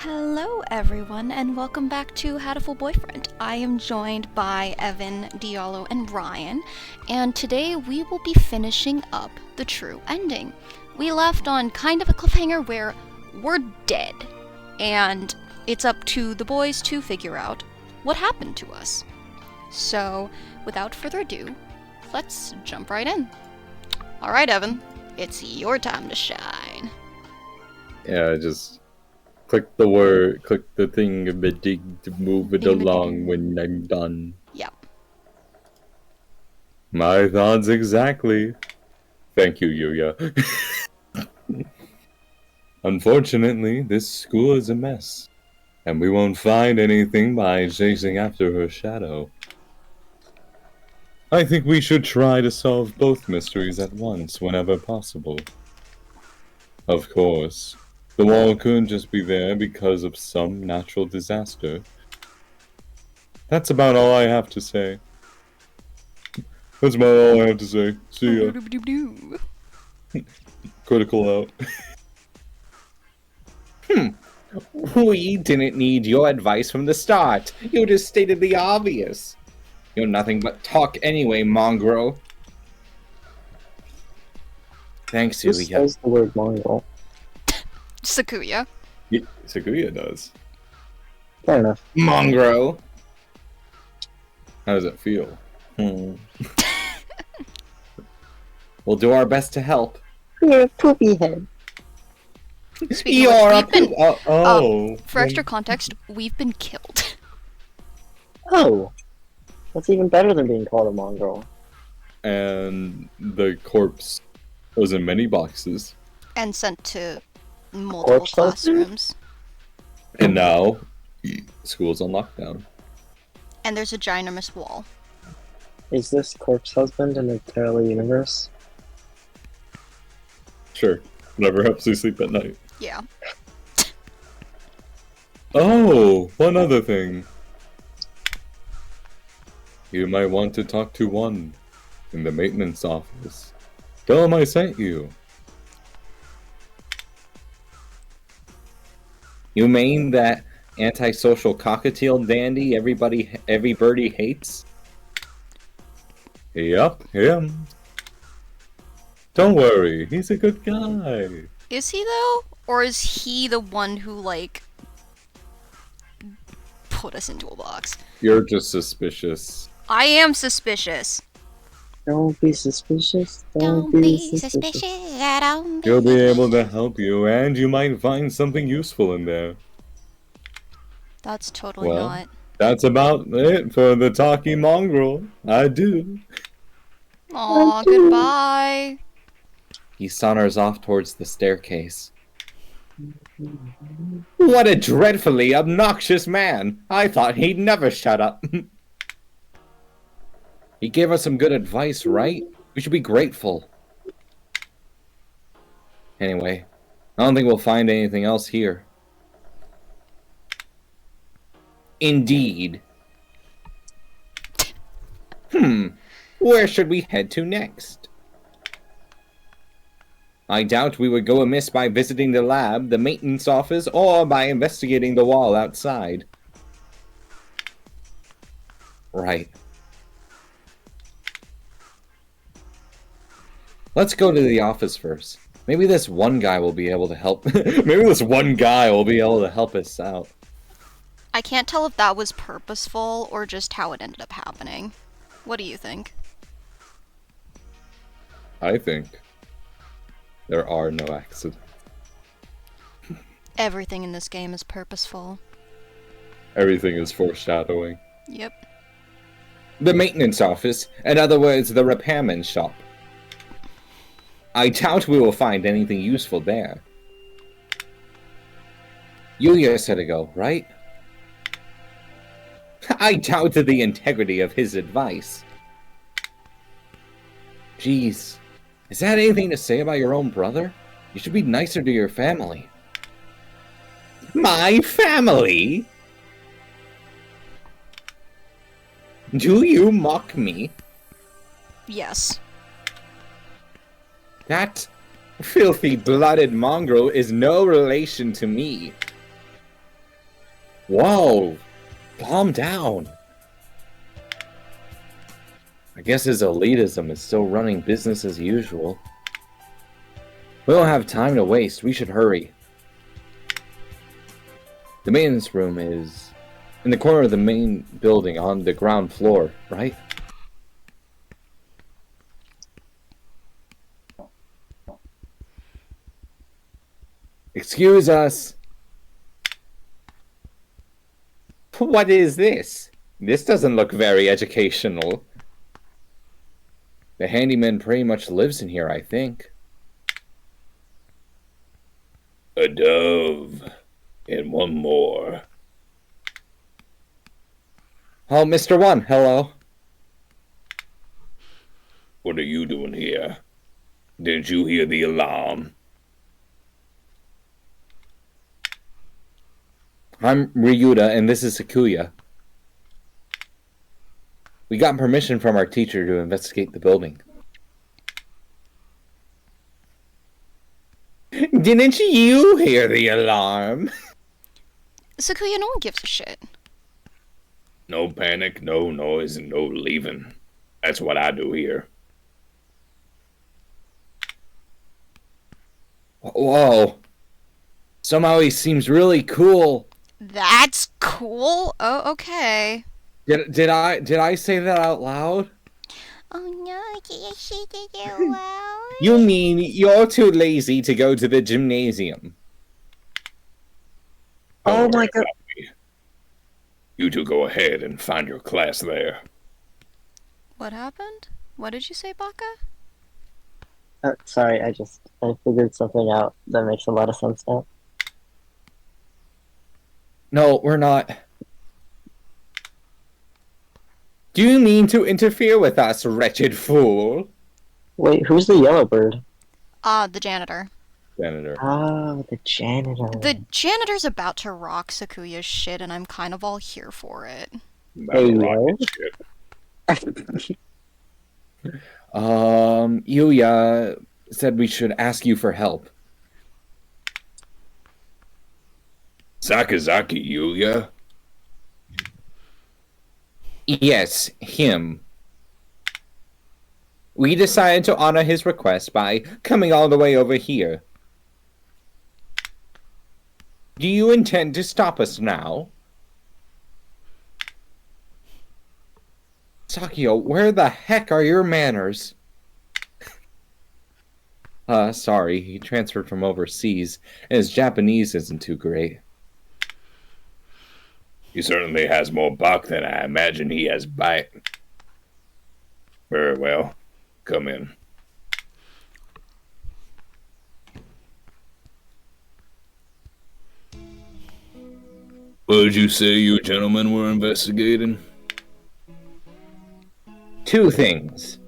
Hello everyone and welcome back to Hatoful Boyfriend. I am joined by Evan, Diallo, and Ryan, and today we will be finishing up the true ending. We left on kind of a cliffhanger where we're dead, and it's up to the boys to figure out what happened to us. So, without further ado, let's jump right in. Alright Evan, it's your time to shine. Yeah, just click the thing a bit to move it along when I'm done. Yep. My thoughts exactly. Thank you, Yuya. Unfortunately, this school is a mess, and we won't find anything by chasing after her shadow. I think we should try to solve both mysteries at once whenever possible. Of course, the wall couldn't just be there because of some natural disaster. That's about all I have to say. That's about all I have to say. See ya. Critical out. We didn't need your advice from the start. You just stated the obvious. You're nothing but talk anyway, mongrel. Thanks, Who Yuya. says the word mongrel? Sakuya. Yeah, Sakuya does. Fair enough. Mongrel. How does it feel? We'll do our best to help. You're a poopy head. Speaking You're of which, for Oh. extra context, we've been killed. Oh, that's even better than being called a mongrel. And the corpse was in many boxes. And sent to multiple Corpse husband? classrooms. And now, school's on lockdown. And there's a ginormous wall. Is this corpse husband in a parallel universe? Sure. Whatever helps you sleep at night. Yeah. Oh, one other thing. You might want to talk to one in the maintenance office. Tell him I sent you. You mean that antisocial cockatiel dandy every birdie hates? Yup, him. Don't worry, he's a good guy. Is he though? Or is he the one who, like, put us into a box? You're just suspicious. I am suspicious. Don't be suspicious. Don't be suspicious. Don't He'll be able to help you, and you might find something useful in there. That's totally Well, not. that's about it for the talking mongrel. I do. Aw, goodbye. He saunters off towards the staircase. What a dreadfully obnoxious man! I thought he'd never shut up. He gave us some good advice, right? We should be grateful. Anyway, I don't think we'll find anything else here. Indeed. Where should we head to next? I doubt we would go amiss by visiting the lab, the maintenance office, or by investigating the wall outside. Right. Let's go to the office first. Maybe this one guy will be able to help. Maybe this one guy will be able to help us out. I can't tell if that was purposeful or just how it ended up happening. What do you think? I think there are no accidents. Everything in this game is purposeful. Everything is foreshadowing. Yep. The maintenance office, in other words, the repairman's shop. I doubt we will find anything useful there. Yuya said to go, right? I doubted the integrity of his advice. Jeez, is that anything to say about your own brother? You should be nicer to your family. My family? Do you mock me? Yes. That filthy blooded mongrel is no relation to me. Whoa! Calm down. I guess his elitism is still running business as usual. We don't have time to waste. We should hurry. The maintenance room is in the corner of the main building on the ground floor, right? Excuse us. What is this? This doesn't look very educational. The handyman pretty much lives in here, I think. A dove. And one more. Oh, Mr. One, hello. What are you doing here? Didn't you hear the alarm? I'm Ryuta, and this is Sakuya. We got permission from our teacher to investigate the building. Didn't you hear the alarm? Sakuya, no one gives a shit. No panic, no noise, and no leaving. That's what I do here. Whoa. Somehow he seems really cool. That's cool. Oh, okay. Did I say that out loud? Oh no, did you say that out loud? You mean you're too lazy to go to the gymnasium? Oh my god. You two go ahead and find your class there. What happened? What did you say, Baka? Sorry, I figured something out that makes a lot of sense now. No, we're not. Do you mean to interfere with us, wretched fool? Wait, who's the yellow bird? The janitor. Janitor. Oh, the janitor. The janitor's about to rock Sakuya's shit, and I'm kind of all here for it. Hey, yo. Yuya said we should ask you for help. Sakazaki Yuya? Yes, him. We decided to honor his request by coming all the way over here. Do you intend to stop us now? Sakio, where the heck are your manners? Sorry, he transferred from overseas, and his Japanese isn't too great. He certainly has more buck than I imagine he has bite. Very well. Come in. What did you say you gentlemen were investigating? Two things.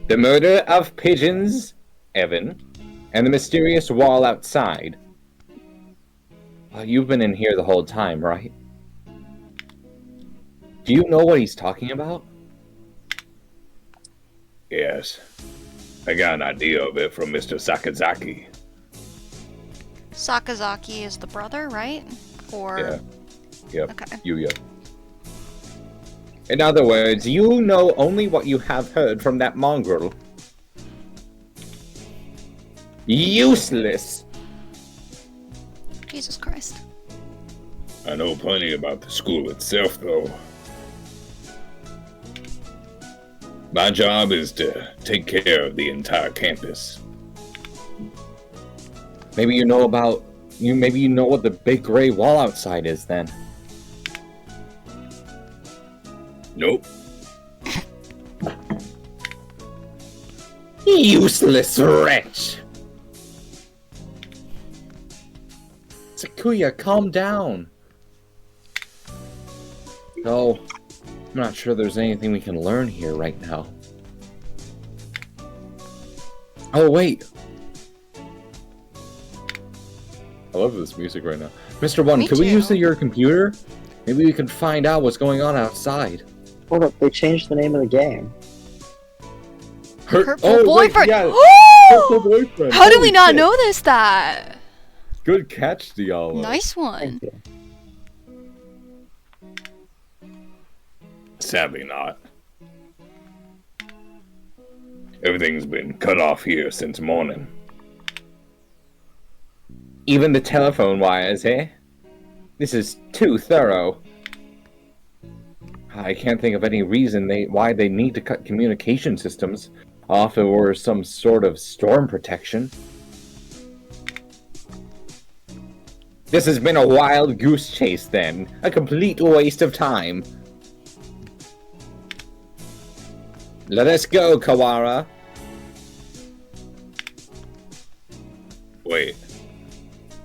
The murder of Pigeons, Evan, and the mysterious wall outside. You've been in here the whole time, right? Do you know what he's talking about? Yes. I got an idea of it from Mr. Sakazaki. Sakazaki is the brother, right? Or... Yeah. Yep. Okay. Yuya. In other words, you know only what you have heard from that mongrel. Useless! Jesus Christ. I know plenty about the school itself, though. My job is to take care of the entire campus. Maybe you know about... Maybe you know what the big gray wall outside is, then. Nope. Useless wretch! Sakuya, calm down. No, I'm not sure there's anything we can learn here right now. Oh, wait. I love this music right now. Mr. One, Me can we too. use your computer? Maybe we can find out what's going on outside. Hold up, they changed the name of the game. Hurtful Boyfriend! yeah. Hatoful Boyfriend. How did Holy we not shit. know that? Good catch, Diallo. Nice Thank one. you. Sadly not. Everything's been cut off here since morning. Even the telephone wires, eh? This is too thorough. I can't think of any reason why they need to cut communication systems off or some sort of storm protection. This has been a wild goose chase then. A complete waste of time. Let us go, Kawara. Wait.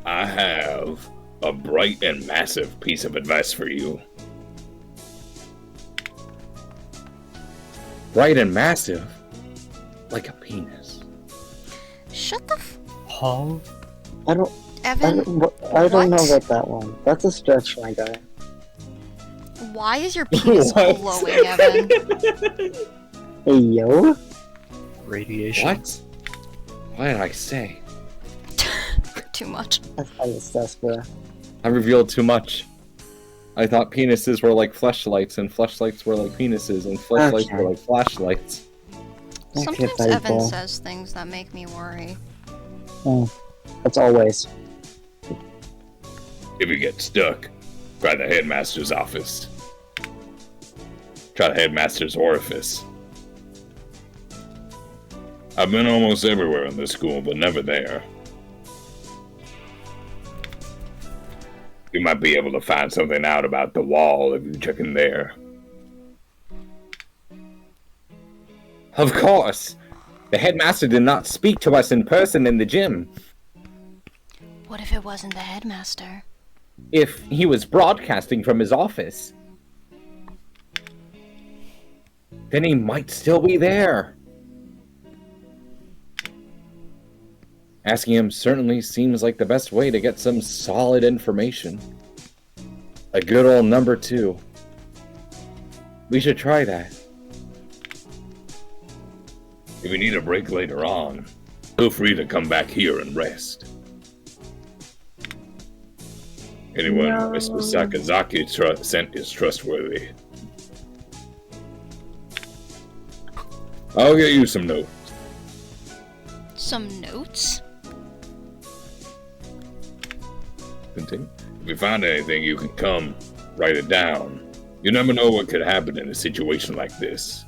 I have a bright and massive piece of advice for you. Bright and massive? Like a penis. Shut the Huh? I don't Evan, I don't know what? about that one. That's a stretch, my guy. Why is your penis What? glowing, Evan? Hey, yo. Radiation. What? What did I say? Too much. That's how you sus, bro. I revealed too much. I thought penises were like fleshlights, and fleshlights were like penises, and fleshlights Okay. were like flashlights. Okay, Sometimes buddy Evan boy. says things that make me worry. That's always. If you get stuck, try the headmaster's office. Try the headmaster's orifice. I've been almost everywhere in this school, but never there. You might be able to find something out about the wall if you check in there. Of course! The headmaster did not speak to us in person in the gym. What if it wasn't the headmaster? If he was broadcasting from his office, then he might still be there. Asking him certainly seems like the best way to get some solid information. A good old number 2. We should try that. If you need a break later on, feel free to come back here and rest. Anyone Mr. Sakazaki sent is trustworthy. I'll get you some notes. Some notes? Continue. If you find anything, you can come, write it down. You never know what could happen in a situation like this,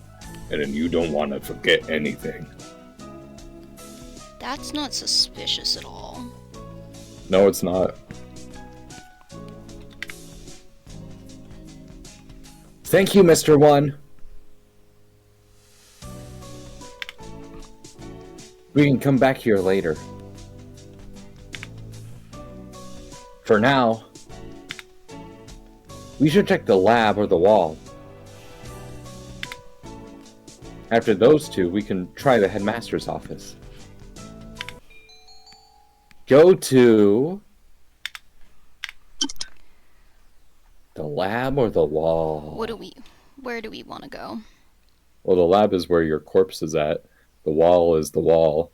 and then you don't want to forget anything. That's not suspicious at all. No, it's not. Thank you, Mr. One. We can come back here later. For now, we should check the lab or the wall. After those two, we can try the headmaster's office. Go to the lab or the wall. Where do we want to go? Well, the lab is where your corpse is at. The wall is the wall.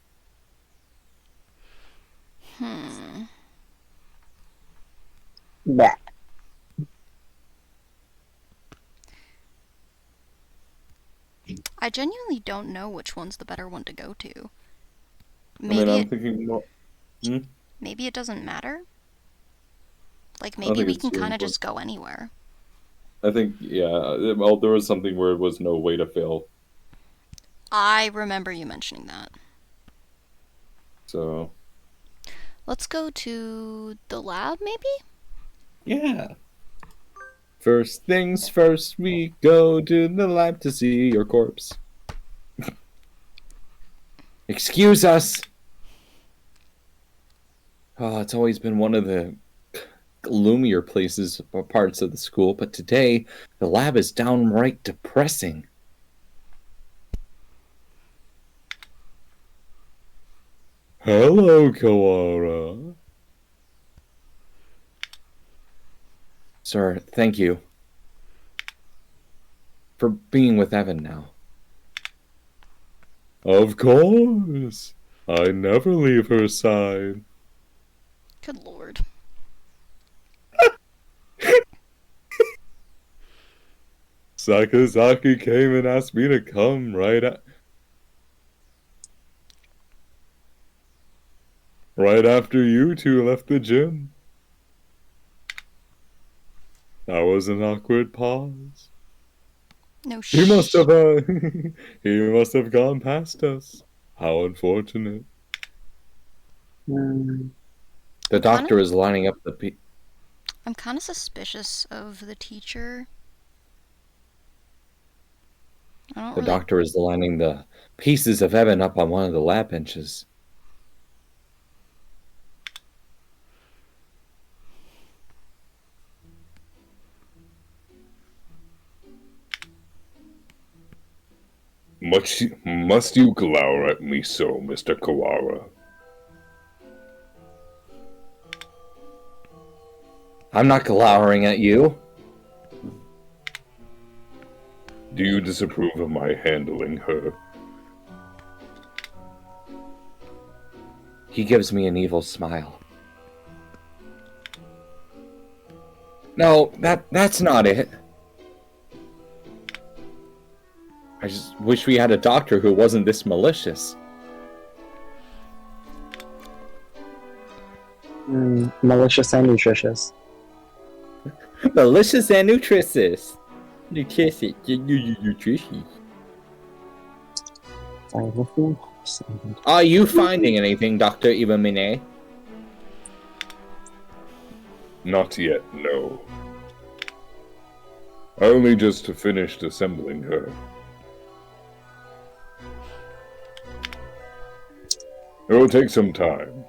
That. I genuinely don't know which one's the better one to go to. I mean, Maybe I'm thinking more. maybe it doesn't matter. Like don't maybe think we it's can too kind of important. just go anywhere. I think, yeah. Well, there was something where it was no way to fail. I remember you mentioning that. So, Let's go to the lab, maybe? yeah. First things first, we go to the lab to see your corpse. Excuse us. Oh, it's always been one of the gloomier places or parts of the school, but today the lab is downright depressing. Hello, Kawara. Sir, thank you for being with Evan now. Of course. I never leave her side. Good lord. Sakazaki came and asked me to come right after you two left the gym. That was an awkward pause. No He must have he must have gone past us. How unfortunate. Hmm. The doctor is lining up the I'm kind of suspicious of the teacher. The doctor is lining the pieces of Evan up on one of the lab benches. Must you glower at me so, Mr. Kawara? I'm not glowering at you. Do you disapprove of my handling her? He gives me an evil smile. No, that's not it. I just wish we had a doctor who wasn't this malicious. Malicious and nutritious. Malicious and nutritious. Nutritious. Are you finding anything, Dr. Iwamine? Not yet, no. I only just finished assembling her. It will take some time.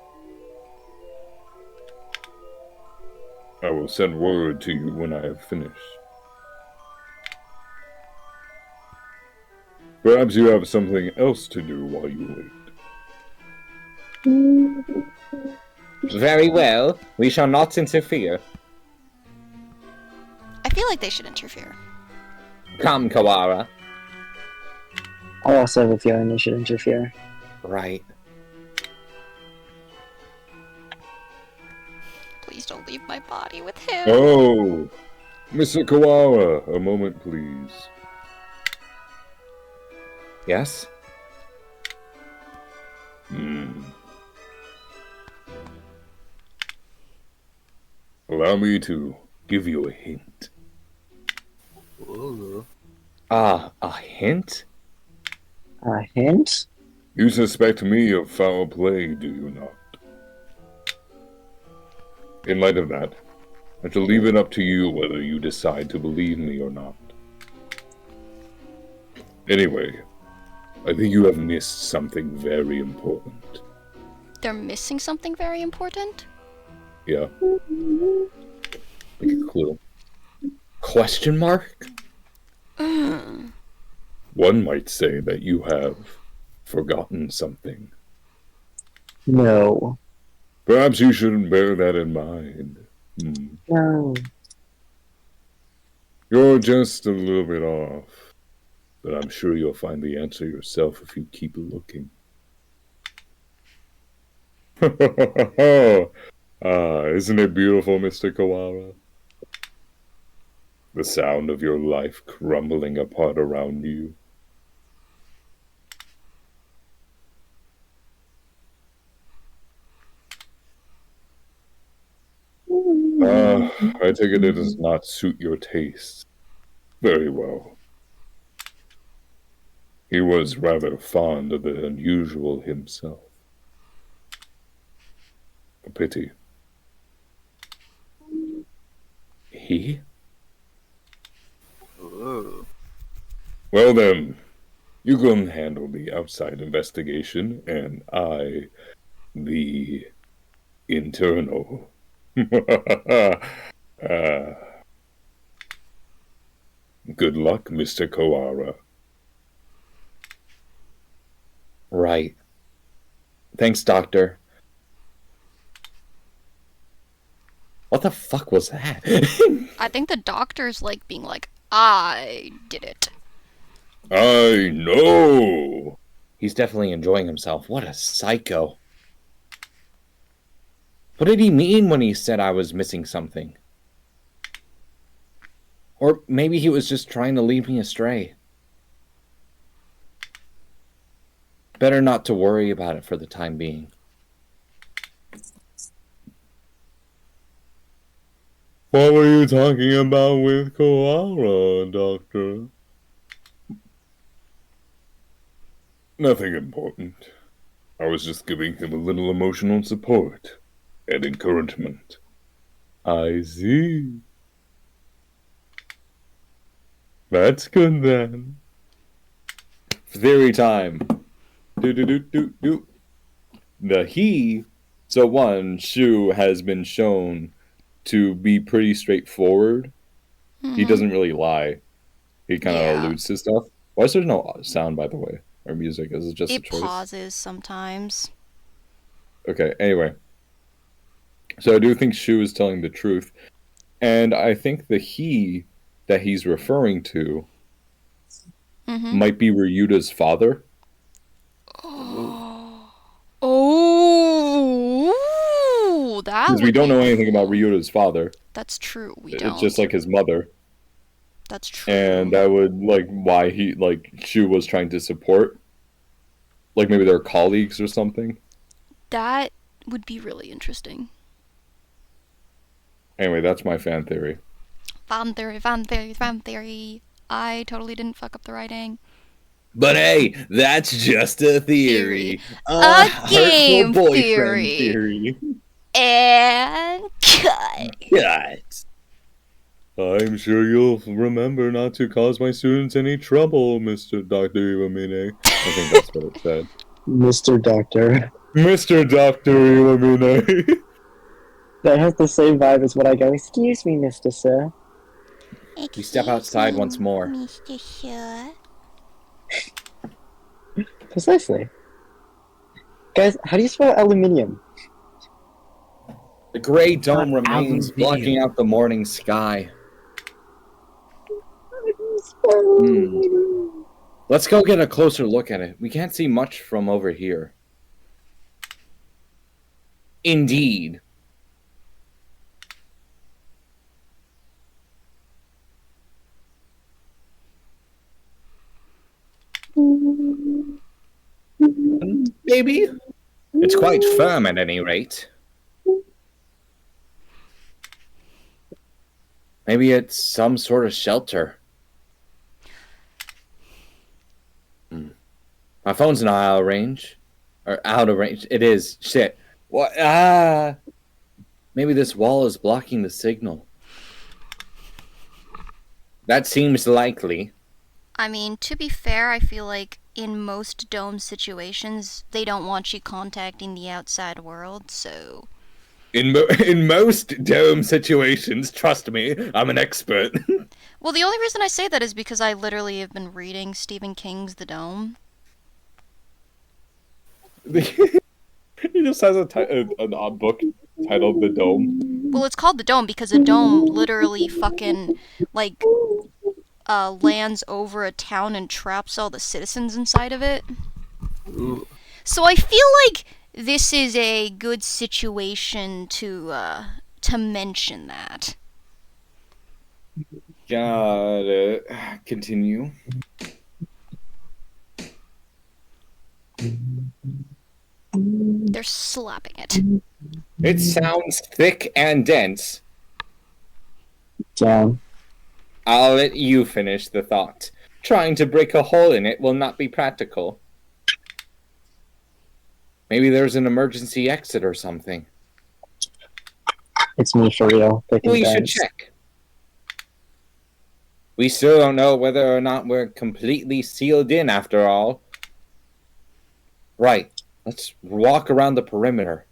I will send word to you when I have finished. Perhaps you have something else to do while you wait. Very well. We shall not interfere. I feel like they should interfere. Come, Kawara. I also have a feeling they should interfere. Right. Please don't leave my body with him. Oh, Mr. Kawara, a moment, please. Yes? Allow me to give you a hint. Ooh. A hint? A hint? You suspect me of foul play, do you not? In light of that, I shall leave it up to you whether you decide to believe me or not. Anyway, I think you have missed something very important. They're missing something very important? Yeah? Like a clue. Question mark? One might say that you have forgotten something. No. Perhaps you shouldn't bear that in mind. No. You're just a little bit off, but I'm sure you'll find the answer yourself if you keep looking. Isn't it beautiful, Mr. Kawara? The sound of your life crumbling apart around you. I take it does not suit your taste very well. He was rather fond of the unusual himself. A pity. He? Ooh. Well then, you can handle the outside investigation, and I, the internal. Good luck, Mr. Kawara. Right. Thanks, Doctor. What the fuck was that? I think the doctor's like being like, I did it. I know! He's definitely enjoying himself. What a psycho. What did he mean when he said I was missing something? Or maybe he was just trying to lead me astray. Better not to worry about it for the time being. What were you talking about with Koala, Doctor? Nothing important. I was just giving him a little emotional support and encouragement. I see. That's good then. Theory time. Do. The he, so one, Shu has been shown to be pretty straightforward. He doesn't really lie. He kind of alludes to stuff. Why is there no sound, by the way, or music? Is it just a choice? It pauses sometimes. Okay, anyway. So I do think Shu is telling the truth. And I think the he that he's referring to might be Ryuta's father. Oh, that Because we don't know anything about Ryuta's father. That's true, we don't. It's just like his mother. That's true. And that would, like, why he, like, Shu was trying to support. Like, maybe they're colleagues or something. That would be really interesting. Anyway, that's my fan theory. Fan theory. I totally didn't fuck up the writing. But hey, that's just a theory. A game boyfriend theory. And cut. Cut. I'm sure you'll remember not to cause my students any trouble, Mr. Dr. Iwamine. I think that's what it said. Mr. Doctor. Mr. Dr. Iwamine. That has the same vibe as when I go, excuse me, Mr. Sir. We step outside once more. Mr. Sir. Precisely. Guys, how do you spell aluminium? The gray dome remains, Aluminium. blocking out the morning sky. Let's go get a closer look at it. We can't see much from over here. Indeed. Maybe. It's quite firm at any rate. Maybe it's some sort of shelter. My phone's not out of range. Or out of range. It is. Shit. What? Maybe this wall is blocking the signal. That seems likely. I mean, to be fair, I feel like in most dome situations, they don't want you contacting the outside world, so... In most dome situations, trust me, I'm an expert. Well, the only reason I say that is because I literally have been reading Stephen King's The Dome. He just has an odd book titled The Dome. Well, it's called The Dome because a dome literally fucking, like, lands over a town and traps all the citizens inside of it. Ooh. So I feel like this is a good situation to mention that. Got it. Continue. They're slapping it. It sounds thick and dense. Down. I'll let you finish the thought. Trying to break a hole in it will not be practical. Maybe there's an emergency exit or something. It's me for real. We should check. We still don't know whether or not we're completely sealed in after all. Right. Let's walk around the perimeter.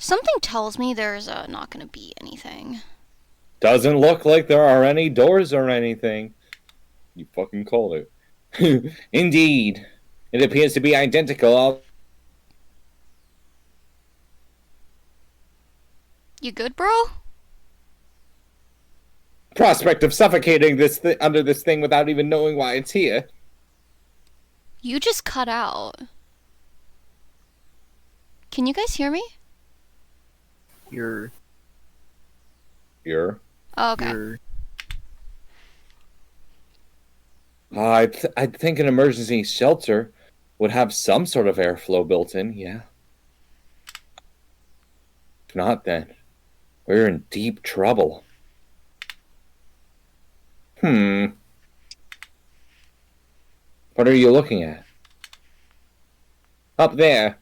Something tells me there's not gonna be anything. Doesn't look like there are any doors or anything. You fucking called it. Indeed. It appears to be identical. You good, bro? Prospect of suffocating this under this thing without even knowing why it's here. You just cut out. Can you guys hear me? You're Here. Oh, okay. you're I'd think an emergency shelter would have some sort of airflow built in, yeah. If not, then we're in deep trouble. What are you looking at? Up there.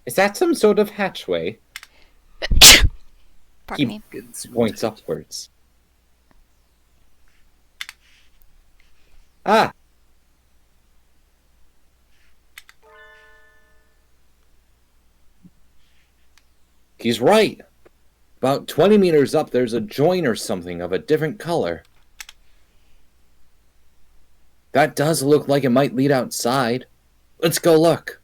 Is that some sort of hatchway? Pardon me. getting smooth. Points upwards. Ah! He's right. About 20 meters up, there's a joint or something of a different color. That does look like it might lead outside. Let's go look.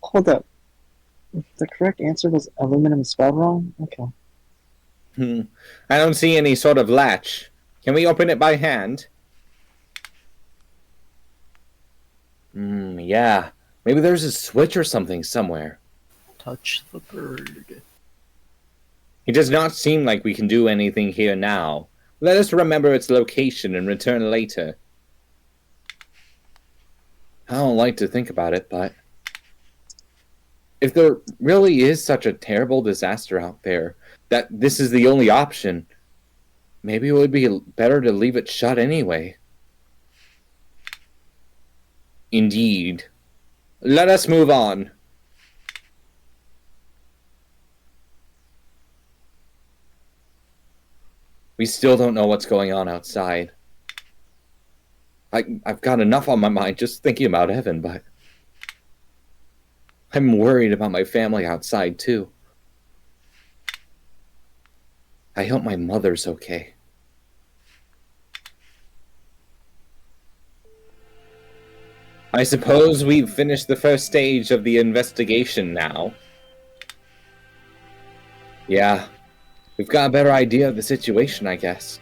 Hold up. The correct answer was aluminum spelled wrong? Okay. I don't see any sort of latch. Can we open it by hand? Yeah. Maybe there's a switch or something somewhere. Touch the bird. It does not seem like we can do anything here now. Let us remember its location and return later. I don't like to think about it, but if there really is such a terrible disaster out there, that this is the only option, maybe it would be better to leave it shut anyway. Indeed. Let us move on. We still don't know what's going on outside. I've got enough on my mind just thinking about Evan, but I'm worried about my family outside, too. I hope my mother's okay. I suppose we've finished the first stage of the investigation now. Yeah, we've got a better idea of the situation, I guess.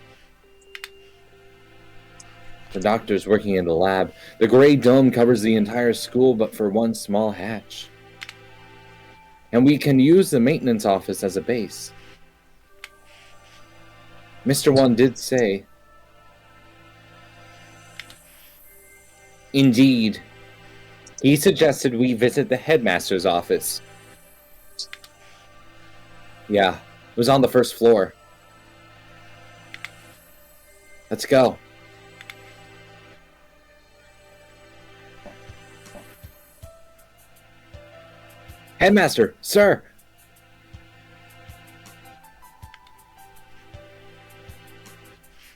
The doctor's working in the lab. The gray dome covers the entire school but for one small hatch. And we can use the maintenance office as a base. Mr. One did say... Indeed. He suggested we visit the headmaster's office. Yeah, it was on the first floor. Let's go. Headmaster, sir!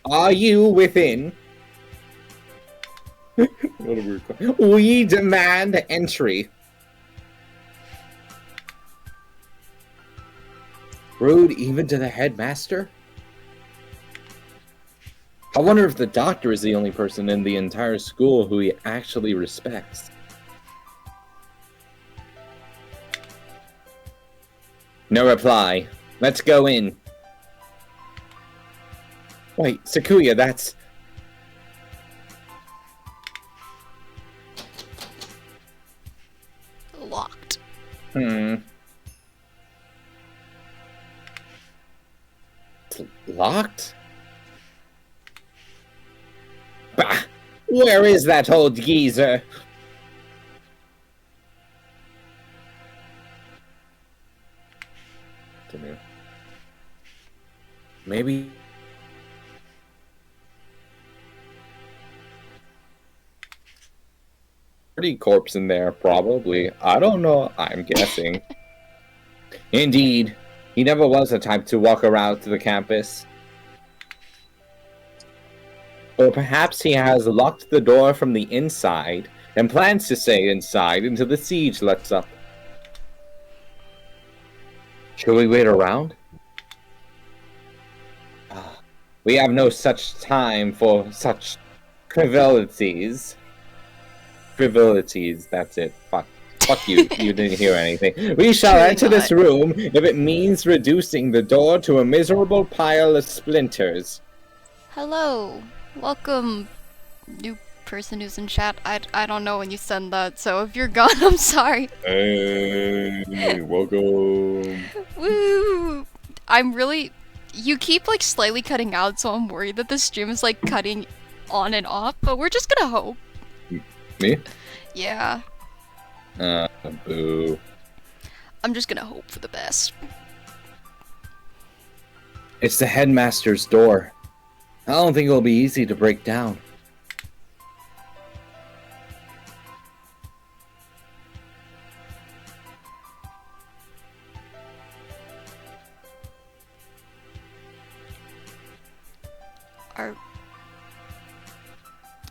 Are you within? What a weird question. We demand entry. Rude even to the headmaster? I wonder if the doctor is the only person in the entire school who he actually respects. No reply. Let's go in. Wait, Sakuya, that's... Locked. It's locked? Bah! Where is that old geezer? Maybe... Pretty corpse in there, probably. I don't know, I'm guessing. Indeed. He never was the type to walk around to the campus. Or perhaps he has locked the door from the inside and plans to stay inside until the siege lets up. Should we wait around? We have no such time for such frivolities. Frivolities, that's it. Fuck. Fuck you. You didn't hear anything. We shall Truly enter this room if it means reducing the door to a miserable pile of splinters. Hello. Welcome, new person who's in chat. I don't know when you send that, so if you're gone, I'm sorry. Hey, welcome. Woo! I'm really... You keep, like, slightly cutting out, so I'm worried that the stream is, like, cutting on and off, but we're just gonna hope. Me? Yeah. Boo. I'm just gonna hope for the best. It's the headmaster's door. I don't think it'll be easy to break down.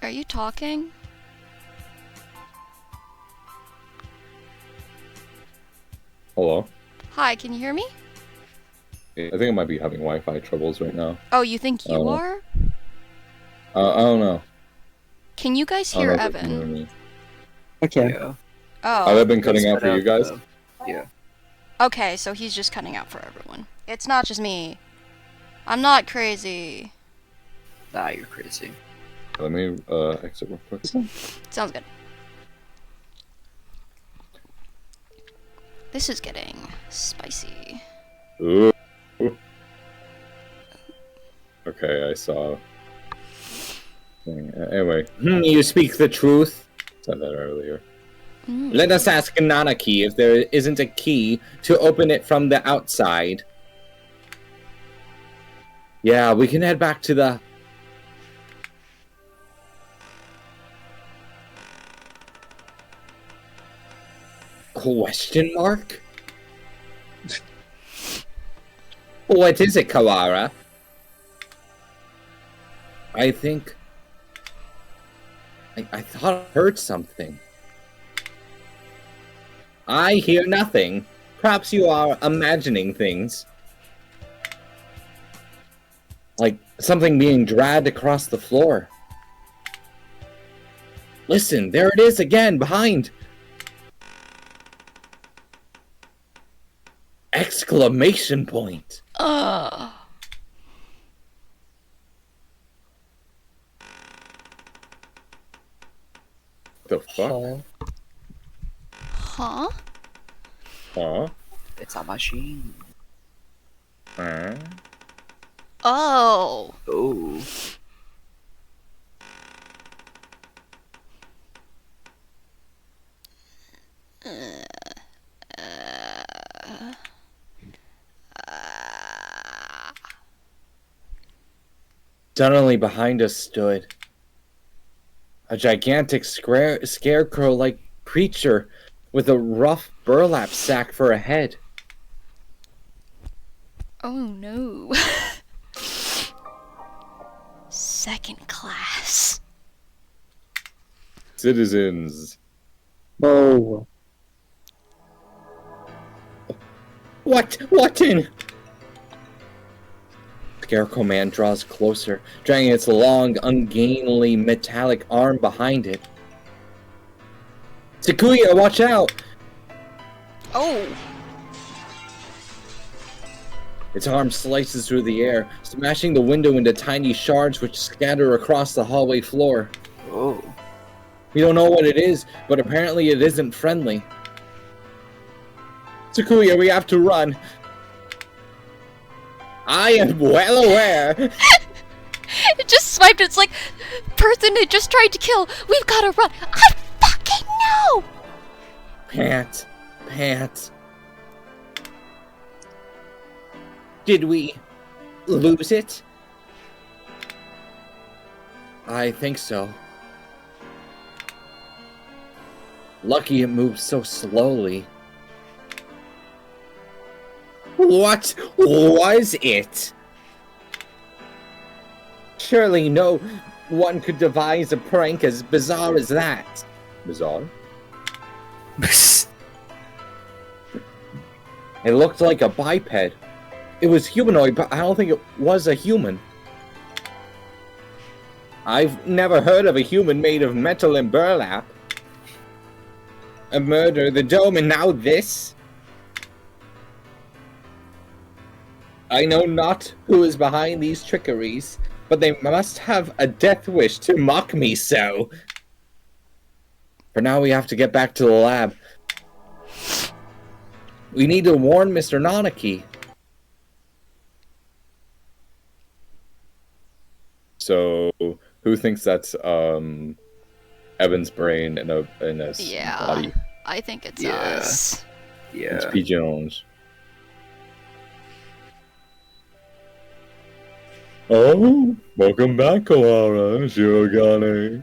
Are you talking? Hello? Hi, can you hear me? I think I might be having Wi-Fi troubles right now. Oh, you think you Oh. are? I don't know. Can you guys I don't hear know if you can hear Evan? me. Okay. Yeah. Have Oh. I been cutting out for you guys? Yeah. Okay, so he's just cutting out for everyone. It's not just me. I'm not crazy. Nah, you're crazy. Let me exit real quick. Sounds good. This is getting spicy. Ooh. Okay, I saw. Anyway, You speak the truth. said that earlier. Mm. Let us ask Nanaki if there isn't a key to open it from the outside. Yeah, we can head back to the... Question mark? What is it, Kawara? I think... I thought I heard something. I hear nothing. Perhaps you are imagining things. Like something being dragged across the floor. Listen, there it is again, behind. Exclamation point. Ugh. The fuck? Huh? Huh? It's a machine. Huh? Oh. Oh. Suddenly behind us stood a gigantic scarecrow-like creature with a rough burlap sack for a head. Oh no. Second class. Citizens. Whoa. What in? Scarecrow Man draws closer, dragging its long, ungainly metallic arm behind it. Takuya, watch out! Oh. Its arm slices through the air, smashing the window into tiny shards which scatter across the hallway floor. Oh. We don't know what it is, but apparently it isn't friendly. Takuya, we have to run. I am well aware. It just swiped. It's like, person it just tried to kill. We've gotta run. I fucking know. Pant. Did we lose it? I think so. Lucky it moves so slowly. What was it? Surely no one could devise a prank as bizarre as that. Bizarre? It looked like a biped. It was humanoid, but I don't think it was a human. I've never heard of a human made of metal and burlap. A murder, the dome, and now this? I know not who is behind these trickeries, but they must have a death wish to mock me so. For now, we have to get back to the lab. We need to warn Mr. Nanaki. So, who thinks that's Evan's brain in a Yeah, body? I think it's Yeah. us. It's Yeah. Pigeons. Oh, welcome back, Koara, Shirogane.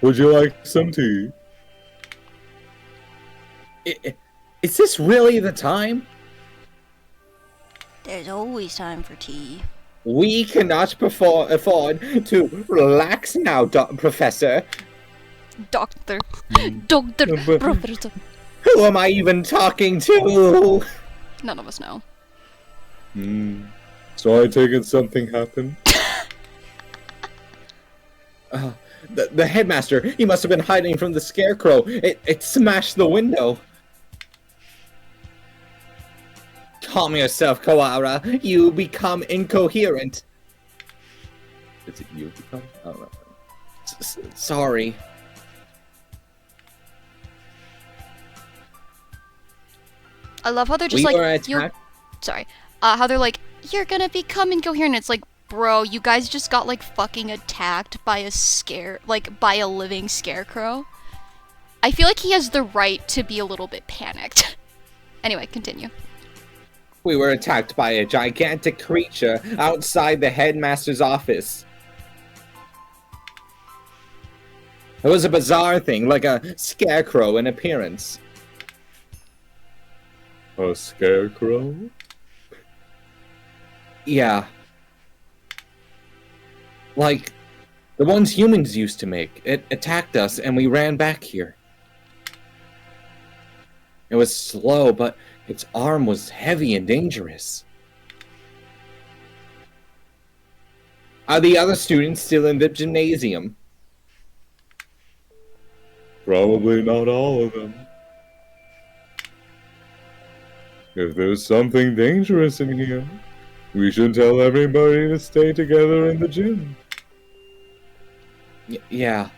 Would you like some tea? Is this really the time? There's always time for tea. We cannot afford to relax now, Professor. Doctor. Mm. Doctor. But- Professor. Who am I even talking to? None of us know. So I take it something happened? The headmaster, he must have been hiding from the scarecrow. It smashed the window. Calm yourself, Koara. You become incoherent. Is it you? I don't know. Sorry. I love how they're just We were like, you're, attacked. sorry, how they're like, you're gonna become incoherent. It's like, bro, you guys just got like fucking attacked by by a living scarecrow. I feel like he has the right to be a little bit panicked. Anyway, continue. We were attacked by a gigantic creature outside the headmaster's office. It was a bizarre thing, like a scarecrow in appearance. A scarecrow? Yeah. Like the ones humans used to make. It attacked us and we ran back here. It was slow, but its arm was heavy and dangerous. Are the other students still in the gymnasium? Probably not all of them. If there's something dangerous in here, we should tell everybody to stay together in the gym. Yeah.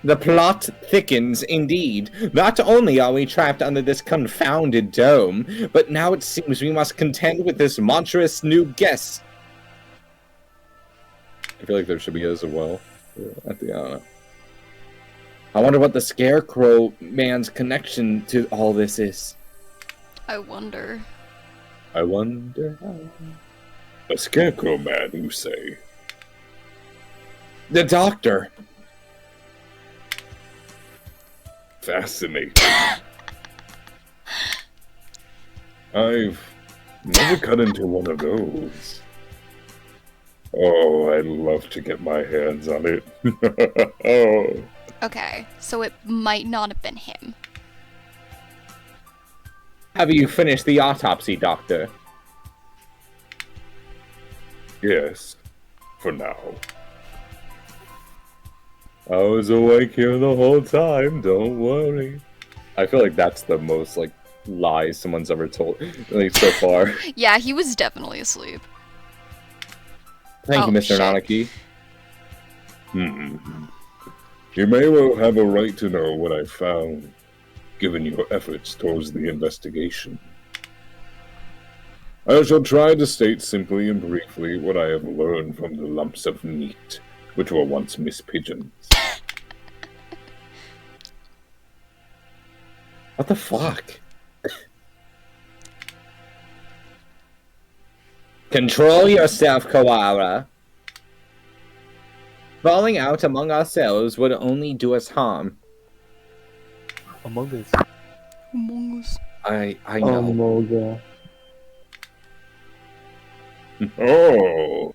The plot thickens indeed. Not only are we trapped under this confounded dome, but now it seems we must contend with this monstrous new guest. I feel like there should be as well. I don't know. I wonder what the Scarecrow man's connection to all this is. I wonder. I wonder how. A scarecrow man, you say? The doctor. Fascinating. I've never cut into one of those. Oh, I'd love to get my hands on it. Oh. Okay, so it might not have been him. Have you finished the autopsy, Doctor? Yes, for now. I was awake here the whole time, don't worry. I feel like that's the most, like, lie someone's ever told, like, so far. Yeah, he was definitely asleep. Thank you, Oh, Mr. shit. Nanaki. You may well have a right to know what I found, given your efforts towards the investigation. I shall try to state simply and briefly what I have learned from the lumps of meat, which were once Miss Pigeons. What the fuck? Control yourself, Koara. Falling out among ourselves would only do us harm. Among Us. Among Us. I know. Moga. Oh!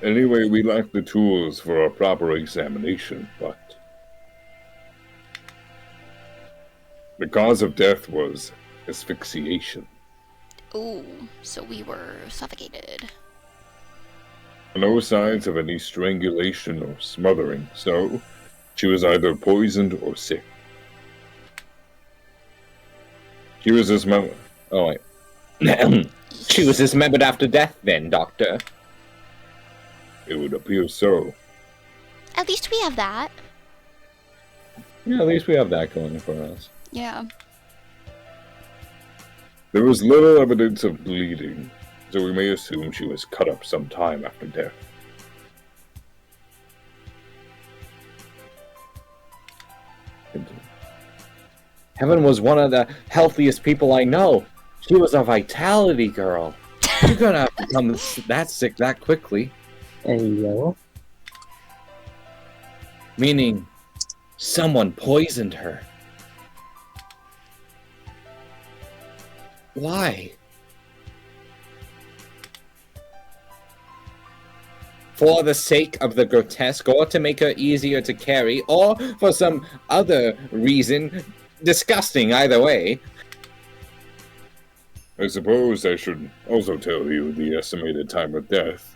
Anyway, we lack the tools for a proper examination, but... the cause of death was asphyxiation. Ooh, so we were suffocated. No signs of any strangulation or smothering, so she was either poisoned or sick. She was dismembered. Oh, wait. She was dismembered after death, then, Doctor. It would appear so. At least we have that. Yeah, at least we have that going for us. Yeah. There was little evidence of bleeding, so we may assume she was cut up some time after death. Heaven was one of the healthiest people I know. She was a vitality girl. You're gonna become that sick that quickly. Hey, yo. Meaning, someone poisoned her. Why? For the sake of the grotesque, or to make her easier to carry, or for some other reason. Disgusting either way. I suppose I should also tell you the estimated time of death.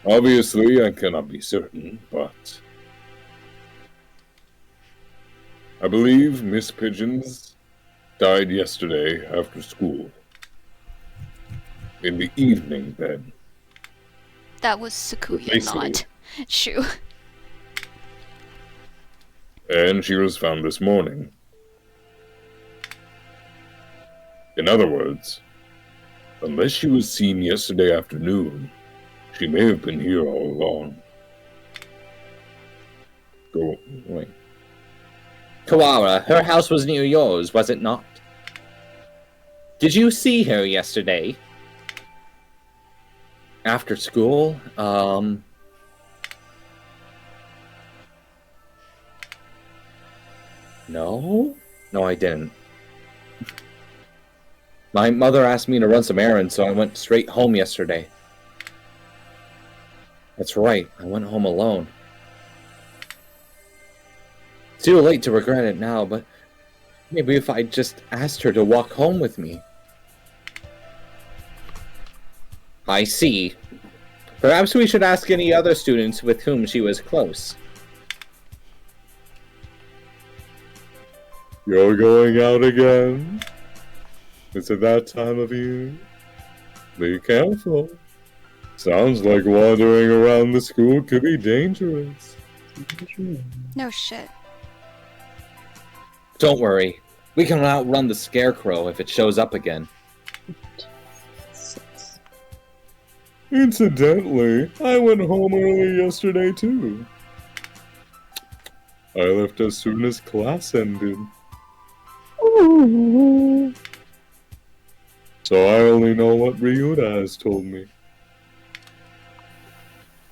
Obviously, I cannot be certain, but I believe Miss Pigeons died yesterday after school. In the evening, then. That was Sakuya, Basically. not Shu. And she was found this morning. In other words, unless she was seen yesterday afternoon, she may have been here all along. Go, wait. Kawara, her house was near yours, was it not? Did you see her yesterday? After school? No? No, I didn't. My mother asked me to run some errands, so I went straight home yesterday. That's right, I went home alone. It's too late to regret it now, but maybe if I just asked her to walk home with me. I see. Perhaps we should ask any other students with whom she was close. You're going out again? Is it that time of year? Be careful. Sounds like wandering around the school could be dangerous. No shit. Don't worry. We can outrun the scarecrow if it shows up again. Incidentally, I went home early yesterday too. I left as soon as class ended. So I only know what Ryuda has told me.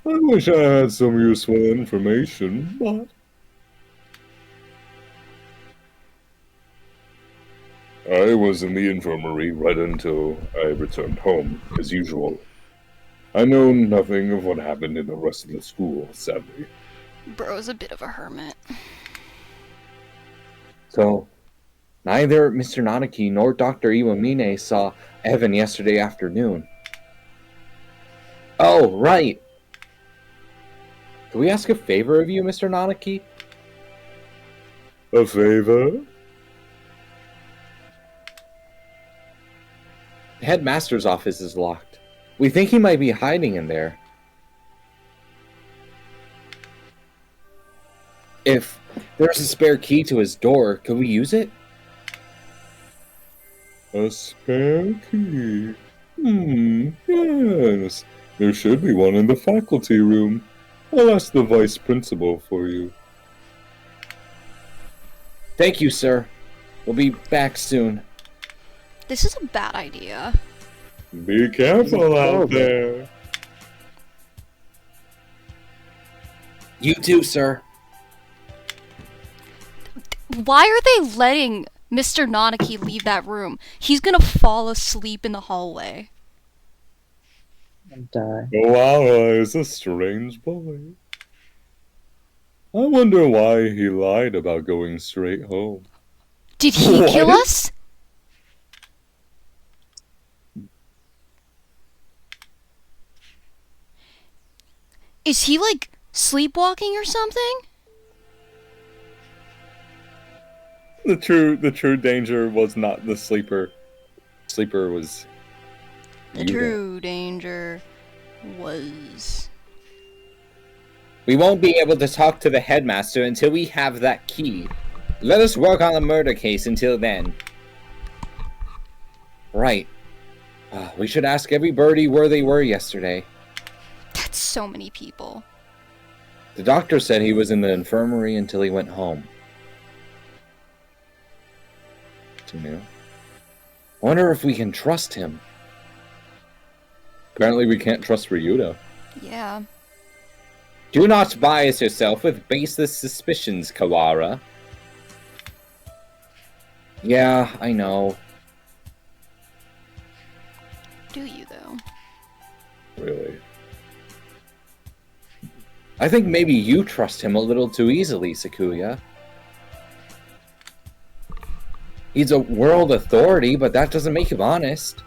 I wish I had some useful information, but I was in the infirmary right until I returned home, as usual. I know nothing of what happened in the rest of the school, sadly. Bro's a bit of a hermit. So, neither Mr. Nanaki nor Dr. Iwamine saw Evan yesterday afternoon. Oh, right! Can we ask a favor of you, Mr. Nanaki? A favor? The headmaster's office is locked. We think he might be hiding in there. If there's a spare key to his door, could we use it? A spare key? Yes. There should be one in the faculty room. I'll ask the vice principal for you. Thank you, sir. We'll be back soon. This is a bad idea. Be careful out there. You too, sir. Why are they letting Mr. Nanaki leave that room? He's gonna fall asleep in the hallway. And die. Kawara is a strange boy. I wonder why he lied about going straight home. Did he What? kill us? Is he, like, sleepwalking or something? The true danger was not the sleeper. Sleeper was The you. true danger was... We won't be able to talk to the headmaster until we have that key. Let us work on the murder case until then. Right. We should ask every birdie where they were yesterday. That's so many people. The doctor said he was in the infirmary until he went home. I wonder if we can trust him. Apparently we can't trust Ryuta. Yeah. Do not bias yourself with baseless suspicions, Kawara. Yeah, I know. Do you, though? Really. I think maybe you trust him a little too easily, Sakuya. He's a world authority, but that doesn't make him honest.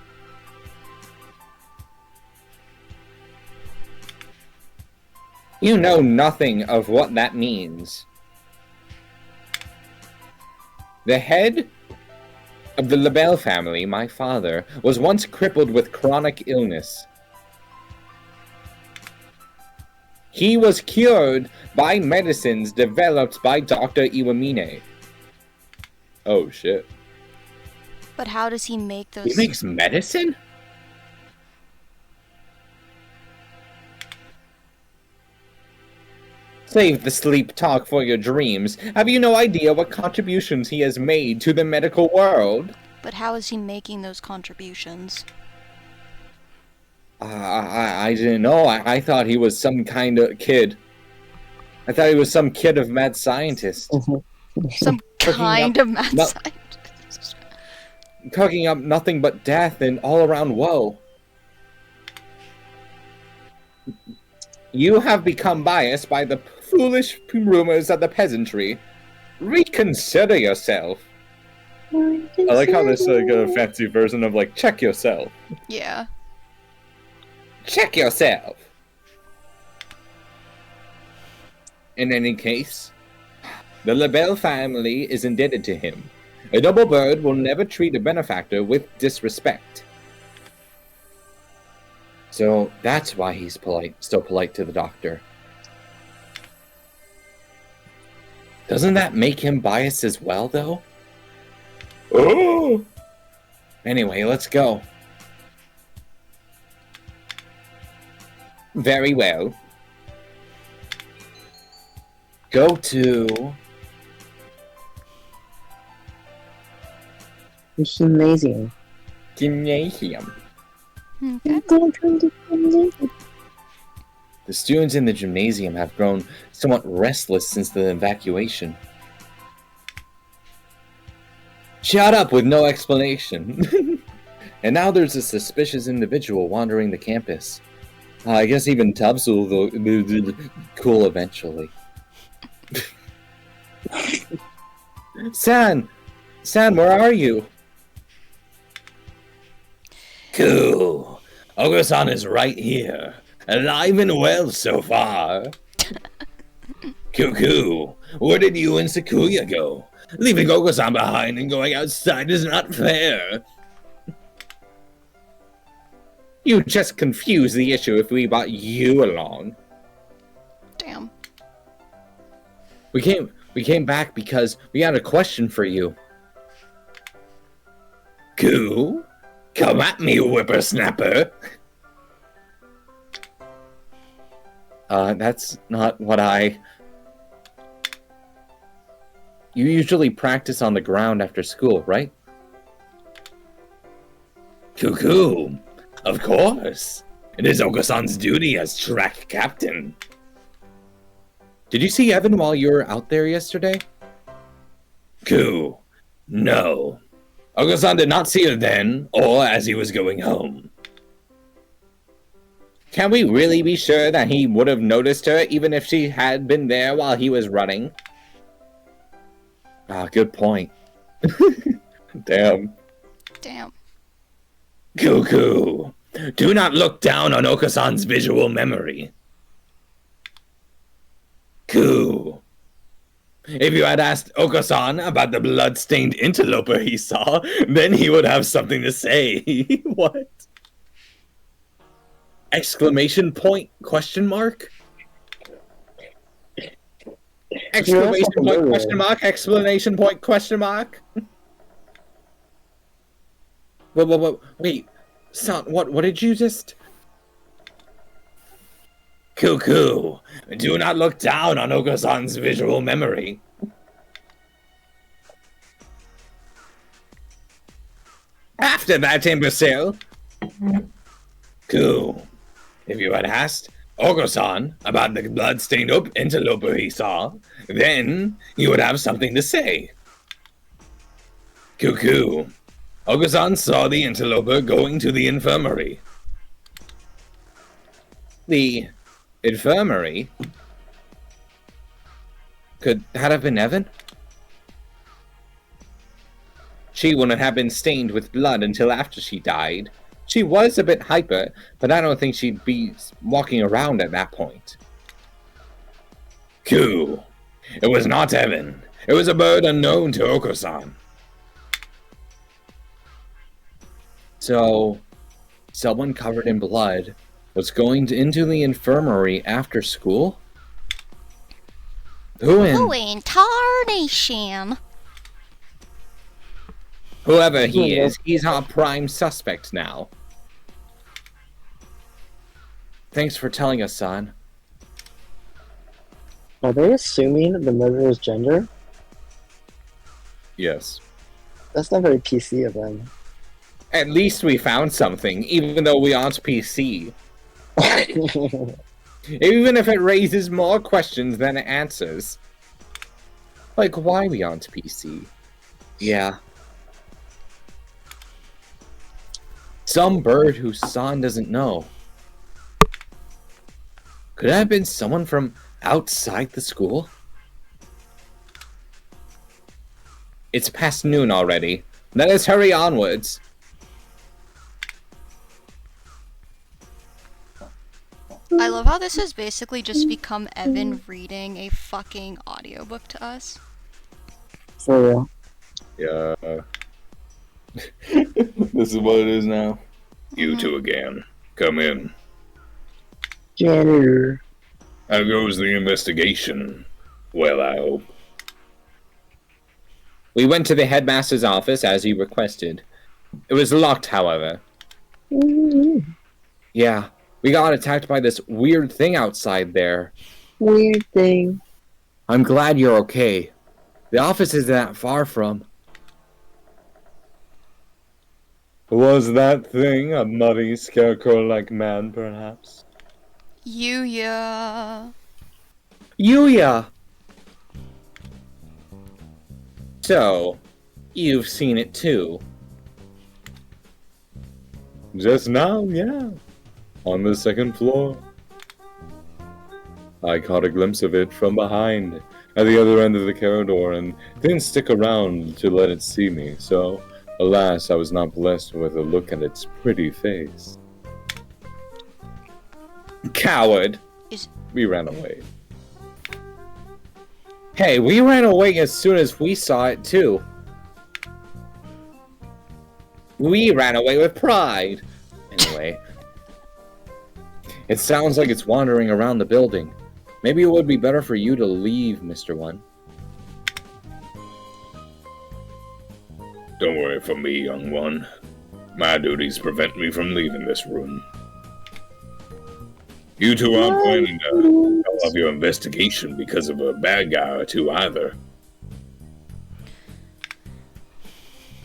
You know nothing of what that means. The head of the Labelle family, my father, was once crippled with chronic illness. He was cured by medicines developed by Dr. Iwamine. Oh shit. But how does he make those... He makes medicine? Save the sleep talk for your dreams. Have you no idea what contributions he has made to the medical world? But how is he making those contributions? I didn't know. I thought he was some kind of kid. I thought he was some kid of mad scientist. Some kind of mad no- scientist. Cooking up nothing but death and all-around woe. You have become biased by the foolish rumors of the peasantry. Reconsider yourself. I like how this like a fancy version of like check yourself. Yeah. Check yourself. In any case, the Labelle family is indebted to him. A double bird will never treat a benefactor with disrespect. So that's why he's still polite to the doctor. Doesn't that make him biased as well, though? Oh! Anyway, let's go. Very well. Go to... Gymnasium. Gymnasium. Okay. The students in the gymnasium have grown somewhat restless since the evacuation. Shut up with no explanation. And now there's a suspicious individual wandering the campus. I guess even Tubbs will cool eventually. San, where are you? Cool. Ogre-san is right here. Alive and well so far. Cuckoo, where did you and Sakuya go? Leaving Ogre-san behind and going outside is not fair. You just confuse the issue if we brought you along. Damn. We came back because we had a question for you. Cool. Come at me, whippersnapper. That's not what You usually practice on the ground after school, right? Cuckoo. Of course. It is Oka-san's duty as track captain. Did you see Evan while you were out there yesterday? Cool. No. Oka-san did not see her then, or as he was going home. Can we really be sure that he would have noticed her even if she had been there while he was running? Good point. Damn. Damn. Cuckoo. Do not look down on Oka-san's visual memory. Cool. If you had asked Oko-san about the blood-stained interloper he saw, then he would have something to say. What? Exclamation point? Question mark? Exclamation point? Question mark? Explanation point? Question mark? Wait. Son, what did you just... Cuckoo, do not look down on Oko-san's visual memory. After that, imbecile. Cool. If you had asked Oko-san about the blood-stained interloper he saw, then you would have something to say. Cuckoo. Oko-san saw the interloper going to the infirmary. The infirmary? Could that have been Evan? She wouldn't have been stained with blood until after she died. She was a bit hyper, but I don't think she'd be walking around at that point. Cool. It was not Evan. It was a bird unknown to Oko-san. So, someone covered in blood was going into the infirmary after school? Who in tarnation? Whoever he is, he's our prime suspect now. Thanks for telling us, son. Are they assuming the murderer's gender? Yes. That's not very PC of them. At least we found something, even though we aren't PC. Even if it raises more questions than it answers. Like why we aren't PC. Yeah. Some bird whose son doesn't know. Could that have been someone from outside the school? It's past noon already. Let us hurry onwards. I love how this has basically just become Evan reading a fucking audiobook to us. For real. Yeah. This is what it is now. You two again. Come in. Janitor. How goes the investigation? Well, I hope. We went to the headmaster's office as you requested. It was locked, however. Yeah, we got attacked by this weird thing outside there. Weird thing. I'm glad you're okay. The office isn't that far from... Was that thing a muddy scarecrow-like man, perhaps? Yuya. Yuya! So, you've seen it too. Just now, yeah. On the second floor. I caught a glimpse of it from behind, at the other end of the corridor, and didn't stick around to let it see me, so, alas, I was not blessed with a look at its pretty face. Coward! We ran away. Hey, we ran away as soon as we saw it too. We ran away with pride. Anyway. It sounds like it's wandering around the building. Maybe it would be better for you to leave, Mr. One. Don't worry for me, young one. My duties prevent me from leaving this room. You two aren't planning to tell off your investigation because of a bad guy or two either.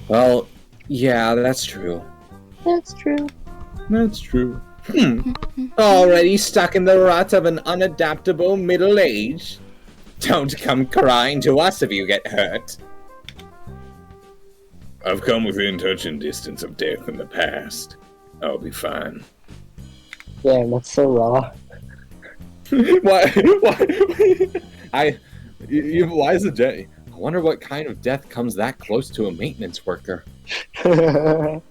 Well, yeah, that's true. That's true. That's true. Already stuck in the rut of an unadaptable middle age? Don't come crying to us if you get hurt. I've come within touching distance of death in the past. I'll be fine. Damn, that's so raw. What? Why is the J? I wonder what kind of death comes that close to a maintenance worker. Then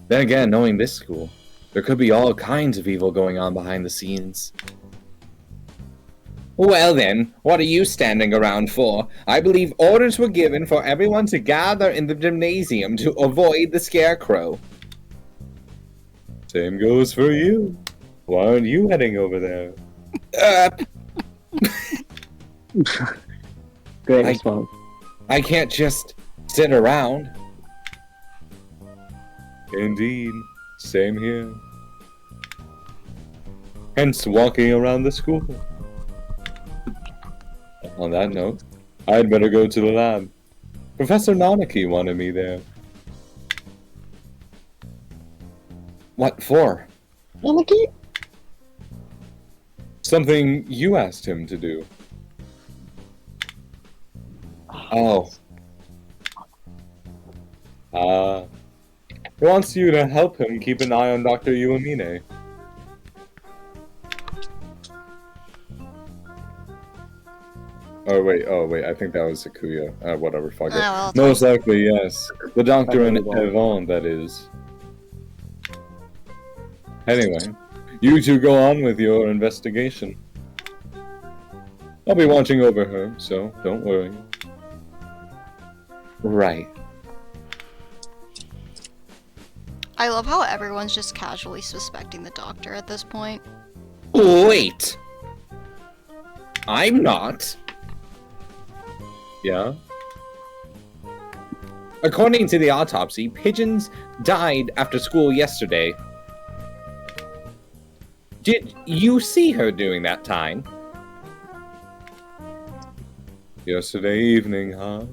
again, knowing this school, there could be all kinds of evil going on behind the scenes. Well then, what are you standing around for? I believe orders were given for everyone to gather in the gymnasium to avoid the scarecrow. Same goes for you. Why aren't you heading over there? Great I- response. I can't just sit around. Indeed. Same here. Hence walking around the school. On that note, I'd better go to the lab. Professor Nanaki wanted me there. What for? Anarchy? Something you asked him to do. Oh, He wants you to help him keep an eye on Dr. Uemine. Oh wait, I think that was Sakuya. Whatever, fuck it. well, it's Most likely, yes. The doctor and Probably. Yvonne, that is. Anyway, you two go on with your investigation. I'll be watching over her, so don't worry. right. I love how everyone's just casually suspecting the doctor at this point. Wait! I'm not. Yeah? According to the autopsy, Pigeons died after school yesterday. Did you see her during that time? Yesterday evening, huh?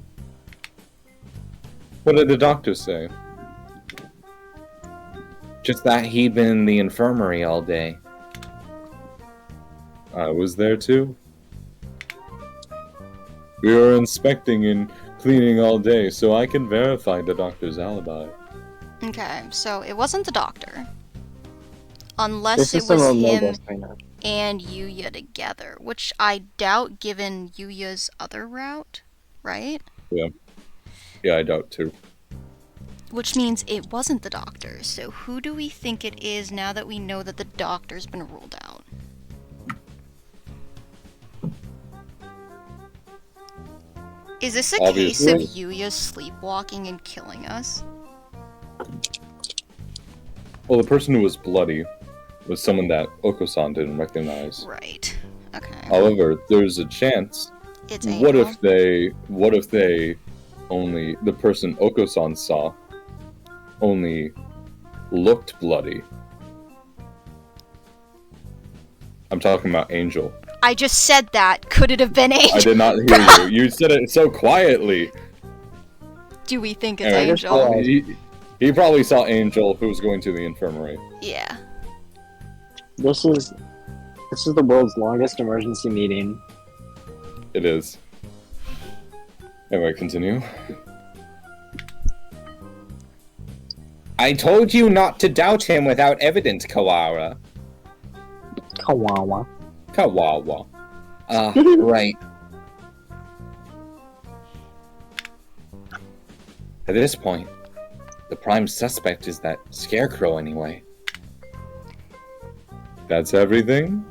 What did the doctor say? Just that he'd been in the infirmary all day. I was there too. We were inspecting and cleaning all day, so I can verify the doctor's alibi. Okay, so it wasn't the doctor. Unless This it is some was remote him desk right now. and Yuya together, which I doubt given Yuya's other route, right? Yeah, I doubt too. Which means it wasn't the doctor, so who do we think it is now that we know that the doctor's been ruled out? Is this a case of Obviously. Yuya sleepwalking and killing us? Well, the person who was bloody was someone that Oko-san didn't recognize. Right. Okay. However, there's a chance. It's What Angel. if they only, the person Oko-san saw only looked bloody? I'm talking about Angel. I just said that. Could it have been Angel? I did not hear you. You said it so quietly. Do we think it's Anyway, Angel? he probably saw Angel, who was going to the infirmary. Yeah. This is the world's longest emergency meeting. It is. Anyway, continue. I told you not to doubt him without evidence, Kawara. Kawawa. Kawawa. Right. At this point, the prime suspect is that scarecrow anyway. That's everything?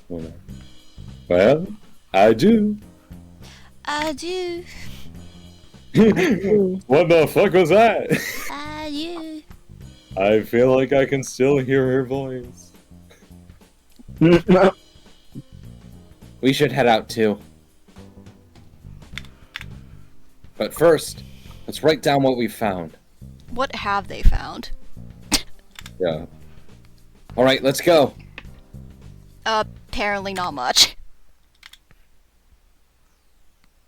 Well, I do. I do. What the fuck was that? I do. I feel like I can still hear her voice. We should head out too. But first, let's write down what we found. What have they found? Yeah. Alright, let's go. Apparently not much.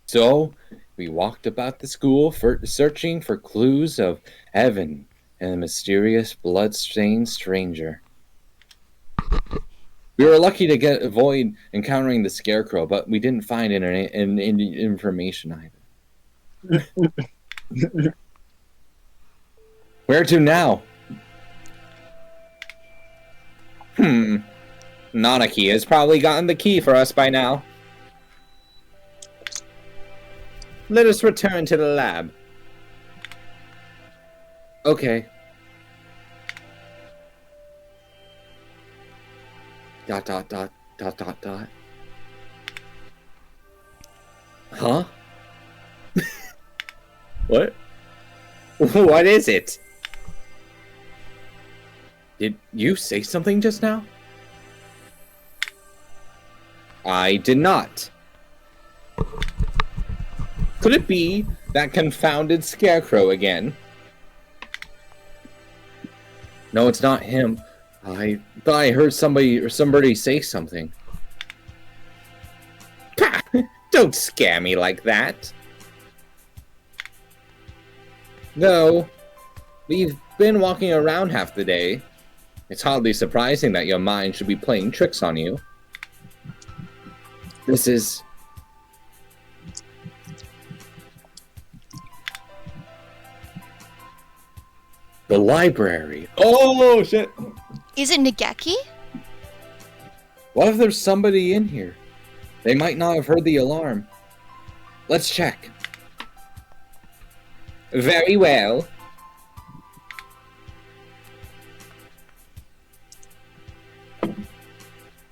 So, we walked about the school searching for clues of Evan and the mysterious blood-stained stranger. We were lucky to avoid encountering the scarecrow, but we didn't find any information either. Where to now? Nanaki has probably gotten the key for us by now. Let us return to the lab. Okay. ... Dot dot dot. Huh? What? What is it? Did you say something just now? I did not. Could it be that confounded scarecrow again? No, it's not him. I thought I heard somebody say something. Pah! Don't scare me like that. No, we've been walking around half the day. It's hardly surprising that your mind should be playing tricks on you. This is... the library. Oh, shit! Is it Nageki? What if there's somebody in here? They might not have heard the alarm. Let's check. Very well.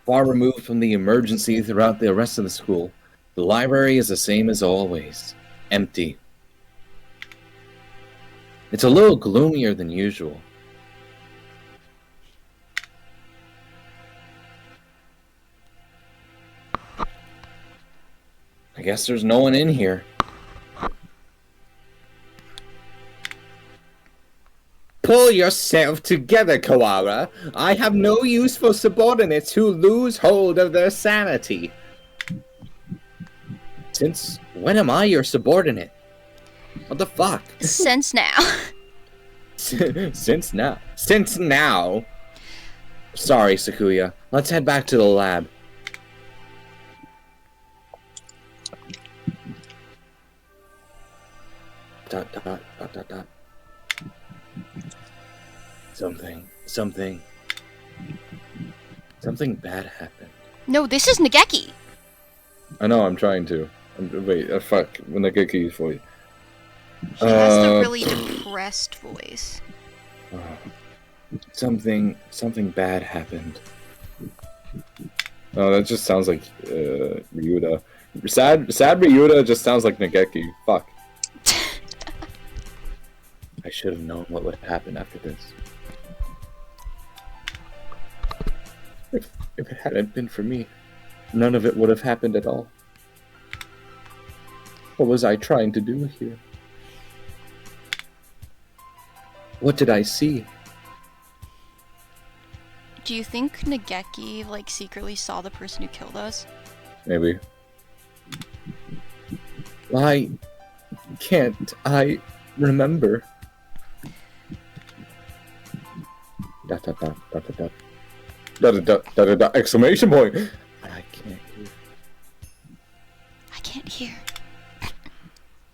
Far removed from the emergency throughout the rest of the school, the library is the same as always. Empty. It's a little gloomier than usual. I guess there's no one in here. Pull yourself together, Koala. I have no use for subordinates who lose hold of their sanity. Since when am I your subordinate? What the fuck? Since now. Since now. Since now. Sorry, Sakuya. Let's head back to the lab. Dot dot dot dot dot. Something bad happened. No, this is Nageki. I know, I'm trying to. Wait, fuck. When I get keys for you. She has the really depressed voice. Something bad happened. Oh, that just sounds like Ryuta. Sad Ryuta just sounds like Nageki. Fuck. I should have known what would happen after this. If it hadn't been for me, none of it would have happened at all. What was I trying to do here? What did I see? Do you think Nageki, like, secretly saw the person who killed us? Maybe. Why can't I remember? Dot dot dot dot dot dot. Exclamation point! I can't hear. I can't hear.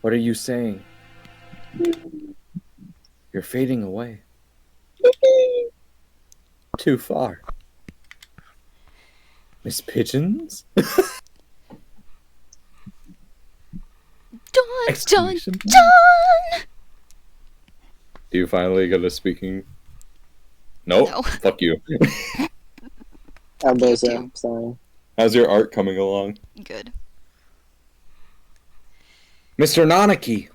What are you saying? You're fading away. Too far. Miss Pigeons? Done! Done! Do you finally get a speaking? Nope. No. Fuck you. I'm You busy. too. Sorry. How's your art coming along? Good. Mr. Nanaki!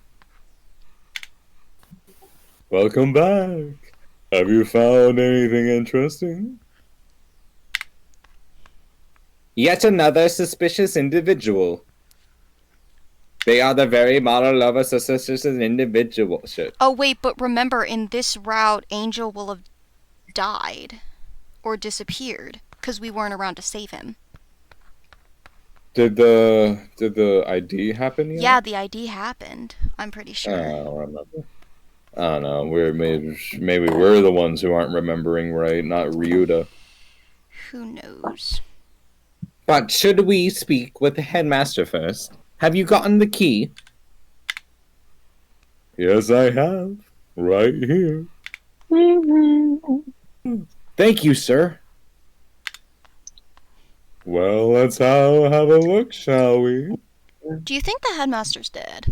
Welcome back. Have you found anything interesting? Yet another suspicious individual. They are the very model of a suspicious individual. Shit. Oh, wait, but remember, in this route, Angel will have died. Or disappeared. Because we weren't around to save him. Did the ID happen yet? Yeah, the ID happened. I'm pretty I sure. don't remember. I don't know. Maybe we're the ones who aren't remembering right, not Ryuta. Who knows? But should we speak with the headmaster first? Have you gotten the key? Yes, I have. Right here. Thank you, sir. Well, let's have a look, shall we? Do you think the headmaster's dead?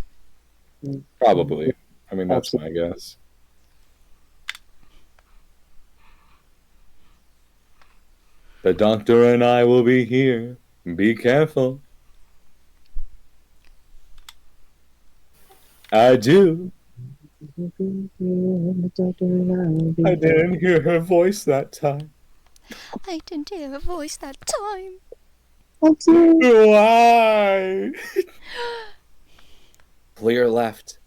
Probably. I mean, that's my guess. The doctor and I will be here. Be careful. I do. I didn't hear her voice that time. I didn't hear a voice that time. Why? Clear left.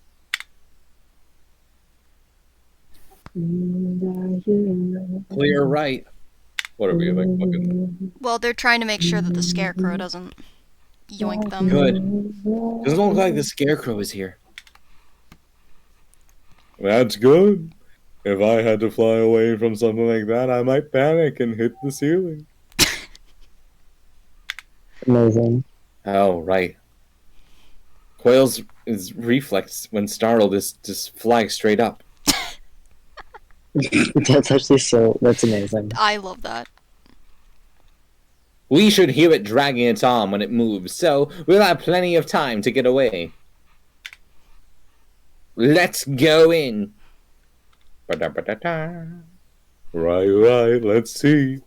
Clear right. What are we, like, fucking... Well, they're trying to make sure that the scarecrow doesn't yoink them. Good. Doesn't look like the scarecrow is here. That's good. If I had to fly away from something like that, I might panic and hit the ceiling. Amazing. Oh, right. Quail's reflex when startled is just fly straight up. That's actually that's amazing. I love that. We should hear it dragging its arm when it moves, so we'll have plenty of time to get away. Let's go in. Ba-da-ba-da-da. Right, let's see.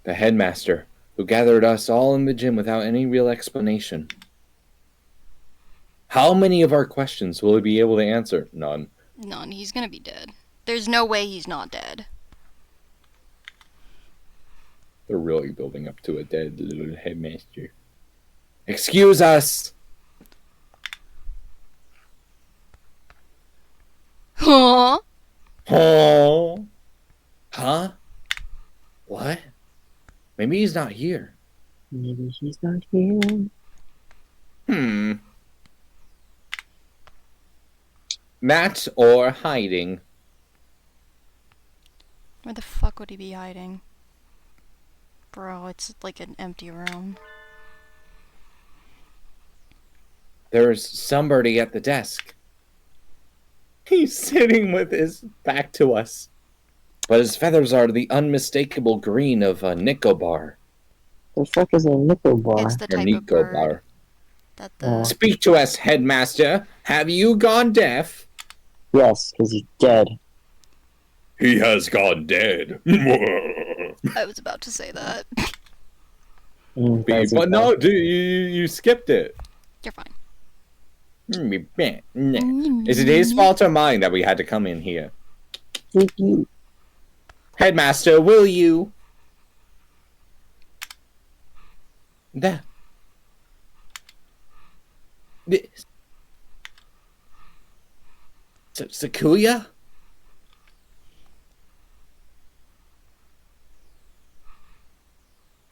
The headmaster, who gathered us all in the gym without any real explanation. How many of our questions will he be able to answer? None. None. He's gonna be dead. There's no way he's not dead. They're really building up to a dead little headmaster. Excuse us! Huh? Oh. Huh? What? Maybe he's not here. Maybe he's not here. Matt or hiding? Where the fuck would he be hiding? Bro, it's like an empty room. There's somebody at the desk. He's sitting with his back to us. But his feathers are the unmistakable green of a Nicobar. The fuck is a nickel bar? It's the Or type of bird Nicobar. that the... Speak to us, headmaster. Have you gone deaf? Yes, because he's dead. He has gone dead. I was about to say that. But no, dude, you skipped it. You're fine. Is it his fault or mine that we had to come in here? Headmaster, will you? That. Sakuya?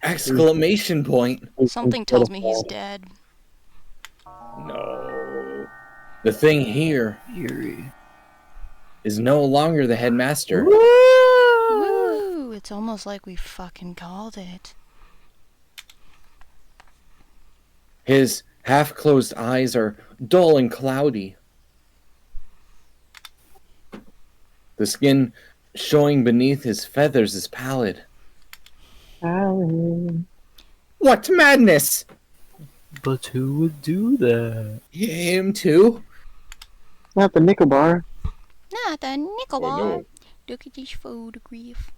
Exclamation point. Something tells me he's dead. No. The thing here Eerie. is no longer the headmaster. Woo! It's almost like we fucking called it. His half-closed eyes are dull and cloudy. The skin showing beneath his feathers is pallid. What madness! But who would do that? Him too? Not the nickel bar. Not the nickel bar. Oh, no. Look at this photograph.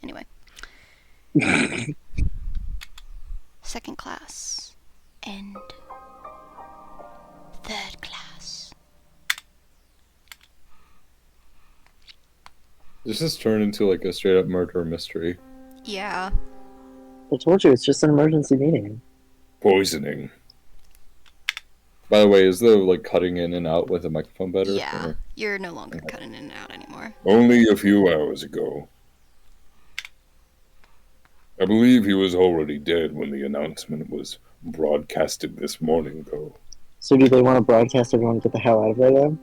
Anyway. Second class. And third class. This has turned into like a straight up murder mystery. Yeah. I told you, it's just an emergency meeting. Poisoning. By the way, is the like cutting in and out with a microphone better? Yeah. Or- You're no longer cutting in and out anymore. Only a few hours ago. I believe he was already dead when the announcement was broadcasted this morning, though. So do they want to broadcast everyone to get the hell out of there, then?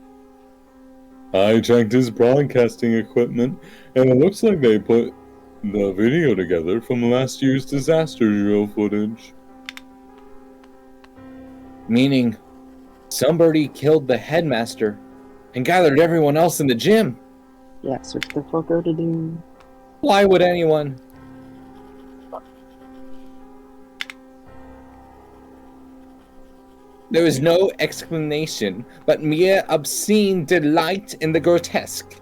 I checked his broadcasting equipment, and it looks like they put the video together from last year's disaster drill footage. Meaning, somebody killed the headmaster and gathered everyone else in the gym. Yeah, so what the fuck are to do? Why would anyone? There is no explanation, but mere obscene delight in the grotesque.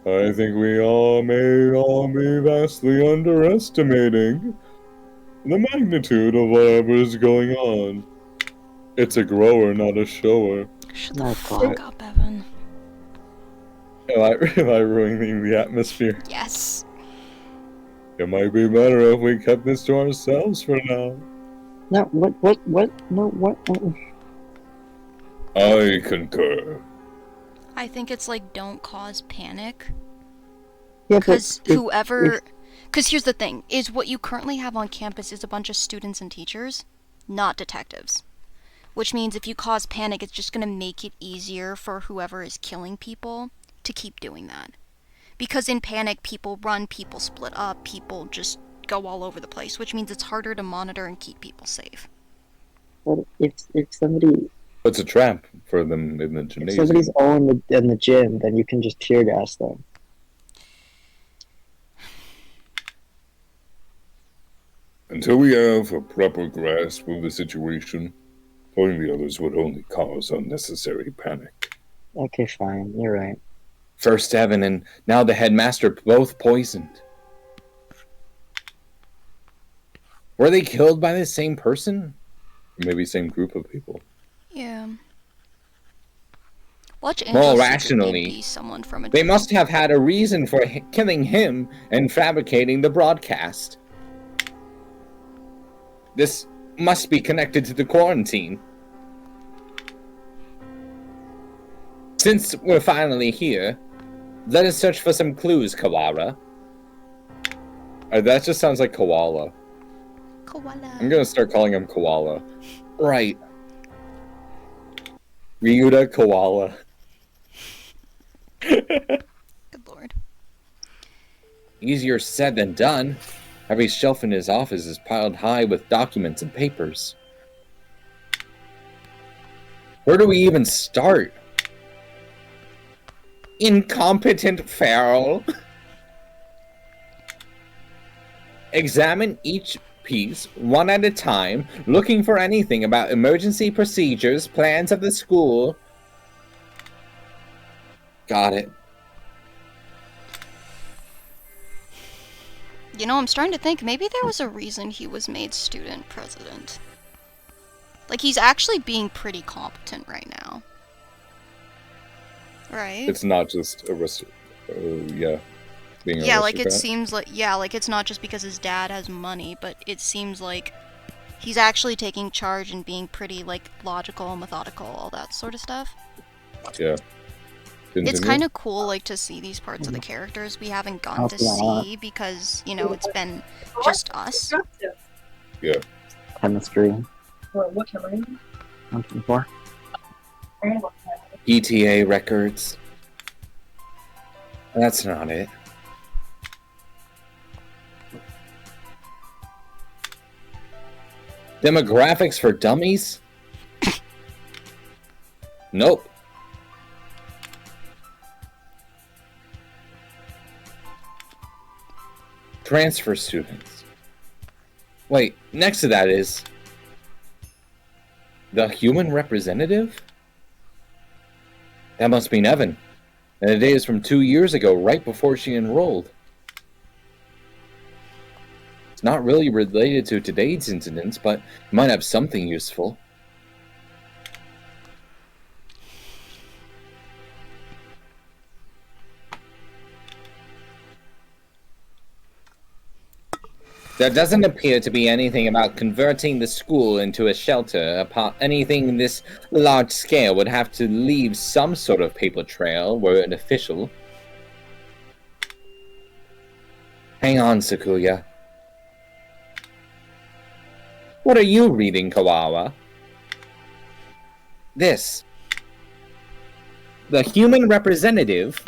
I think we may all be vastly underestimating the magnitude of whatever is going on. It's a grower, not a shower. Shut the My fuck God. up, Evan. Am I ruining the atmosphere? Yes. It might be better if we kept this to ourselves for now. No, what? No, what? I concur. I think it's like, don't cause panic. Yeah, Because but whoever... Because here's the thing, is what you currently have on campus is a bunch of students and teachers, not detectives. Which means if you cause panic, it's just going to make it easier for whoever is killing people to keep doing that. Because in panic, people run, people split up, people just go all over the place, which means it's harder to monitor and keep people safe. But if somebody It's a trap for them in the if gymnasium. somebody's all in the gym, then you can just tear gas them. Until we have a proper grasp of the situation, killing the others would only cause unnecessary panic. Okay, fine. You're right. First Evan and now the headmaster both poisoned. Were they killed by the same person? Maybe same group of people. Yeah. Watch More Angel rationally, be someone from a They gym. must have had a reason for killing him and fabricating the broadcast. This must be connected to the quarantine. Since we're finally here, let us search for some clues, Kawara. That just sounds like koala. Koala. I'm gonna start calling him koala. Right. Ryuta koala. Good lord. Easier said than done. Every shelf in his office is piled high with documents and papers. Where do we even start? Incompetent feral. Examine each piece one at a time, looking for anything about emergency procedures, plans of the school. Got it. You know, I'm starting to think maybe there was a reason he was made student president. Like, he's actually being pretty competent right now. Right? It's not just being Yeah, like it aristocrat. seems like, yeah, like it's not just because his dad has money, but it seems like he's actually taking charge and being pretty, like, logical, methodical, all that sort of stuff. Yeah. It's Continue. kind of cool, like, to see these parts of the characters we haven't gotten to see because, you know, it's been just us. Yeah. Chemistry. What camera? 124. PTA records. That's not it. Demographics for dummies? Nope. Transfer students. Wait, next to that is the human representative? That must be Nevin. And the date is from 2 years ago, right before she enrolled. It's not really related to today's incidents, but it might have something useful. There doesn't appear to be anything about converting the school into a shelter. Anything this large scale would have to leave some sort of paper trail were it official. Hang on, Sakuya. What are you reading, Kawawa? This. The human representative.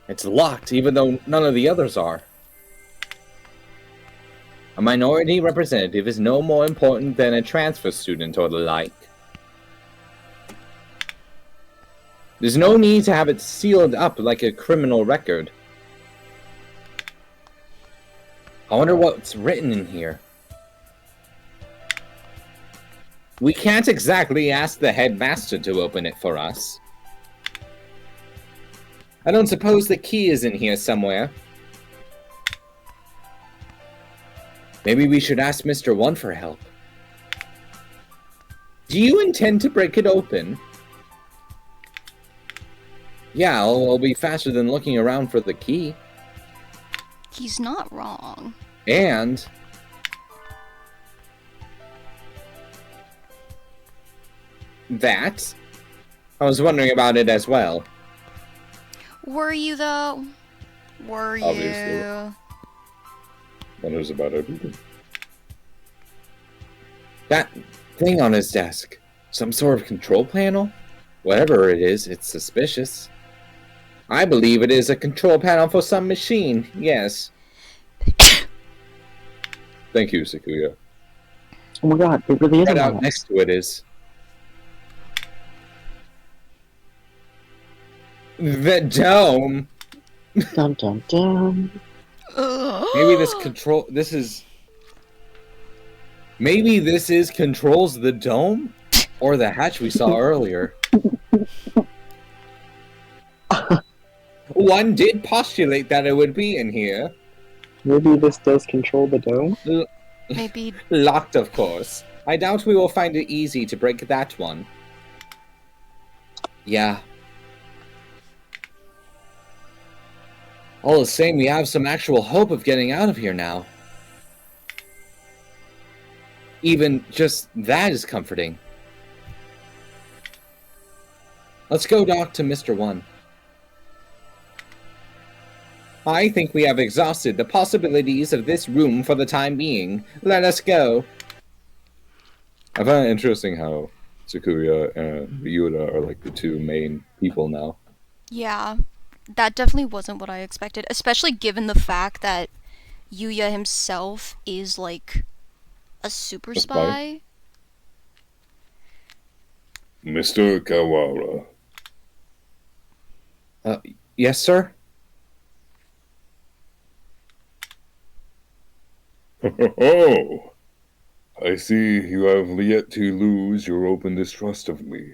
It's locked, even though none of the others are. A minority representative is no more important than a transfer student or the like. There's no need to have it sealed up like a criminal record. I wonder what's written in here. We can't exactly ask the headmaster to open it for us. I don't suppose the key is in here somewhere. Maybe we should ask Mr. One for help. Do you intend to break it open? Yeah, it'll be faster than looking around for the key. He's not wrong. And that, I was wondering about it as well. Were you, though? Were you? Obviously. Wonders about everything. That thing on his desk, some sort of control panel? Whatever it is, it's suspicious. I believe it is a control panel for some machine, yes. Thank you, Sakuya. Oh my god, it really is Right a out mouse. next to it is the dome. Dum dum dum. Maybe Maybe this is controls the dome? Or the hatch we saw earlier. One did postulate that it would be in here. Maybe this does control the dome? Maybe. Locked, of course. I doubt we will find it easy to break that one. Yeah. All the same, we have some actual hope of getting out of here now. Even just that is comforting. Let's go talk to Mr. One. I think we have exhausted the possibilities of this room for the time being. Let us go. I find it interesting how Sakuya and Ryuta are like the two main people now. Yeah. That definitely wasn't what I expected, especially given the fact that Yuya himself is, like, a super spy. Mr. Kawara. Yes, sir? Oh, I see you have yet to lose your open distrust of me.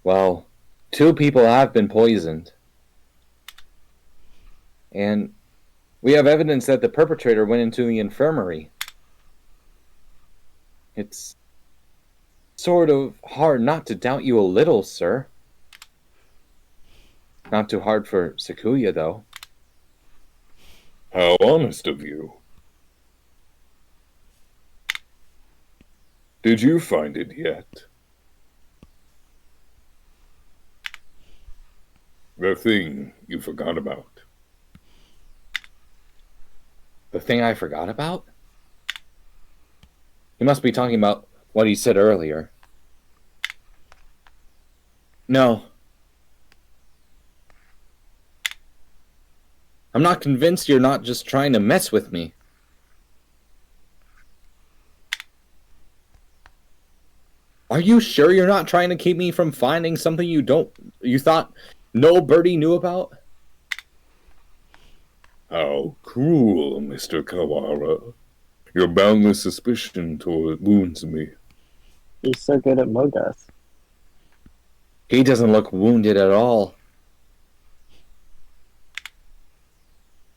Well, 2 people have been poisoned. And we have evidence that the perpetrator went into the infirmary. It's sort of hard not to doubt you a little, sir. Not too hard for Sakuya, though. How honest of you. Did you find it yet? The thing you forgot about. The thing I forgot about? He must be talking about what he said earlier. No. I'm not convinced you're not just trying to mess with me. Are you sure you're not trying to keep me from finding something you thought nobody knew about? How cruel, Mr. Kawara. Your boundless suspicion wounds me. He's so good at Mogus. He doesn't look wounded at all.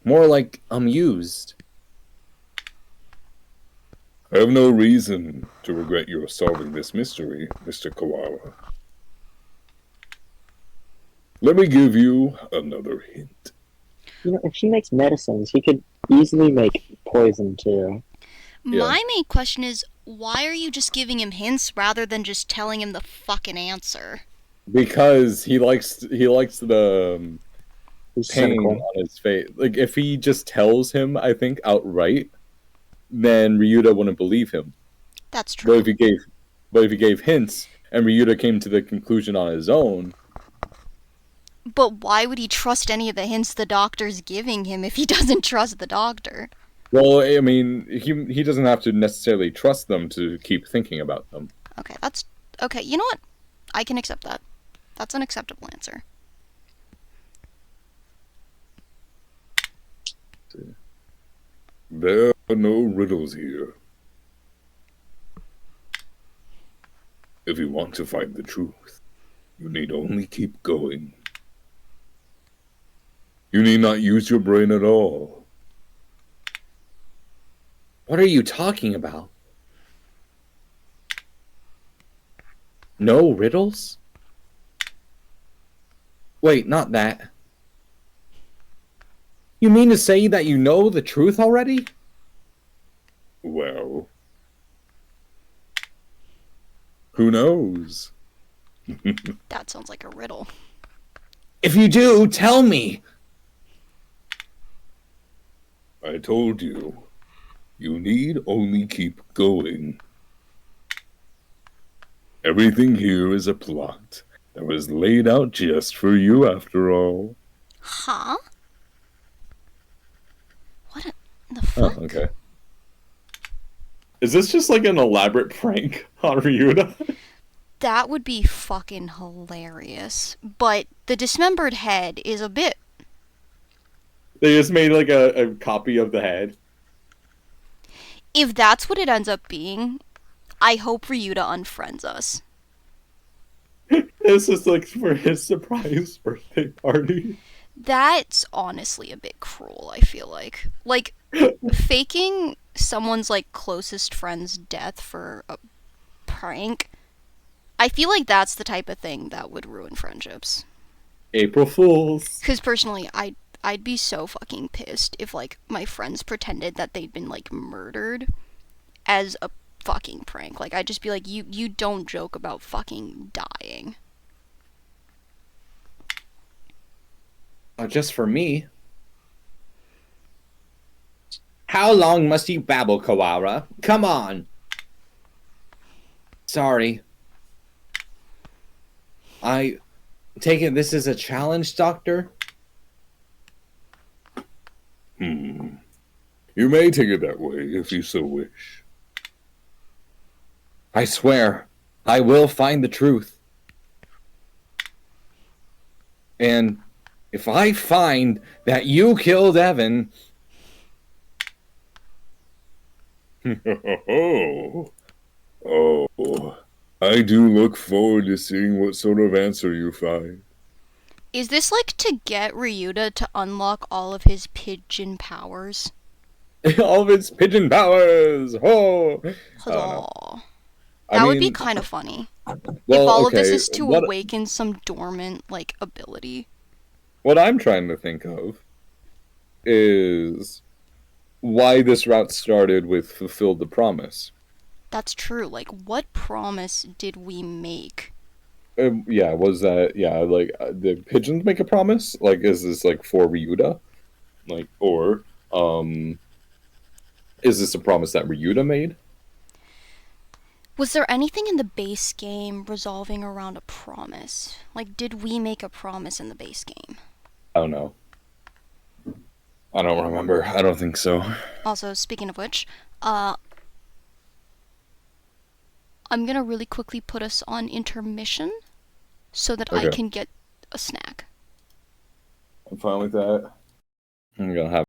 More like amused. I have no reason to regret your solving this mystery, Mr. Kawara. Let me give you another hint. You know, if he makes medicines, he could easily make poison too. My main question is, why are you just giving him hints rather than just telling him the fucking answer? Because he likes the He's pain cynical. on his face. Like, if he just tells him, I think, outright, then Ryuta wouldn't believe him. That's true. But if he gave hints and Ryuta came to the conclusion on his own. But why would he trust any of the hints the doctor's giving him if he doesn't trust the doctor? Well, I mean, he doesn't have to necessarily trust them to keep thinking about them. Okay, you know what? I can accept that. That's an acceptable answer. There are no riddles here. If you want to find the truth, you need only keep going. You need not use your brain at all. What are you talking about? No riddles? Wait, not that. You mean to say that you know the truth already? Well, who knows? That sounds like a riddle. If you do, tell me. I told you. You need only keep going. Everything here is a plot that was laid out just for you, after all. Huh? What the Oh, fuck? okay. Is this just like an elaborate prank on Ryuta? That would be fucking hilarious. But the dismembered head is a bit. They just made like a copy of the head. If that's what it ends up being, I hope Ryuta unfriends us. This is like for his surprise birthday party. That's honestly a bit cruel, I feel like. Like, faking someone's, like, closest friend's death for a prank, I feel like that's the type of thing that would ruin friendships. April Fools. Because personally, I'd be so fucking pissed if, like, my friends pretended that they'd been, like, murdered as a fucking prank. Like, I'd just be like, you don't joke about fucking dying. Just for me. How long must you babble, Kawara? Come on. Sorry. I take it this is a challenge, Doctor? You may take it that way if you so wish. I swear, I will find the truth. And if I find that you killed Evan... Oh, I do look forward to seeing what sort of answer you find. Is this like to get Ryuta to unlock all of his pigeon powers? all of its pigeon powers! Oh! I don't know. Huzzah. I That would be mean, kind of funny. well, if all of this okay, is to awaken some dormant, like, ability. What I'm trying to think of is why this route started with Fulfilled the Promise. That's true. Like, what promise did we make? Yeah, was that, yeah, like, did pigeons make a promise? Like, is this, like, for Ryuta? Like, or, is this a promise that Ryuta made? Was there anything in the base game resolving around a promise? Like, did we make a promise in the base game? I don't know. I don't remember. I don't think so. Also, speaking of which, I'm gonna really quickly put us on intermission so that I Okay. can get a snack. I'm fine with that. I'm gonna have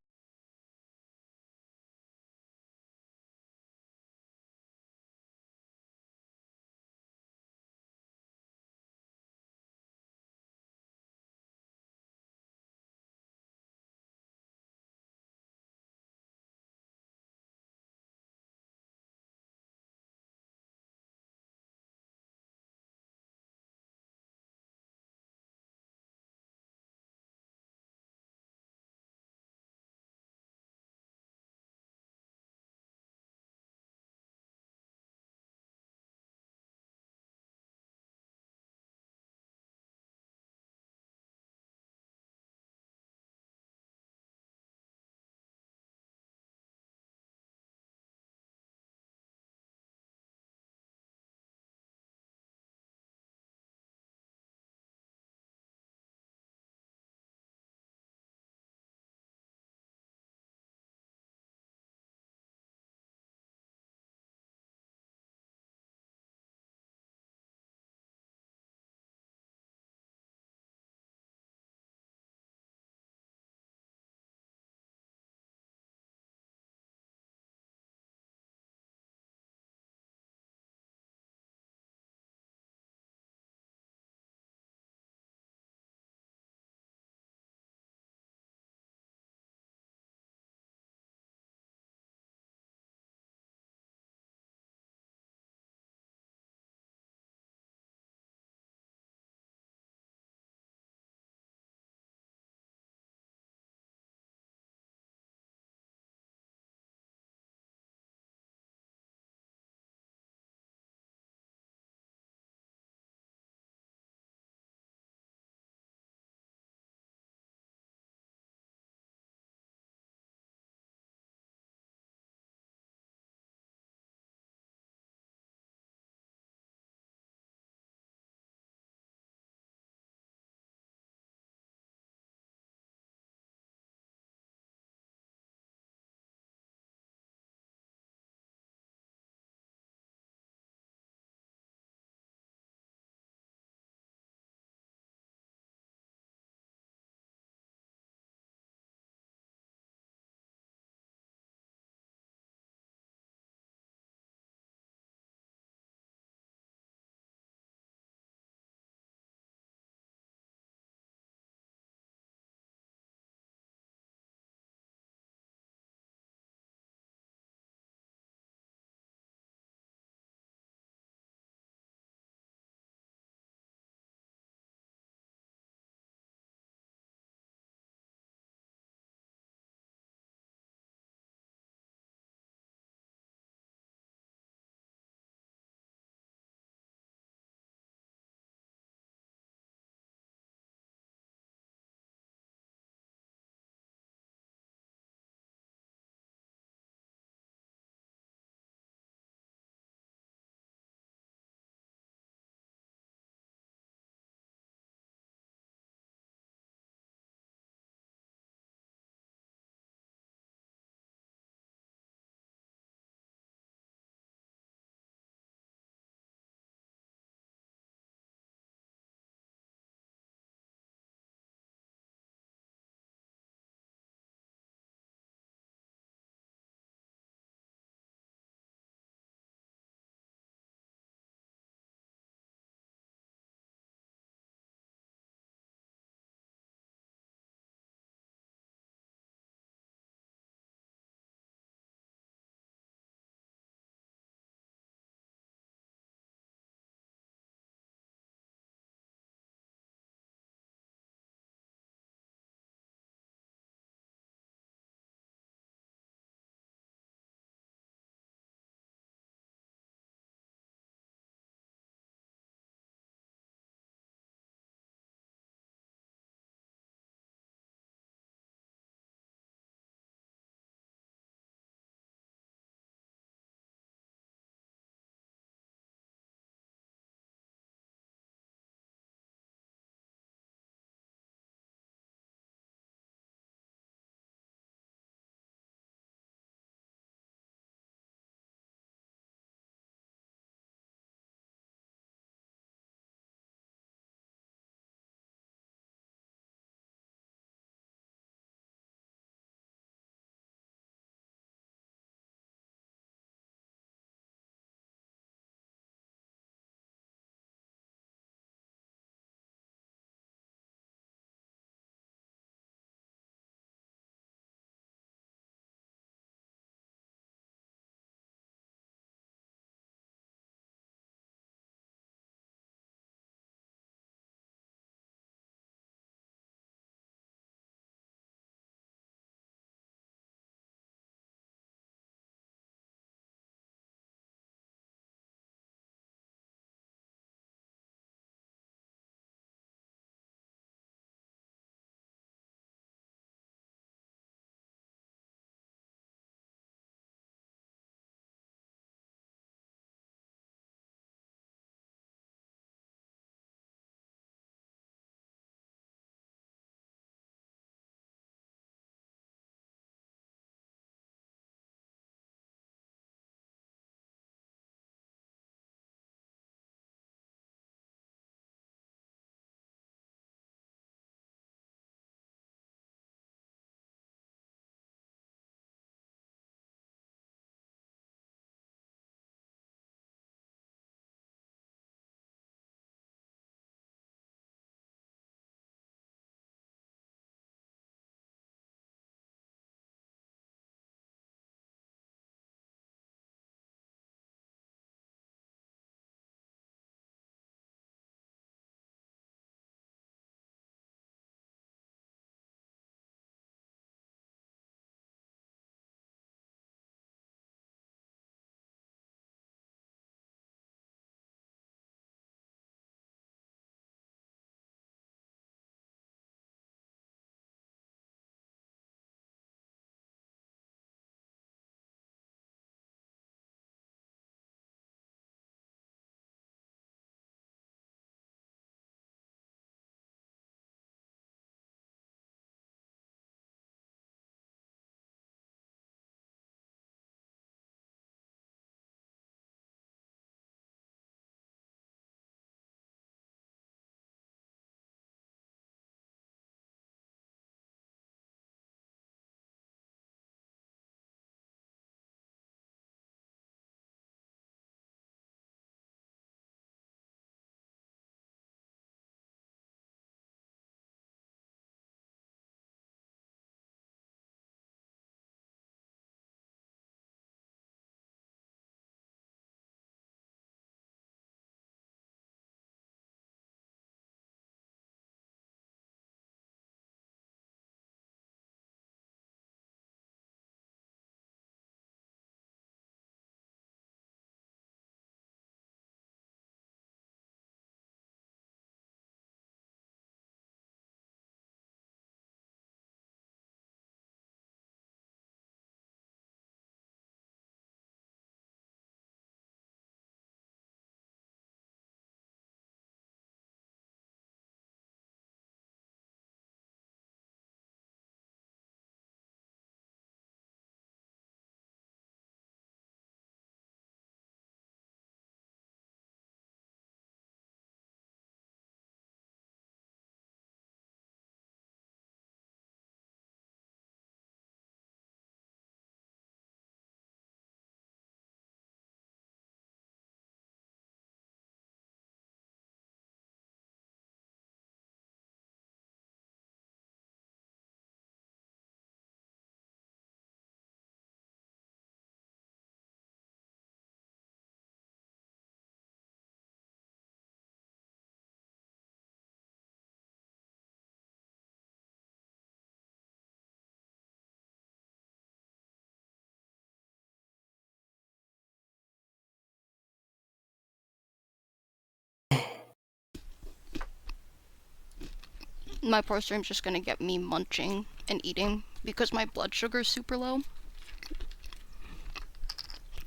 My poor stream's just gonna get me munching and eating because my blood sugar's super low.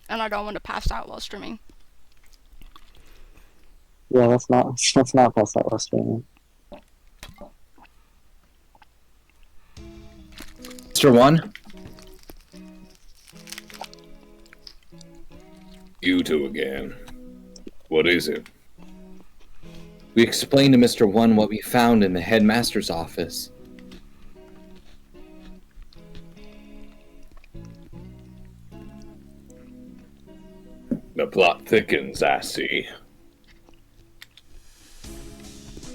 And I don't want to pass out while streaming. Yeah, let's not pass that last streaming. Mr. One? You two again. What is it? We explained to Mr. One what we found in the headmaster's office. The plot thickens, I see.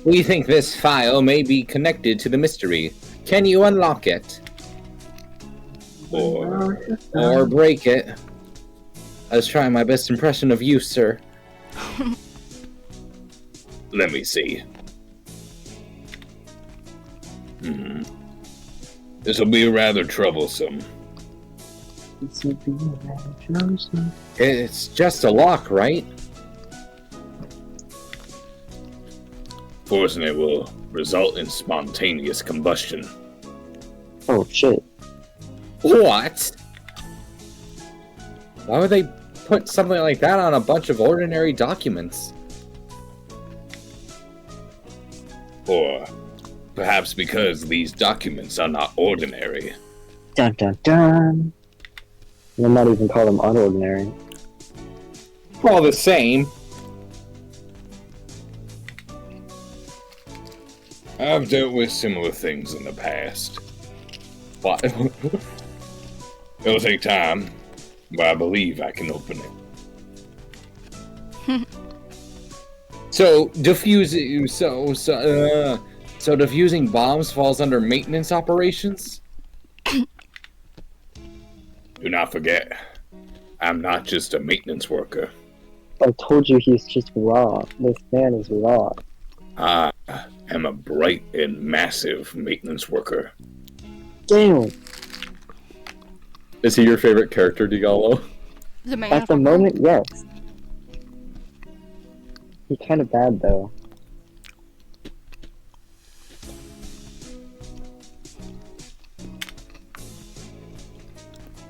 We think this file may be connected to the mystery. Can you unlock it? Or break it? I was trying my best impression of you, sir. Let me see. This'll be rather troublesome. It's just a lock, right? Forcing it will result in spontaneous combustion. Oh shit. What? Why would they put something like that on a bunch of ordinary documents? Or perhaps because these documents are not ordinary. Dun dun dun. We'll not even call them unordinary. All the same. I've dealt with similar things in the past. What? It'll take time, but I believe I can open it. So diffusing so diffusing bombs falls under maintenance operations? Do not forget, I'm not just a maintenance worker. I told you he's just raw. This man is raw. I am a bright and massive maintenance worker. Damn. Is he your favorite character, Diallo? The main At the moment, yes. He's kind of bad though.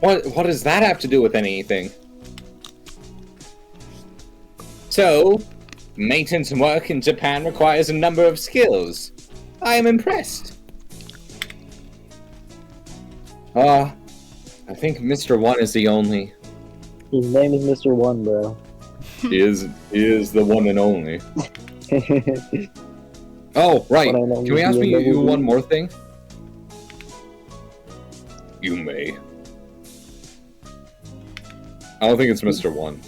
What does that have to do with anything? So, maintenance work in Japan requires a number of skills. I am impressed. I think Mr. One is the only. His name is Mr. One, bro. He is the one and only. Oh, right. What I know Can we is ask the you ability. one more thing? You may. I don't think it's Mr. One.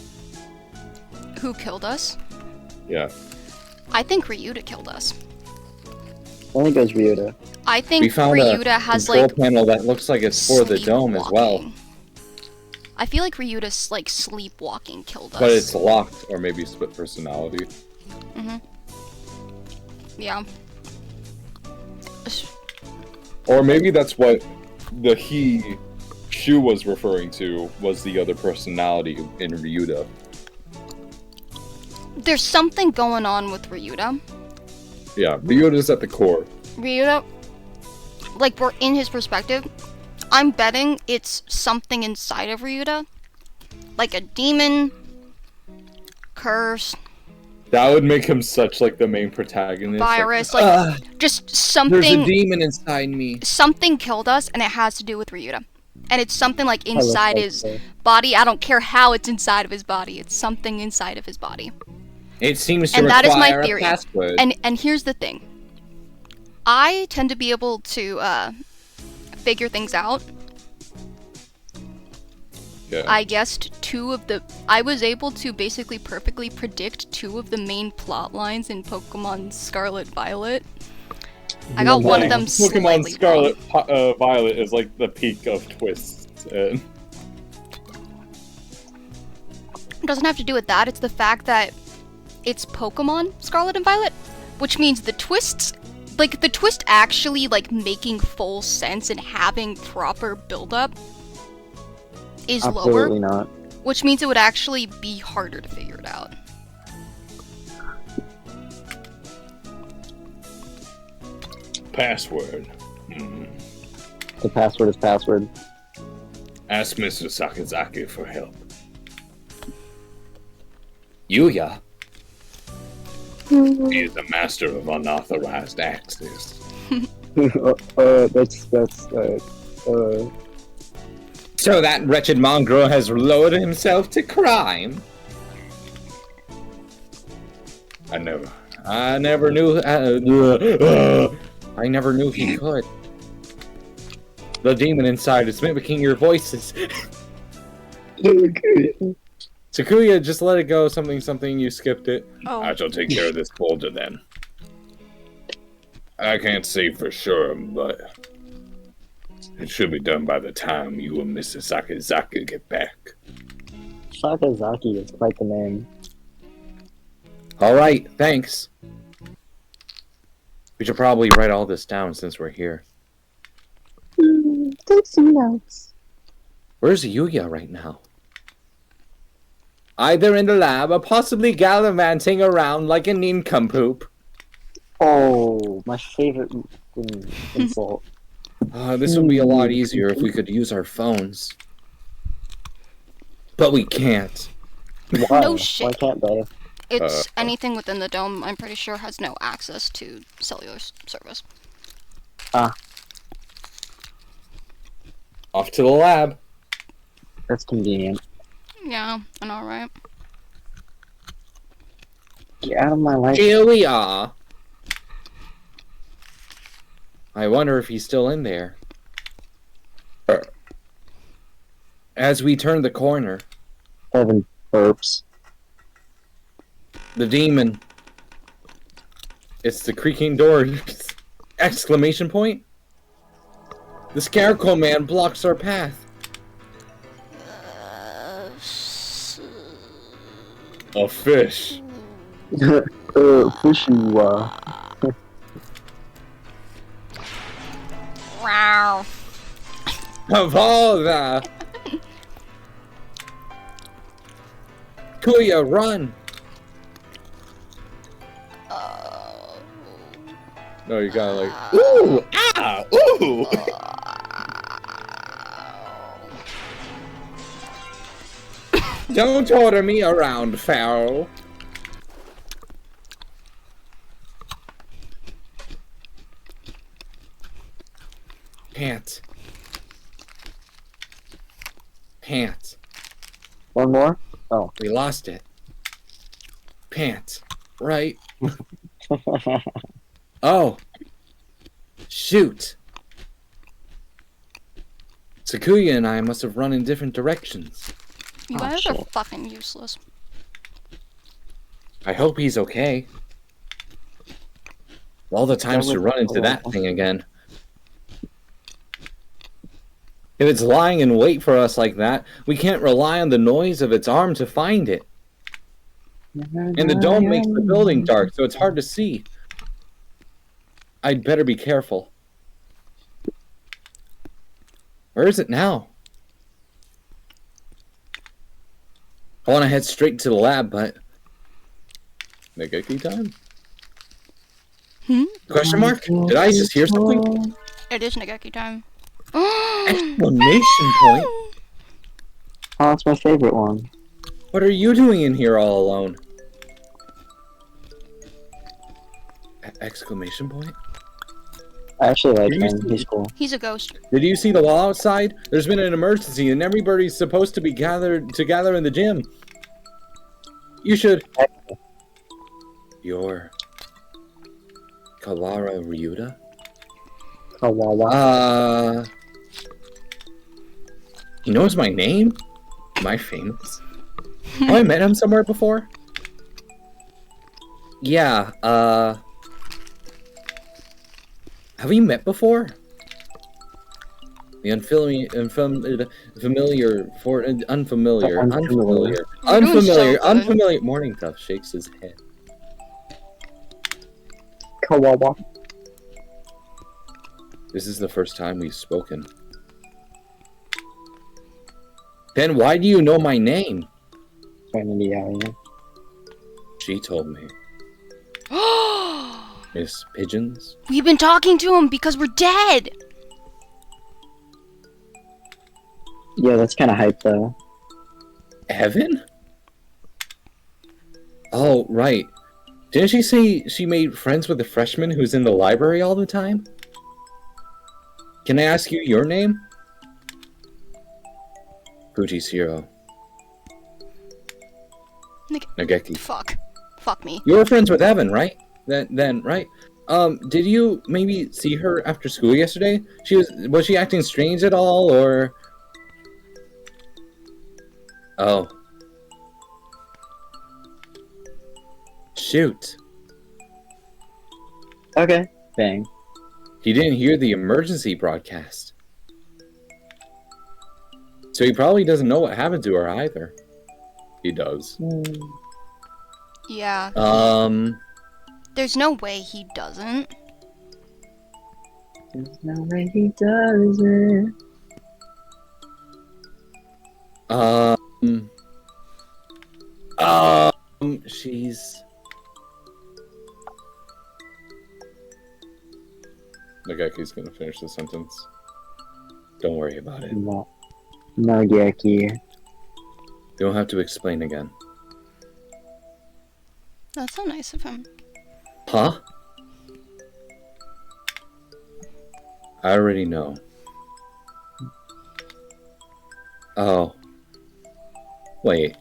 Who killed us? Yeah. I think Ryuta killed us. Only goes Ryuta. I We think found Ryuta a has control like panel that looks like it's for the dome as well, sleepwalking. I feel like Ryuta's like sleepwalking killed us. but it's locked, or maybe split personality. Yeah. Or maybe that's what the he Shu was referring to, was the other personality in Ryuta. There's something going on with Ryuta. Yeah, Ryuta's at the core. Ryuta, like, we're in his perspective. I'm betting it's something inside of Ryuta. Like a demon, curse, That would make him such like the main protagonist. virus, like, just There's a something. demon inside me. Something killed us, and it has to do with Ryuta. And it's something like I love inside that his stuff. body. I don't care how it's inside of his body. It's something inside of his body. It seems to And that is my require theory. a password. And here's the thing. I tend to be able to figure things out. Yeah. I guessed I was able to basically perfectly predict 2 of the main plot lines in Pokemon Scarlet Violet. I got one of them Pokemon slightly Scarlet wrong. Violet is like the peak of twists. And It doesn't have to do with that. It's the fact that it's Pokemon Scarlet and Violet, which means the twists, like the twist actually like making full sense and having proper build-up is Absolutely lower, not. which means it would actually be harder to figure it out. Password. The password is password. Ask Mr. Sakazaki for help. Yuya? He is the master of unauthorized access. So that wretched mongrel has lowered himself to crime. I never knew he could. The demon inside is mimicking your voices. Takuya, just let it go. Something, you skipped it. Oh. I shall take care of this folder then. I can't say for sure, but it should be done by the time you and Mr. Sakazaki get back. Sakazaki is quite the name. Alright, thanks. We should probably write all this down since we're here. Take some notes. Where's Yuya right now? Either in the lab or possibly gallivanting around like a nincompoop. Oh, my favorite insult. This would be a lot easier if we could use our phones. But we can't. Why? No shit. Why can't they? It's anything within the dome, I'm pretty sure, has no access to cellular service. Off to the lab. That's convenient. Yeah, I know, right? Get out of my life. Here we are. I wonder if he's still in there. As we turn the corner, Evan burps. the demon. It's the creaking door. Exclamation point. The Scarecrow Man blocks our path. A fish. Fishy, Wow. Of all the... Kuya, run! No, you gotta like... Ooh! Ah! Ooh! Don't order me around, Pharaoh. Pant. Pant. One more? Oh. We lost it. Pant. Right. Oh. Shoot. Sakuya and I must have run in different directions. You Oh, guys are shit. fucking useless. I hope he's okay. All the times to run into that thing again. If it's lying in wait for us like that, we can't rely on the noise of its arm to find it. And the dome makes the building dark, so it's hard to see. I'd better be careful. Where is it now? I want to head straight to the lab, but... Negeki time? Question mark? Did I just hear something? It is Nageki time. Exclamation point? Oh, that's my favorite one. What are you doing in here all alone? Exclamation point? I actually like Did you him. see- He's cool. He's a ghost. Did you see the wall outside? There's been an emergency and everybody's supposed to be gathered together in the gym. You should... You're... Kawara Ryuta? Kawawa. He knows my name? Am I famous? Have I met him somewhere before? Yeah, have we met before? The unfamiliar. Morning Tough shakes his head. Kawawa. This is the first time we've spoken. Then why do you know my name? Trying to be out here. She told me. Miss Pigeons? We've been talking to him because we're dead. Yeah, that's kind of hype though. Evan? Oh, right. Didn't she say she made friends with the freshman who's in the library all the time? Can I ask you your name? Fujishiro. Nageki. Fuck me. You were friends with Evan, right? Then, right? Did you maybe see her after school yesterday? Was she acting strange at all, or? Oh. Shoot. Okay, bang. He didn't hear the emergency broadcast. So he probably doesn't know what happened to her either. He does. Yeah. There's no way he doesn't. There's no way he does it. She's... Nageki's gonna finish the sentence. Don't worry about it. No. Nageki. You don't have to explain again. That's so nice of him. Huh? I already know. Oh. Wait.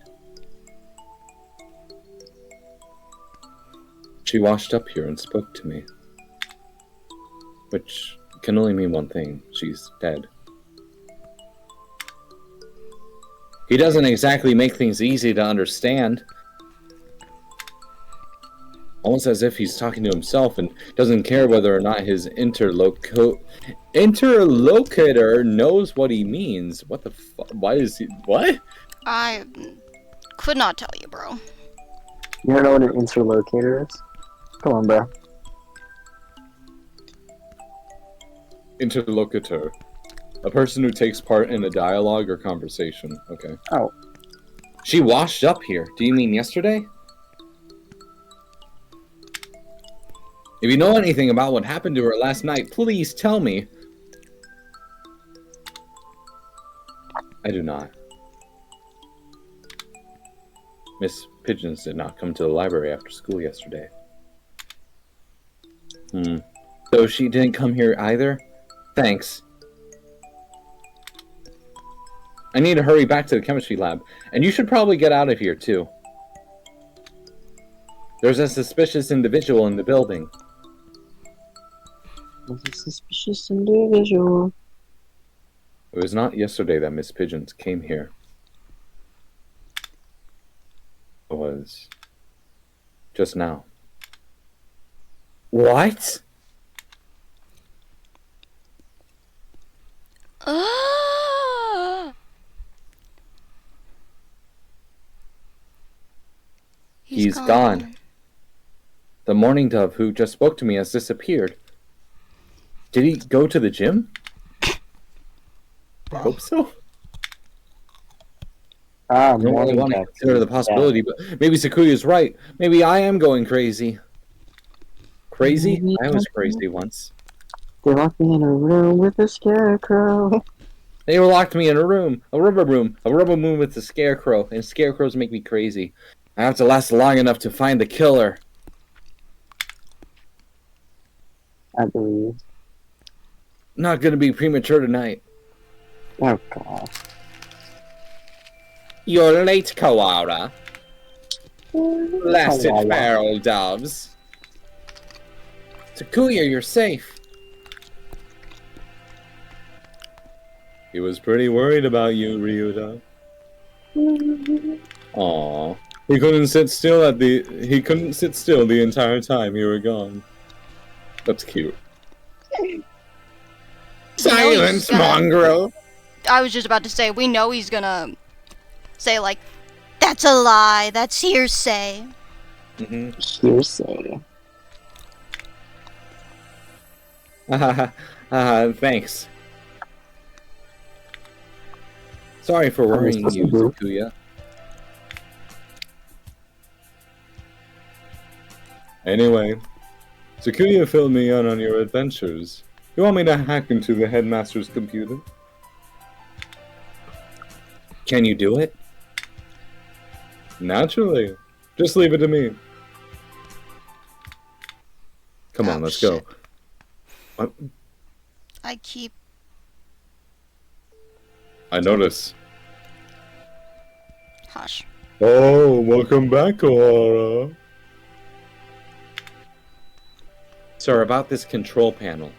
She washed up here and spoke to me. Which can only mean one thing. She's dead. He doesn't exactly make things easy to understand. Almost as if he's talking to himself and doesn't care whether or not his interlocutor knows what he means. What the fuck? Why is he... What? I could not tell you, bro. You don't know what an interlocutor is? Come on, bro. Interlocutor. A person who takes part in a dialogue or conversation. Okay. Oh. She washed up here. Do you mean yesterday? If you know anything about what happened to her last night, please tell me. I do not. Miss Pigeons did not come to the library after school yesterday. So she didn't come here either? Thanks. I need to hurry back to the chemistry lab, and you should probably get out of here too. There's a suspicious individual in the building. There's a suspicious individual. It was not yesterday that Miss Pigeons came here. It was just now. What? He's gone. The morning dove who just spoke to me has disappeared. Did he go to the gym? I hope so. I don't really want to consider the possibility, but maybe Sakuya's right. Maybe I am going crazy. Crazy? I was crazy once. They locked me in a room with a scarecrow. They locked me in a rubber room with a scarecrow, and scarecrows make me crazy. I have to last long enough to find the killer. I believe. Not gonna be premature tonight. Oh, God. You're late, Kawara. Blasted feral doves. Takuya, you're safe. He was pretty worried about you, Ryuta. Aww. He couldn't sit still the entire time you were gone. That's cute. Silence, mongrel. I was just about to say, we know he's gonna say, like, that's a lie, that's hearsay. Hearsay. Thanks. Sorry for worrying you, Takuya. Anyway, Sakuya filled me in on your adventures. You want me to hack into the headmaster's computer? Can you do it? Naturally. Just leave it to me. Come on, Oh, let's shit. go. What? I keep. I notice. Hush. Oh, welcome back, Ohara. Sir, about this control panel.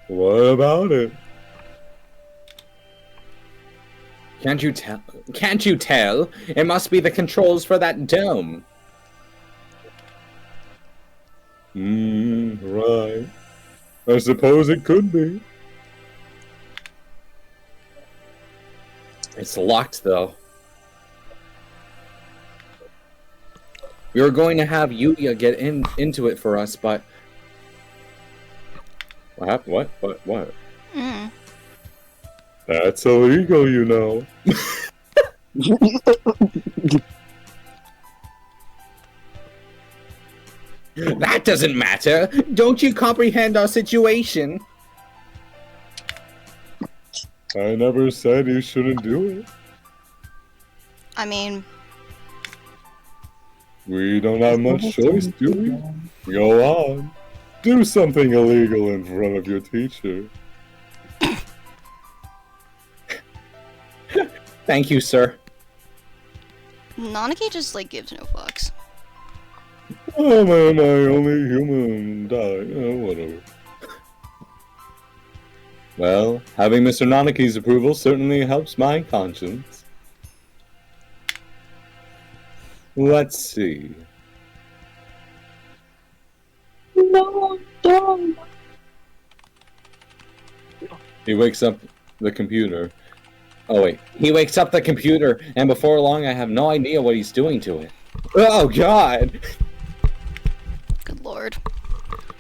What about it? Can't you tell? Can't you tell? It must be the controls for that dome. Right. I suppose it could be. It's locked, though. We were going to have Yuya get into it for us, but What happened? What? Mm. That's illegal, you know. that doesn't matter. Don't you comprehend our situation? I never said you shouldn't do it. I mean, We don't have much choice, do we? Go on. Do something illegal in front of your teacher. Thank you, sir. Nanaki just like gives no fucks. Oh man, I only human die. Whatever. Well, having Mr. Nanaki's approval certainly helps my conscience. Let's see. No, don't. He wakes up the computer. Oh wait, he wakes up the computer, and before long, I have no idea what he's doing to it. Oh God! Good lord.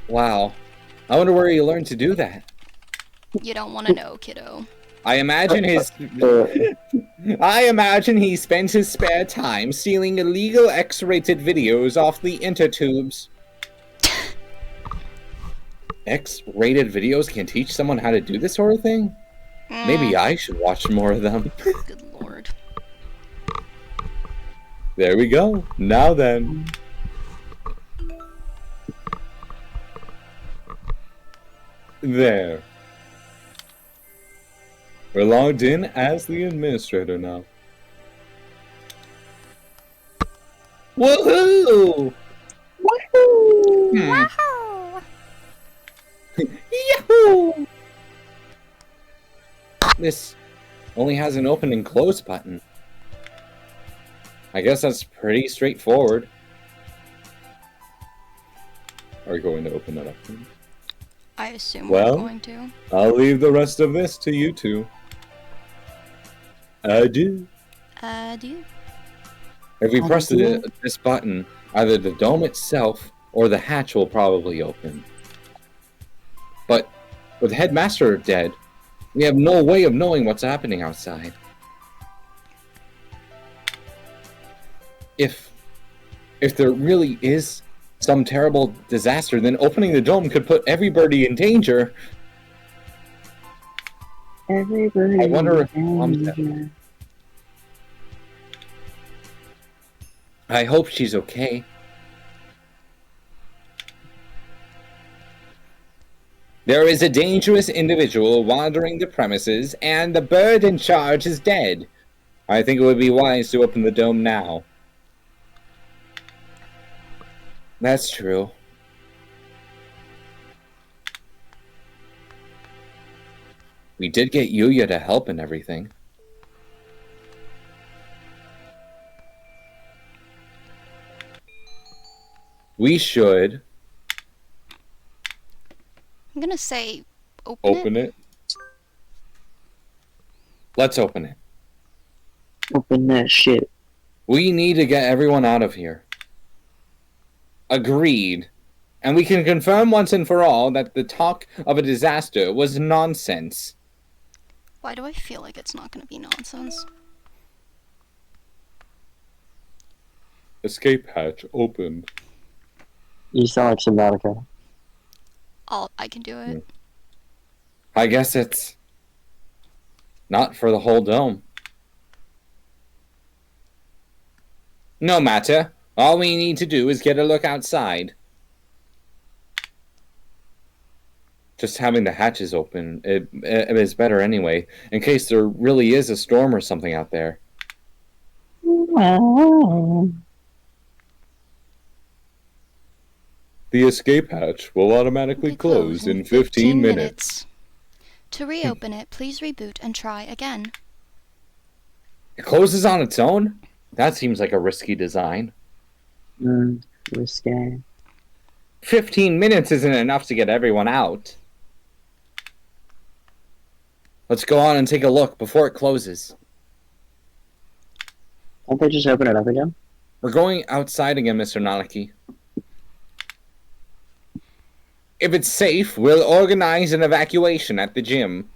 Wow. I wonder where he learned to do that. You don't want to know, kiddo. I imagine he spends his spare time stealing illegal X-rated videos off the intertubes. X-rated videos can teach someone how to do this sort of thing? Maybe I should watch more of them. Good lord. There we go. Now then. There. We're logged in as the administrator now. Woohoo! Woohoo! Wow. Yahoo! This only has an open and close button. I guess that's pretty straightforward. Are you going to open that up? I assume Well- we're going to. I'll leave the rest of this to you two. Adieu. Adieu. If we press this button, either the dome itself or the hatch will probably open. But with the headmaster dead, we have no way of knowing what's happening outside. If there really is some terrible disaster, then opening the dome could put everybody in danger. Everybody. I wonder if Mom's dead. danger. I hope she's okay. There is a dangerous individual wandering the premises, and the bird in charge is dead. I think it would be wise to open the dome now. That's true. We did get Yuya to help and everything. We should I'm gonna say open, Open it. it. let's open it. Open that shit. We need to get everyone out of here. Agreed. And we can confirm once and for all that the talk of a disaster was nonsense. Why do I feel like it's not gonna be nonsense? escape hatch opened. You sound like Subnautica. I can do it. I guess it's not for the whole dome. No matter. All we need to do is get a look outside. Just having the hatches open, it is better anyway, in case there really is a storm or something out there. The escape hatch will automatically We close in 15 minutes. To reopen it, please reboot and try again. It closes on its own? That seems like a risky design. Risque. 15 minutes isn't enough to get everyone out. Let's go on and take a look before it closes. Won't they just open it up again? We're going outside again, Mr. Nanaki. If it's safe, we'll organize an evacuation at the gym.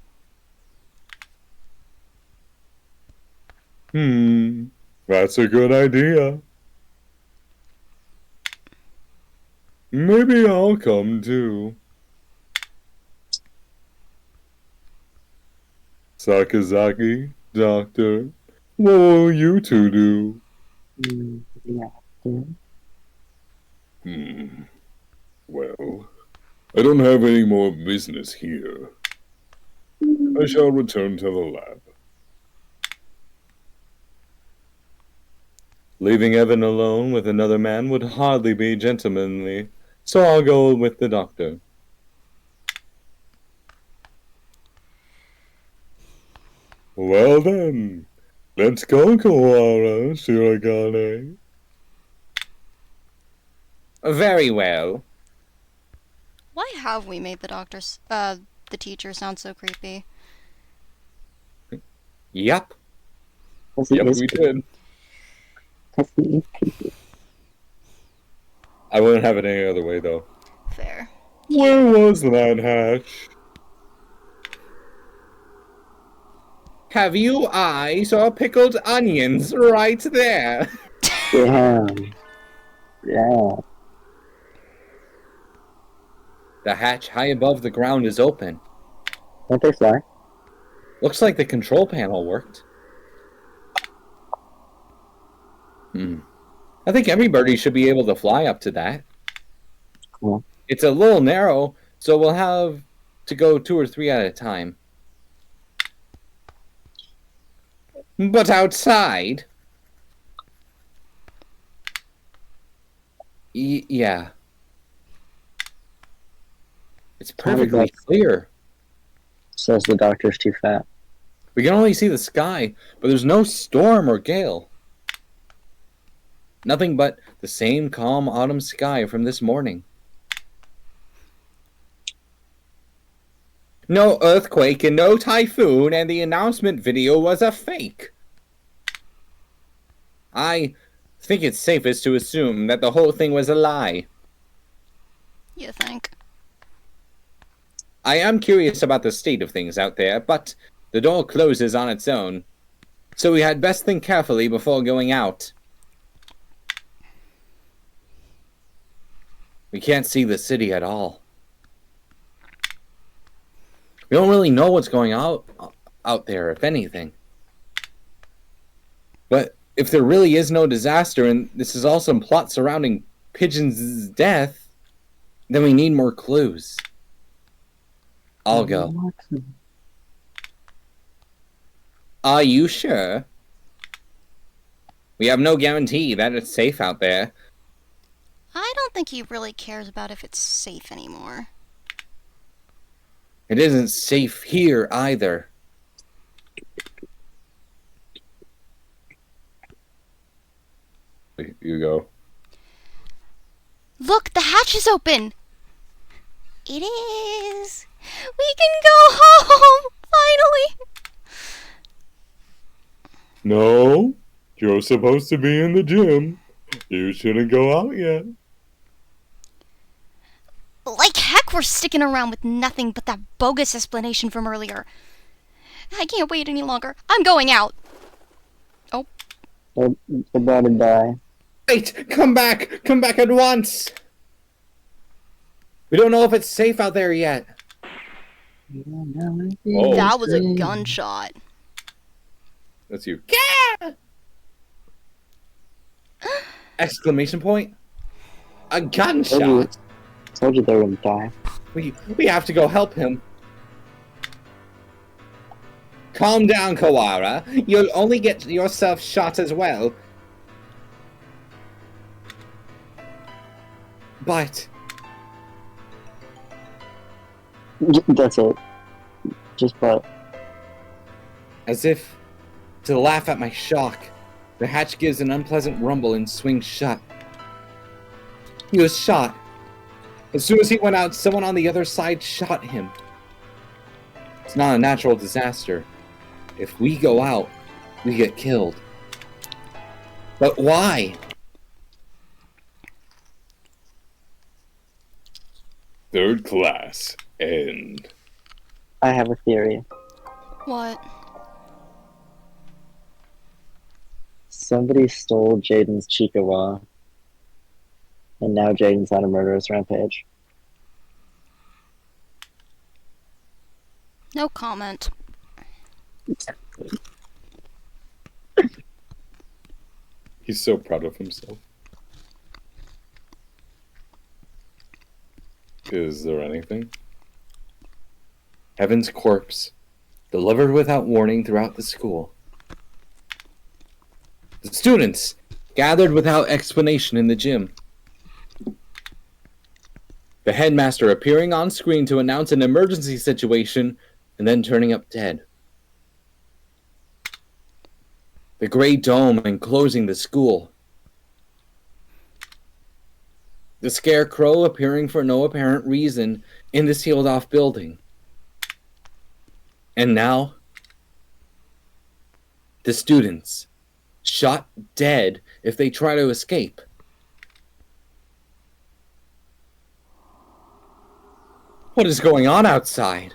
That's a good idea. Maybe I'll come too. Sakazaki, Doctor, what will you two do? Yeah. Well, I don't have any more business here. I shall return to the lab. Leaving Evan alone with another man would hardly be gentlemanly, so I'll go with the doctor. Well then, let's go, Koala Shiragane. Very well. Why have we made the teacher sound so creepy? Yep. Yep, we did. I wouldn't have it any other way, though. Fair. Where was that hatch? Have you eyes or pickled onions right there? Damn. Yeah. The hatch high above the ground is open. Won't they fly? Looks like the control panel worked. I think everybody should be able to fly up to that. Cool. It's a little narrow, so we'll have to go 2 or 3 at a time. But outside... yeah. It's perfectly clear. Says the doctor's too fat. We can only see the sky, but there's no storm or gale. Nothing but the same calm autumn sky from this morning. No earthquake and no typhoon, and the announcement video was a fake. I think it's safest to assume that the whole thing was a lie. You think? I am curious about the state of things out there, but the door closes on its own, so we had best think carefully before going out. We can't see the city at all. We don't really know what's going on out there, if anything. But if there really is no disaster, and this is all some plot surrounding Pigeon's death, then we need more clues. I'll go. Are you sure? We have no guarantee that it's safe out there. I don't think he really cares about if it's safe anymore. It isn't safe here either. You go. Look, the hatch is open! It is! We can go home! Finally! No, you're supposed to be in the gym. You shouldn't go out yet. Like heck we're sticking around with nothing but that bogus explanation from earlier. I can't wait any longer. I'm going out! Oh. They're about to die. Wait! Come back! Come back at once! We don't know if it's safe out there yet. Oh. That was a gunshot. That's you. Exclamation point? A gunshot! Told you they were gonna die. We have to go help him. Calm down, Kawara. You'll only get yourself shot as well. But That's it. Just but. as if to laugh at my shock, the hatch gives an unpleasant rumble and swings shut. He was shot. As soon as he went out, someone on the other side shot him. It's not a natural disaster. If we go out, we get killed. But why? Third class. End. I have a theory. What? Somebody stole Jaden's Chiikawa, and now Jaden's on a murderous rampage. No comment. He's so proud of himself. Is there anything? Heaven's corpse, delivered without warning throughout the school. The students gathered without explanation in the gym. The headmaster appearing on screen to announce an emergency situation and then turning up dead. The gray dome enclosing the school. The scarecrow appearing for no apparent reason in the sealed-off building. And now, the students, shot dead if they try to escape. What is going on outside?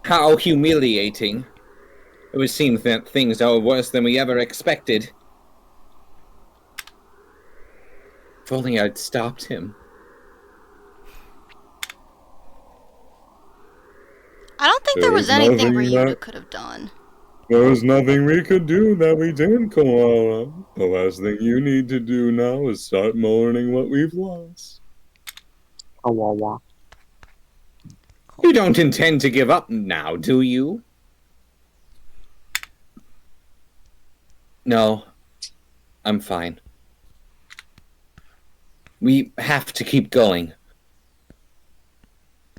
How humiliating. It would seem that things are worse than we ever expected. If only I'd stopped him. I don't think there was anything Ryuta could have done. There was nothing we could do that we didn't, Koala. The last thing you need to do now is start mourning what we've lost. Kawawa. You don't intend to give up now, do you? No, I'm fine. We have to keep going.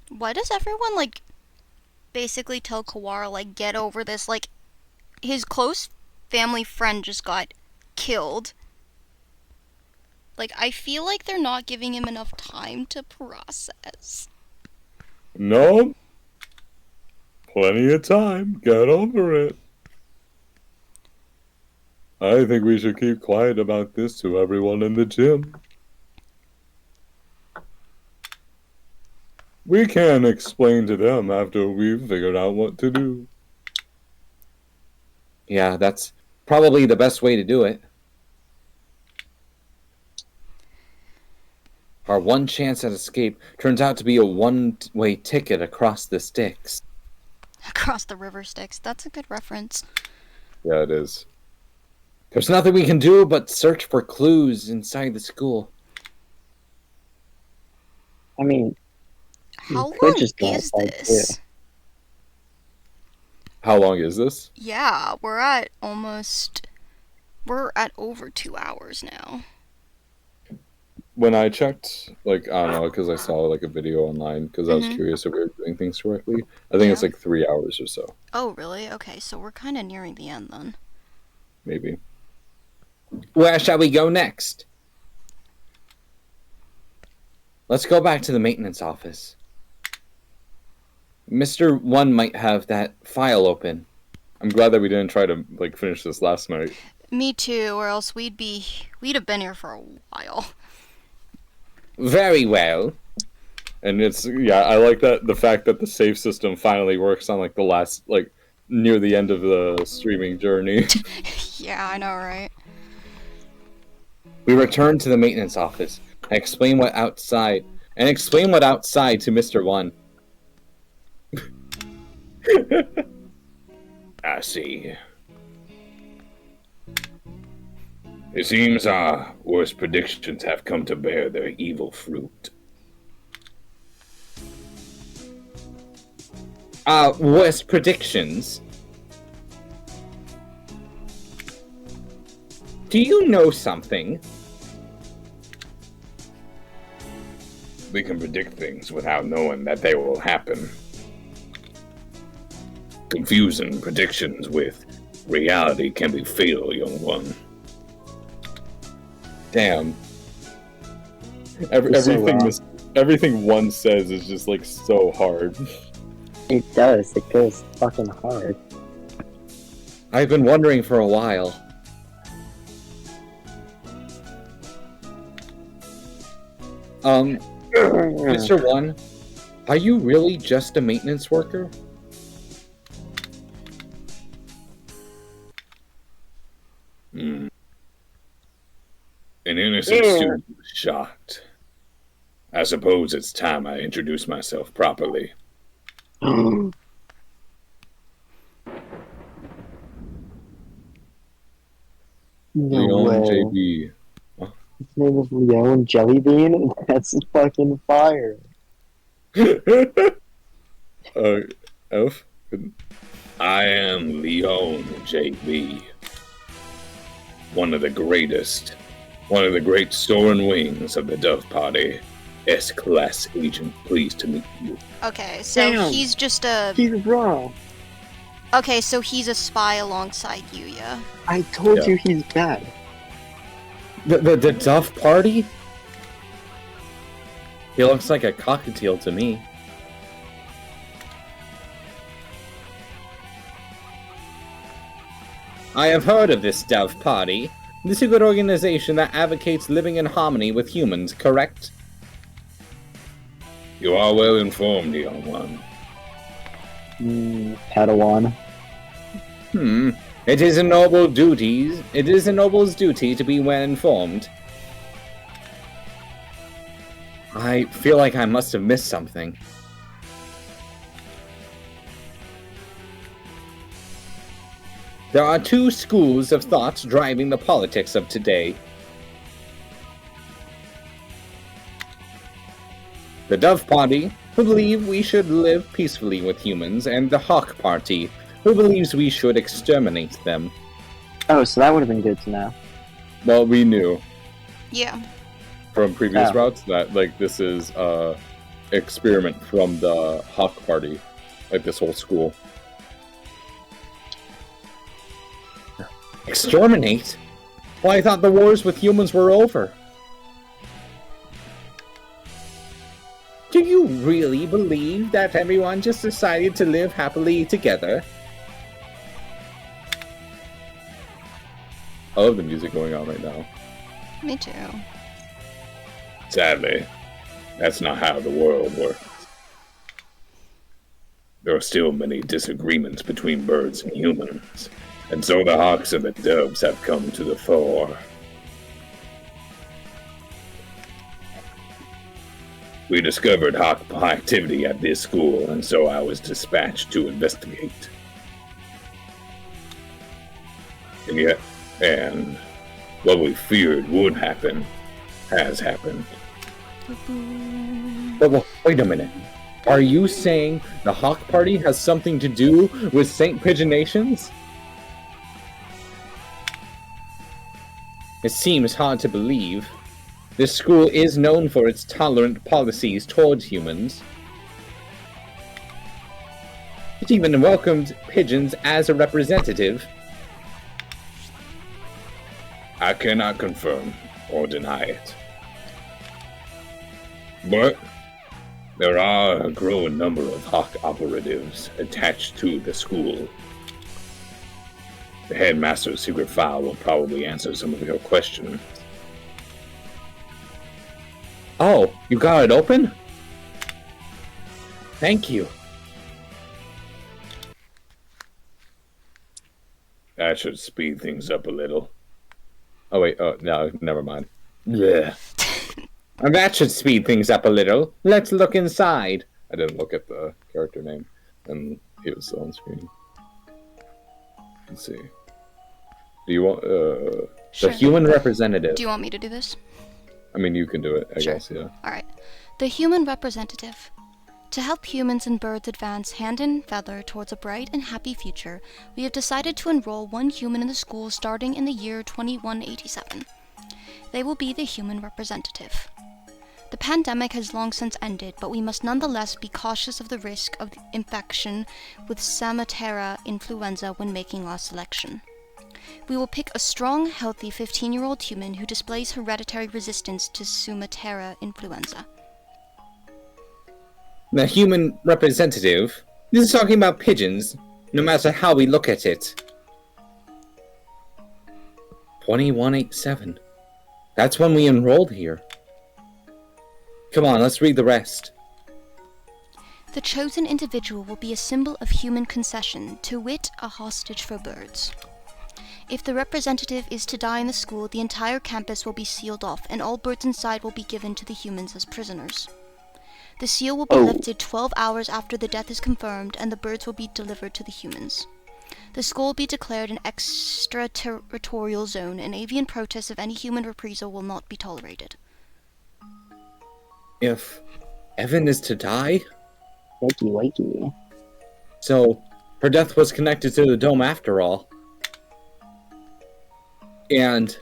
Why does everyone, like, basically tell Kawara, like, get over this? Like, his close family friend just got killed. Like, I feel like they're not giving him enough time to process. No. Plenty of time. Get over it. I think we should keep quiet about this to everyone in the gym. We can explain to them after we've figured out what to do. Yeah, that's probably the best way to do it. Our one chance at escape turns out to be a one-way ticket across the Styx. Across the river Styx. That's a good reference. Yeah, it is. There's nothing we can do but search for clues inside the school. I mean, How could long just go is outside, this? How long is this? Yeah, we're at over 2 hours now. When I checked, like, I don't know, because I saw, like, a video online, because I was Mhm. curious if we were doing things correctly. I think it's, Yeah. like, 3 hours or so, Oh, really? Okay, so we're kind of nearing the end then. maybe. Where shall we go next? Let's go back to the maintenance office. Mr. One might have that file open. I'm glad that we didn't try to, like, finish this last night. Me too, or else we'd have been here for a while. Very well. And it's, yeah, I like that, the fact that the save system finally works on, like, the last, like, near the end of the streaming journey. Yeah, I know, right? We return to the maintenance office and explain what outside to Mr. One. I see. It seems our worst predictions have come to bear their evil fruit. Worst predictions? Do you know something? We can predict things without knowing that they will happen. Confusing predictions with reality can be fatal, young one. Damn. Everything one says is just like so hard. It does. It goes fucking hard. I've been wondering for a while. Mr. One, are you really just a maintenance worker? An innocent student was shot. I suppose it's time I introduce myself properly. No Leon way. JB. His name is Leon Jellybean? That's fucking fire. Elf? I am Leon JB. One of the great soaring wings of the Dove Party. S-Class Agent, pleased to meet you. Okay, so Damn. he's just a... He's wrong. Okay, so he's a spy alongside you, yeah? I told Yeah. you he's bad. The Duff Party? He looks like a cockatiel to me. I have heard of this Dove Party. This is a good organization that advocates living in harmony with humans, correct? You are well informed, young one. Padawan. It is a noble's duty to be well informed. I feel like I must have missed something. There are two schools of thought driving the politics of today. The Dove Party, who believe we should live peacefully with humans, and the Hawk Party, who believes we should exterminate them. Oh, so that would have been good to know. Well, we knew Yeah. from previous Oh. routes that like this is experiment from the Hawk Party, like this whole school. Exterminate? Well, I thought the wars with humans were over. Do you really believe that everyone just decided to live happily together? I love the music going on right now. Me too. Sadly, that's not how the world works. There are still many disagreements between birds and humans, and so the hawks and the doves have come to the fore. We discovered hawk activity at this school, and so I was dispatched to investigate. And what we feared would happen has happened. But wait a minute. Are you saying the Hawk Party has something to do with St. Pigeonations? It seems hard to believe. This school is known for its tolerant policies towards humans. It even welcomed pigeons as a representative. I cannot confirm or deny it. But there are a growing number of Hawk operatives attached to the school. The headmaster's secret file will probably answer some of your questions. Oh, you got it open? Thank you. That should speed things up a little. Oh wait, oh no, never mind. Yeah. That should speed things up a little. Let's look inside. I didn't look at the character name, and he was still on screen. Let's see. Do you want Sure. The human representative. Do you want me to do this? I mean, you can do it. I Sure. guess. Yeah. Alright. The human representative. To help humans and birds advance hand in feather towards a bright and happy future, we have decided to enroll one human in the school starting in the year 2187. They will be the human representative. The pandemic has long since ended, but we must nonetheless be cautious of the risk of infection with Samatera influenza when making our selection. We will pick a strong, healthy 15-year-old human who displays hereditary resistance to Sumatera influenza. The human representative. This is talking about pigeons, no matter how we look at it. 2187. That's when we enrolled here. Come on, let's read the rest. The chosen individual will be a symbol of human concession, to wit, a hostage for birds. If the representative is to die in the school, the entire campus will be sealed off, and all birds inside will be given to the humans as prisoners. The seal will be lifted 12 hours after the death is confirmed, and the birds will be delivered to the humans. The school will be declared an extraterritorial zone, and avian protests of any human reprisal will not be tolerated. If Evan is to die, Wakey, wakey. so her death was connected to the dome after all. And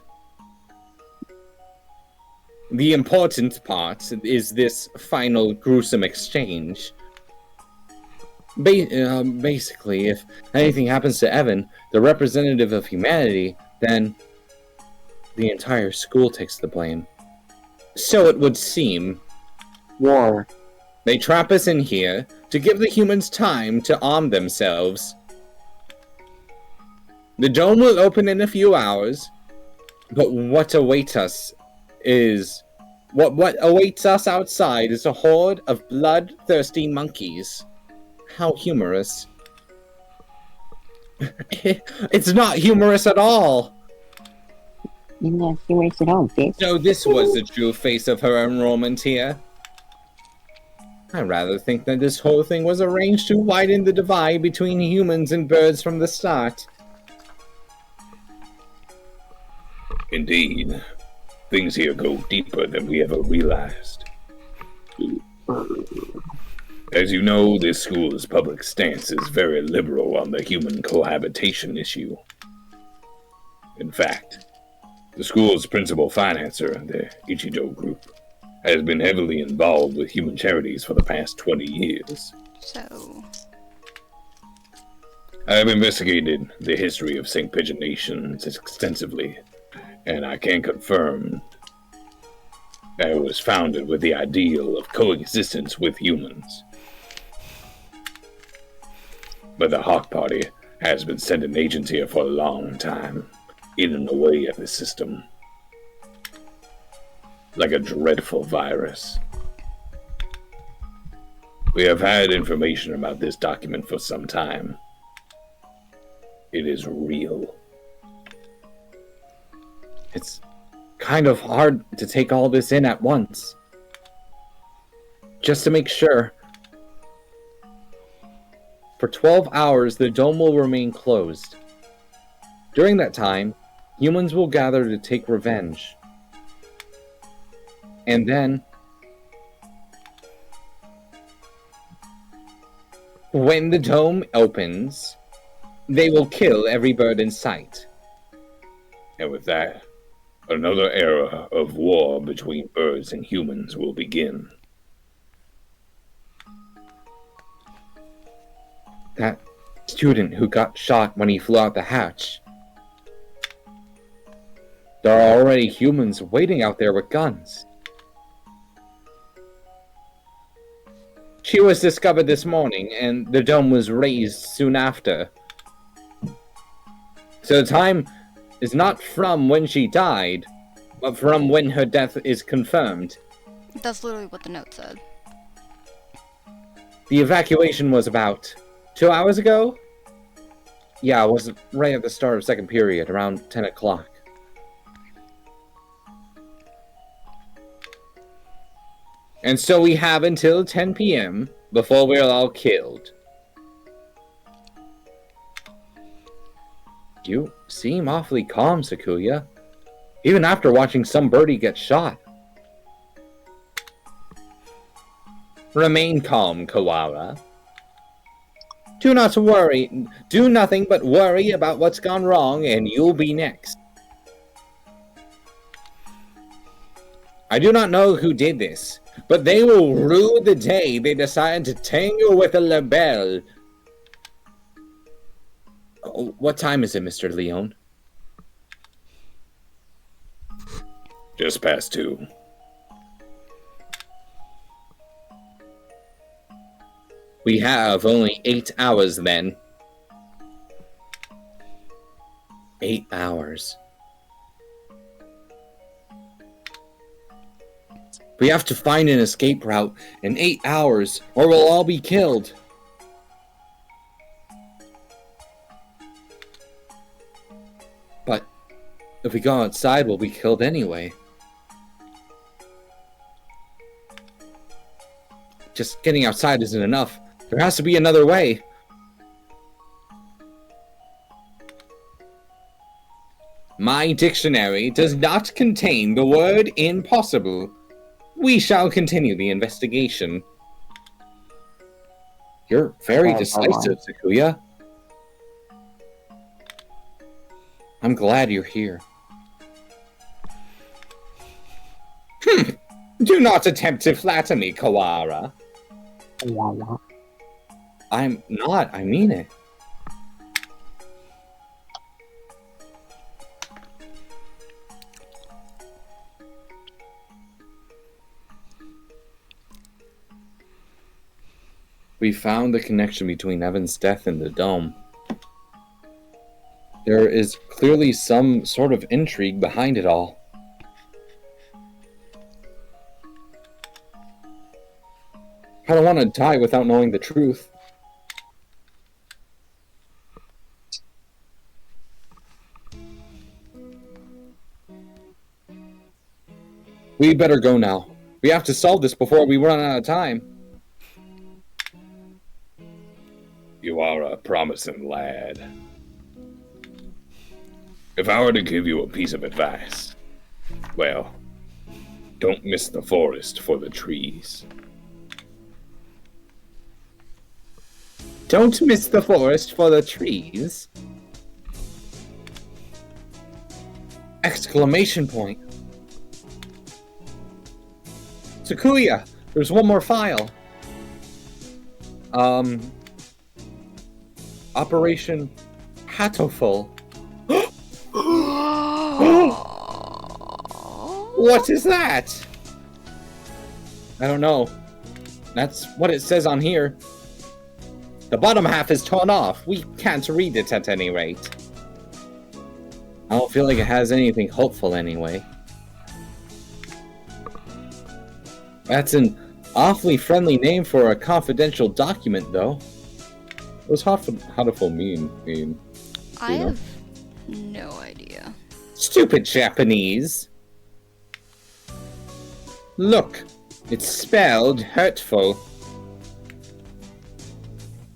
the important part is this final gruesome exchange. Basically, if anything happens to Evan, the representative of humanity, then the entire school takes the blame. So it would seem. War. They trap us in here to give the humans time to arm themselves. The dome will open in a few hours, but what awaits us is... What awaits us outside is a horde of bloodthirsty monkeys. How humorous. It's not humorous at all! You have humorous at home, bitch. So this was the true face of her enrollment here. I rather think that this whole thing was arranged to widen the divide between humans and birds from the start. Indeed. Things here go deeper than we ever realized. As you know, this school's public stance is very liberal on the human cohabitation issue. In fact, the school's principal financer, the Ichido Group, has been heavily involved with human charities for the past 20 years. So... I have investigated the history of St. Pigeon nations extensively, and I can confirm that it was founded with the ideal of coexistence with humans. But the Hawk Party has been sending agents here for a long time, eating away at the system. Like a dreadful virus. We have had information about this document for some time. It is real. It's kind of hard to take all this in at once. Just to make sure. For 12 hours, the dome will remain closed. During that time, humans will gather to take revenge. And then, when the dome opens, they will kill every bird in sight. And with that, another era of war between birds and humans will begin. That student who got shot when he flew out the hatch. There are already humans waiting out there with guns. She was discovered this morning, and the dome was raised soon after. So the time is not from when she died, but from when her death is confirmed. That's literally what the note said. The evacuation was about 2 hours ago? Yeah, it was right at the start of second period, around 10 o'clock. And so we have until 10 p.m. before we're all killed. You seem awfully calm, Sakuya. Even after watching some birdie get shot. Remain calm, Kawara. Do not worry. Do nothing but worry about what's gone wrong, and you'll be next. I do not know who did this, but they will rue the day they decide to tangle with a labelle. Oh, what time is it, Mr. Leon? Just past 2. We have only 8 hours then. 8 hours. We have to find an escape route in 8 hours, or we'll all be killed. But if we go outside, we'll be killed anyway. Just getting outside isn't enough. There has to be another way. My dictionary does not contain the word impossible. We shall continue the investigation. You're very decisive, Sakuya. I'm glad you're here. Do not attempt to flatter me, Kawara. I'm not. I mean it. We found the connection between Evan's death and the dome. There is clearly some sort of intrigue behind it all. I don't want to die without knowing the truth. We better go now. We have to solve this before we run out of time. You are a promising lad. If I were to give you a piece of advice, well, don't miss the forest for the trees. Don't miss the forest for the trees. Exclamation point. Sakuya, there's one more file. Operation Hatoful. What is that? I don't know. That's what it says on here. The bottom half is torn off. We can't read it at any rate. I don't feel like it has anything hopeful anyway. That's an awfully friendly name for a confidential document, though. What does Hatoful mean? I have no idea. Stupid Japanese. Look, it's spelled hurtful.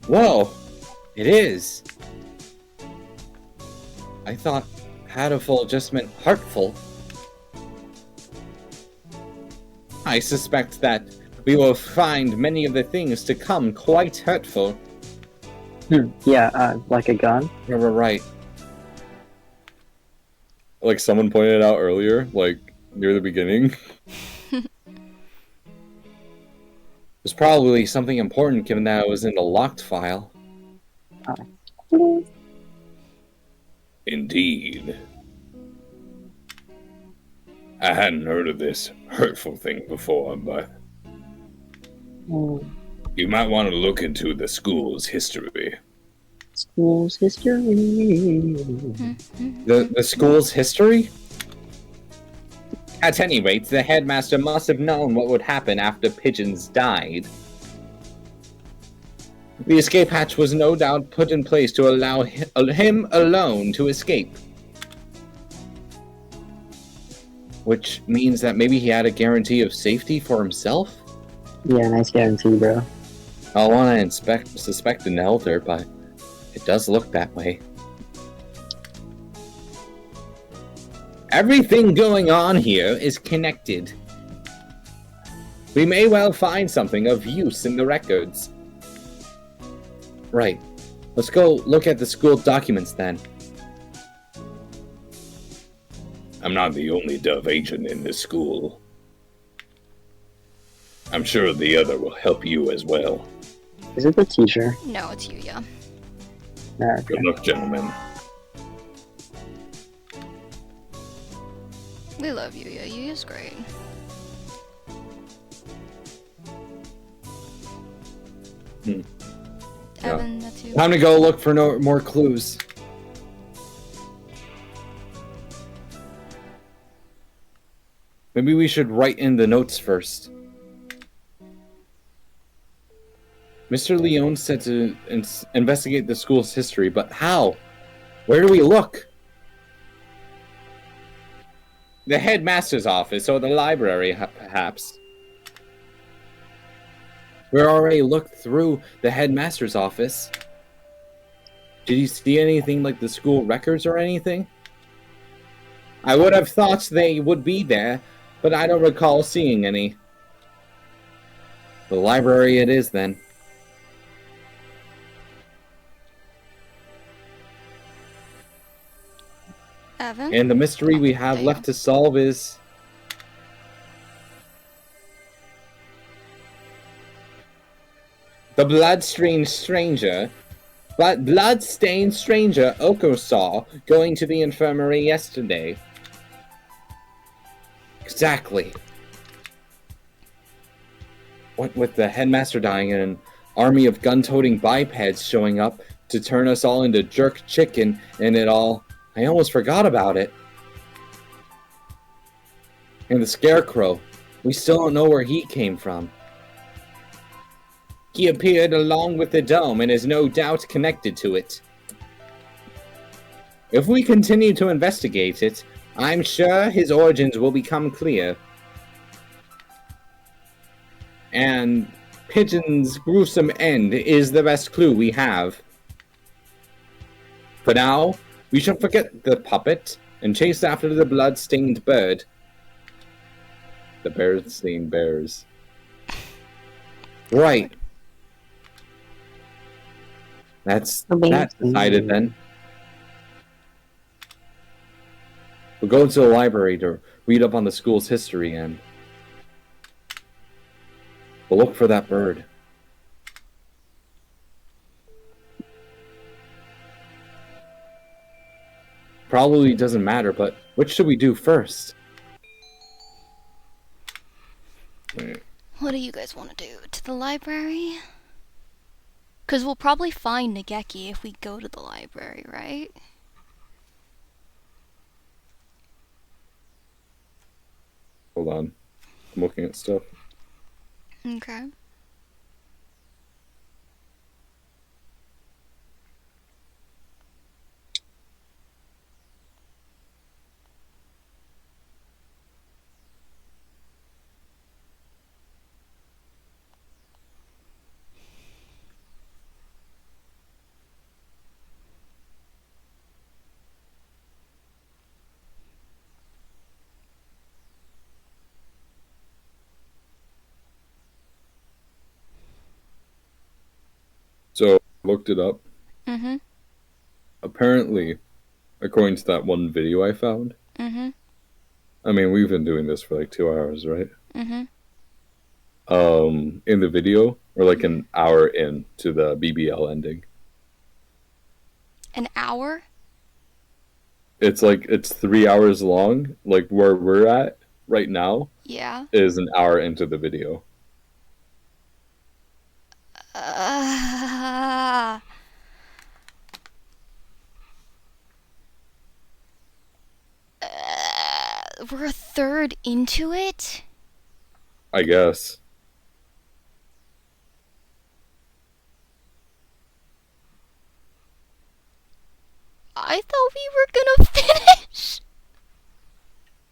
Whoa, it is. I thought Hatoful just meant heartful. I suspect that we will find many of the things to come quite hurtful. Yeah, like a gun. You're right. Like someone pointed out earlier, like near the beginning. There's probably something important given that it was in the locked file. Indeed. I hadn't heard of this hurtful thing before, but you might want to look into the school's history. School's history. The school's history? At any rate, the headmaster must have known what would happen after Pigeons died. The escape hatch was no doubt put in place to allow him alone to escape. Which means that maybe he had a guarantee of safety for himself? Yeah, nice guarantee, bro. I don't want to suspect an elder, but it does look that way. Everything going on here is connected. We may well find something of use in the records. Right. Let's go look at the school documents then. I'm not the only Dove agent in this school. I'm sure the other will help you as well. Is it the teacher? No, it's Yuya. No, okay. Good luck, gentlemen. We love Yuya. Yuya's great. Yeah. Evan, that's you. Time to go look for more clues. Maybe we should write in the notes first. Mr. Leone said to investigate the school's history, but how? Where do we look? The headmaster's office or the library, perhaps. We already looked through the headmaster's office. Did you see anything like the school records or anything? I would have thought they would be there, but I don't recall seeing any. The library it is, then. Evan? And the mystery we have left to solve is... the bloodstained stranger Oko saw going to the infirmary yesterday. Exactly. What with the headmaster dying and an army of gun-toting bipeds showing up to turn us all into jerk chicken and it all, I almost forgot about it. And the scarecrow, we still don't know where he came from. He appeared along with the dome and is no doubt connected to it. If we continue to investigate it, I'm sure his origins will become clear. And Pigeon's gruesome end is the best clue we have. For now, we should forget the puppet and chase after the blood-stained bird. The bird-stained bears. Right. That's decided then. We'll go to the library to read up on the school's history and we'll look for that bird. Probably doesn't matter, but what should we do first? What do you guys want to do? To the library? Because we'll probably find Nageki if we go to the library, right? Hold on. I'm looking at stuff. Okay. So, I looked it up. Mm-hmm. Apparently, according to that one video I found, Mm-hmm. I mean, we've been doing this for like 2 hours, right? Mm-hmm. In the video, we're like an hour in to the BBL ending. An hour? It's 3 hours long. Like where we're at right now Yeah. is an hour into the video. We're a third into it? I guess. I thought we were gonna finish.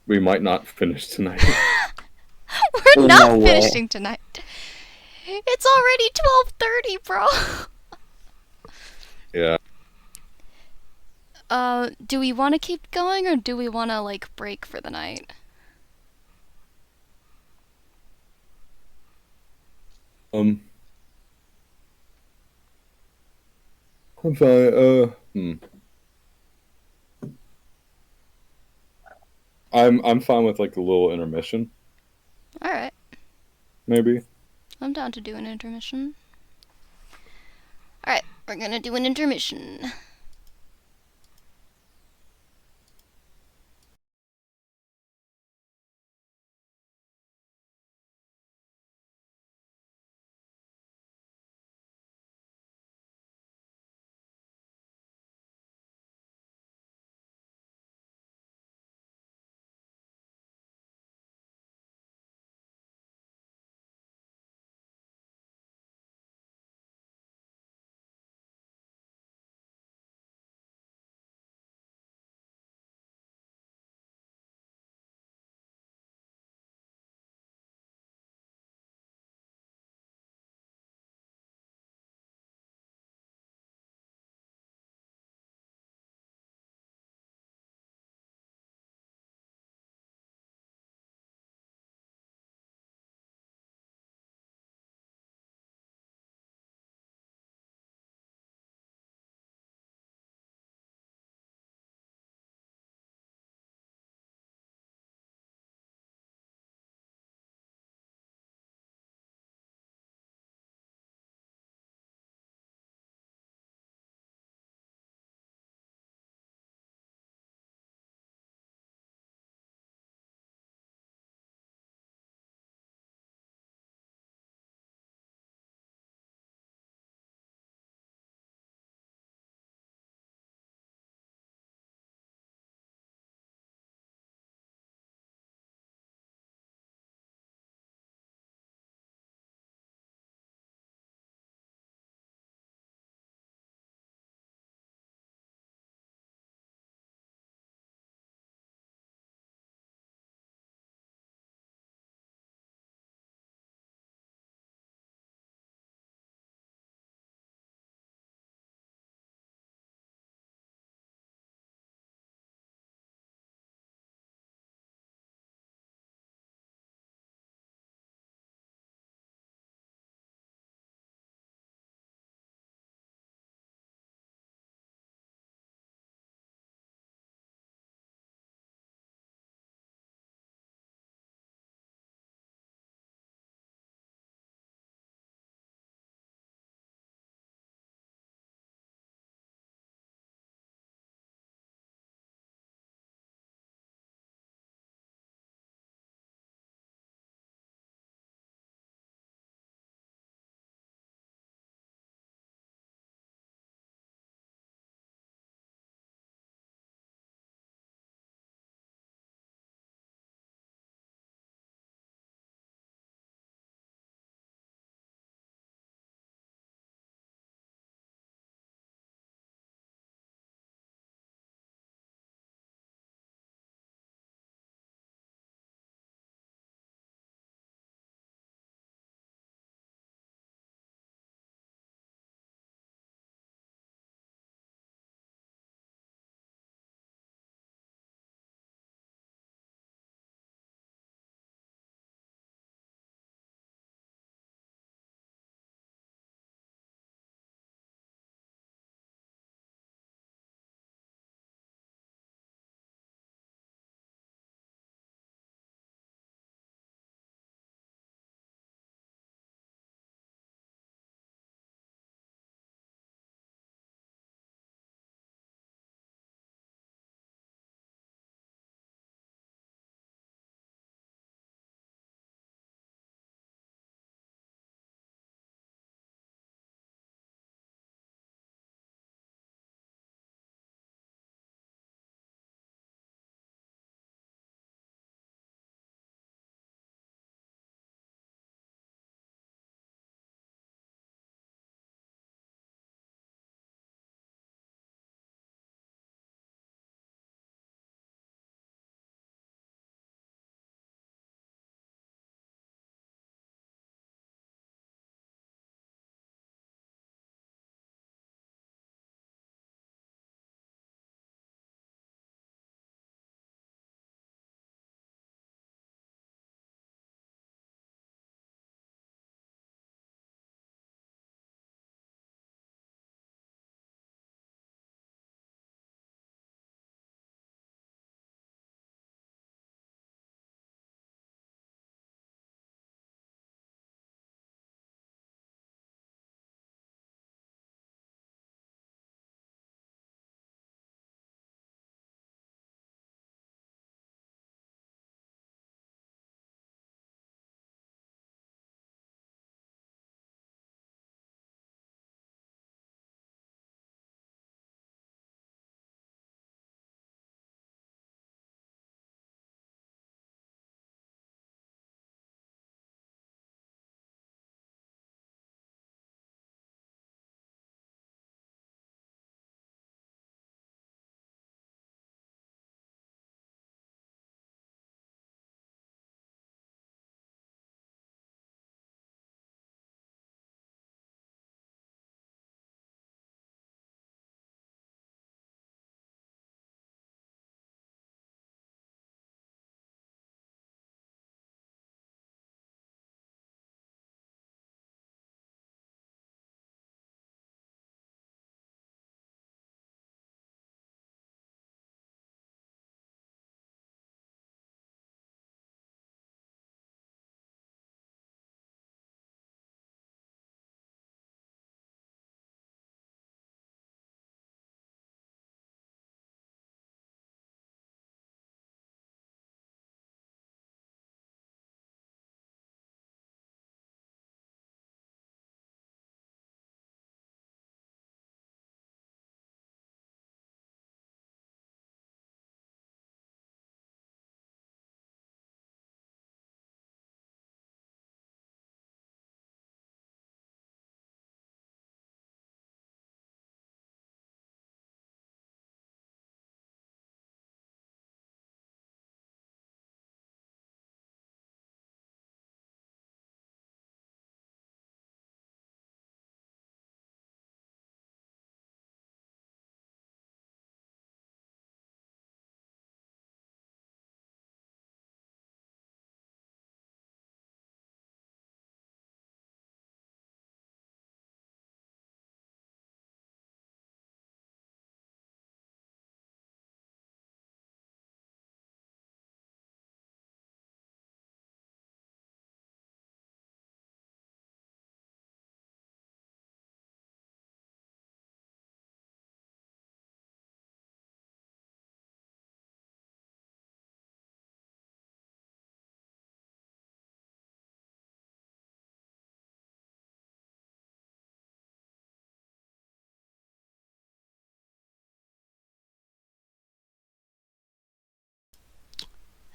We might not finish tonight. We're No not way. finishing tonight. It's already 12:30, bro. Yeah. Do we want to keep going or do we want to like break for the night? I'm fine. I'm fine with like a little intermission, All right. maybe. I'm down to do an intermission. All right, we're going to do an intermission.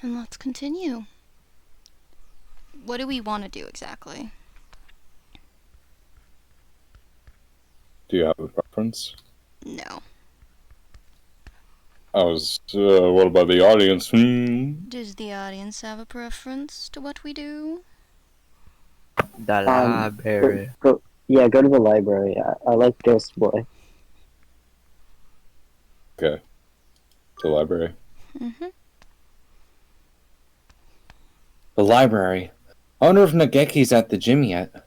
And let's continue. What do we want to do exactly? Do you have a preference? No. What about the audience? Does the audience have a preference to what we do? The library. Go to the library. I like Ghost Boy. Okay. The library. Mm-hmm. The library. I wonder if Nageki's at the gym yet.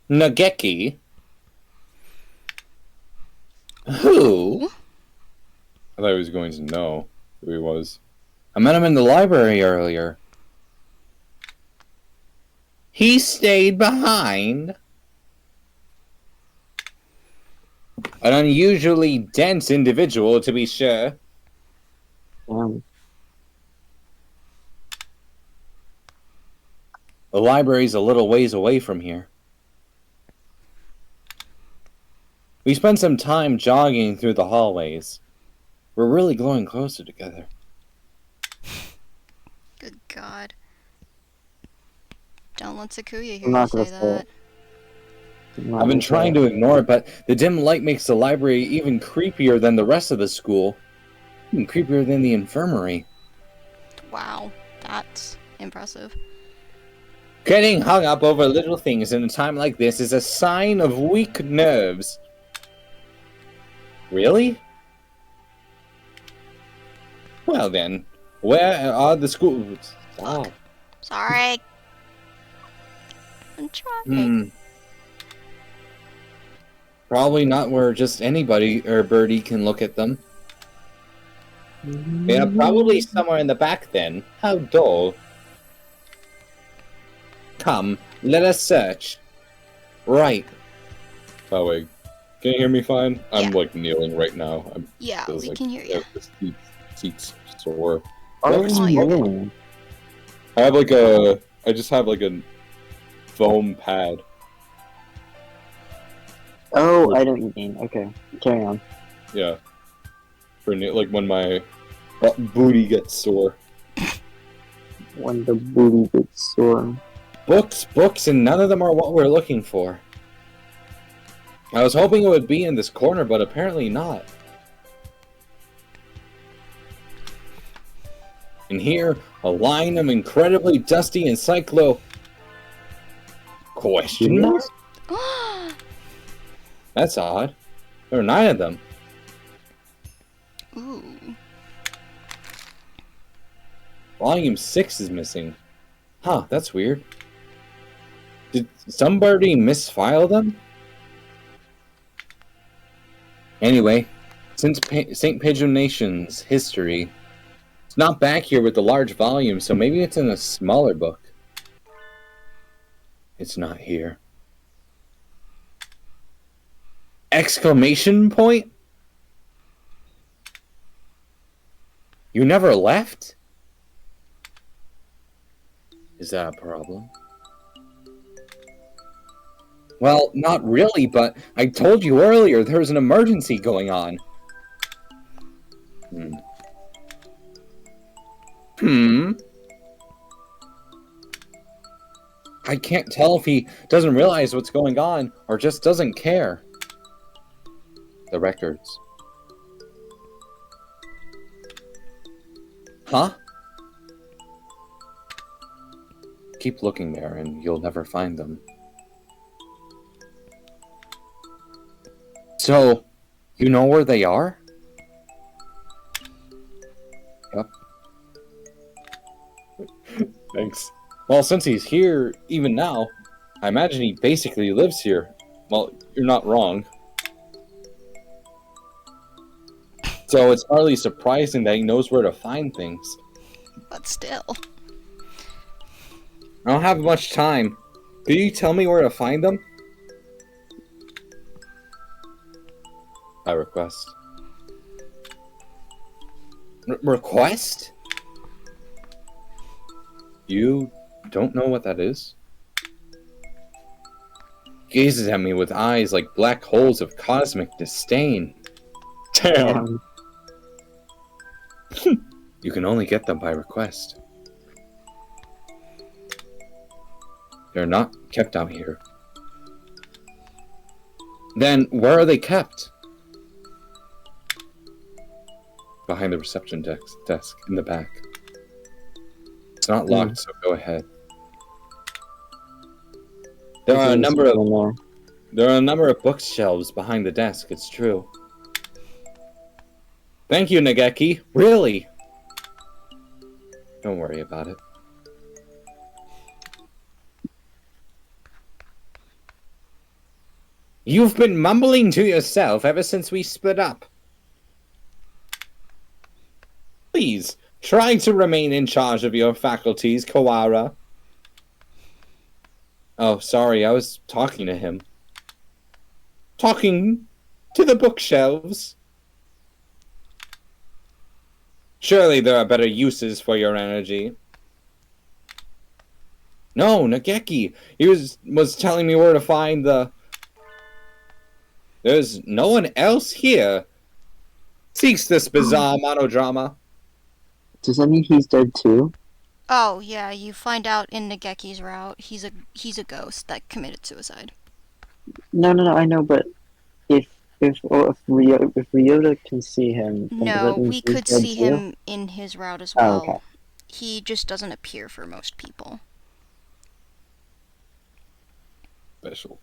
Nageki? Who? I thought he was going to know who he was. I met him in the library earlier. He stayed behind. An unusually dense individual, to be sure. The library's a little ways away from here. We spent some time jogging through the hallways. We're really growing closer together. Good God. Don't let Sakuya hear I'm you not say gonna say that. it. I've been trying to ignore it, but the dim light makes the library even creepier than the rest of the school. Even creepier than the infirmary. Wow, that's impressive. Getting hung up over little things in a time like this is a sign of weak nerves. Really? Well then, where are the schools? Oh. Sorry. I'm trying. Probably not where just anybody or birdie can look at them. Yeah, probably somewhere in the back then. How dull. Come, let us search. Right. Oh wait, can you hear me fine? I'm Yeah. like kneeling right now. Yeah, feels we like can hear you. The seat's sore. Oh, you're good. I just have like a foam pad. Oh, I know what you mean. Okay, carry on. Yeah. Like when my booty gets sore. When the booty gets sore. Books, and none of them are what we're looking for. I was hoping it would be in this corner, but apparently not. And here, a line of incredibly dusty encyclo... Question mark? That's odd. There are 9 of them. Ooh. Volume 6 is missing. Huh, that's weird. Did somebody misfile them? Anyway, since St. Pigeon Nation's history, it's not back here with the large volume, so maybe it's in a smaller book. It's not here. Exclamation point? You never left? Is that a problem? Well, not really, but I told you earlier there was an emergency going on. I can't tell if he doesn't realize what's going on or just doesn't care. The records. Huh? Keep looking there and you'll never find them. So, you know where they are? Yep. Thanks. Well, since he's here even now, I imagine he basically lives here. Well, you're not wrong. So it's hardly surprising that he knows where to find things. But still. I don't have much time. Could you tell me where to find them? I request. Request? You don't know what that is? Gazes at me with eyes like black holes of cosmic disdain. Damn. You can only get them by request. They're not kept out here. Then where are they kept? Behind the reception desk in the back. It's not locked, so go ahead. There are a number of bookshelves behind the desk, it's true. Thank you, Nageki. Really? Don't worry about it. You've been mumbling to yourself ever since we split up. Please, try to remain in charge of your faculties, Kawara. Oh, sorry, I was talking to him. Talking to the bookshelves. Surely there are better uses for your energy. No, Nageki. He was telling me where to find the... There's no one else here. Cease this bizarre monodrama. Does that mean he's dead too? Oh, yeah, you find out in Nageki's route, he's a ghost that committed suicide. No, I know, but if Ryota can see him, then does No, that mean we he's could dead see too? him in his route as Oh, well. okay. He just doesn't appear for most people. Special.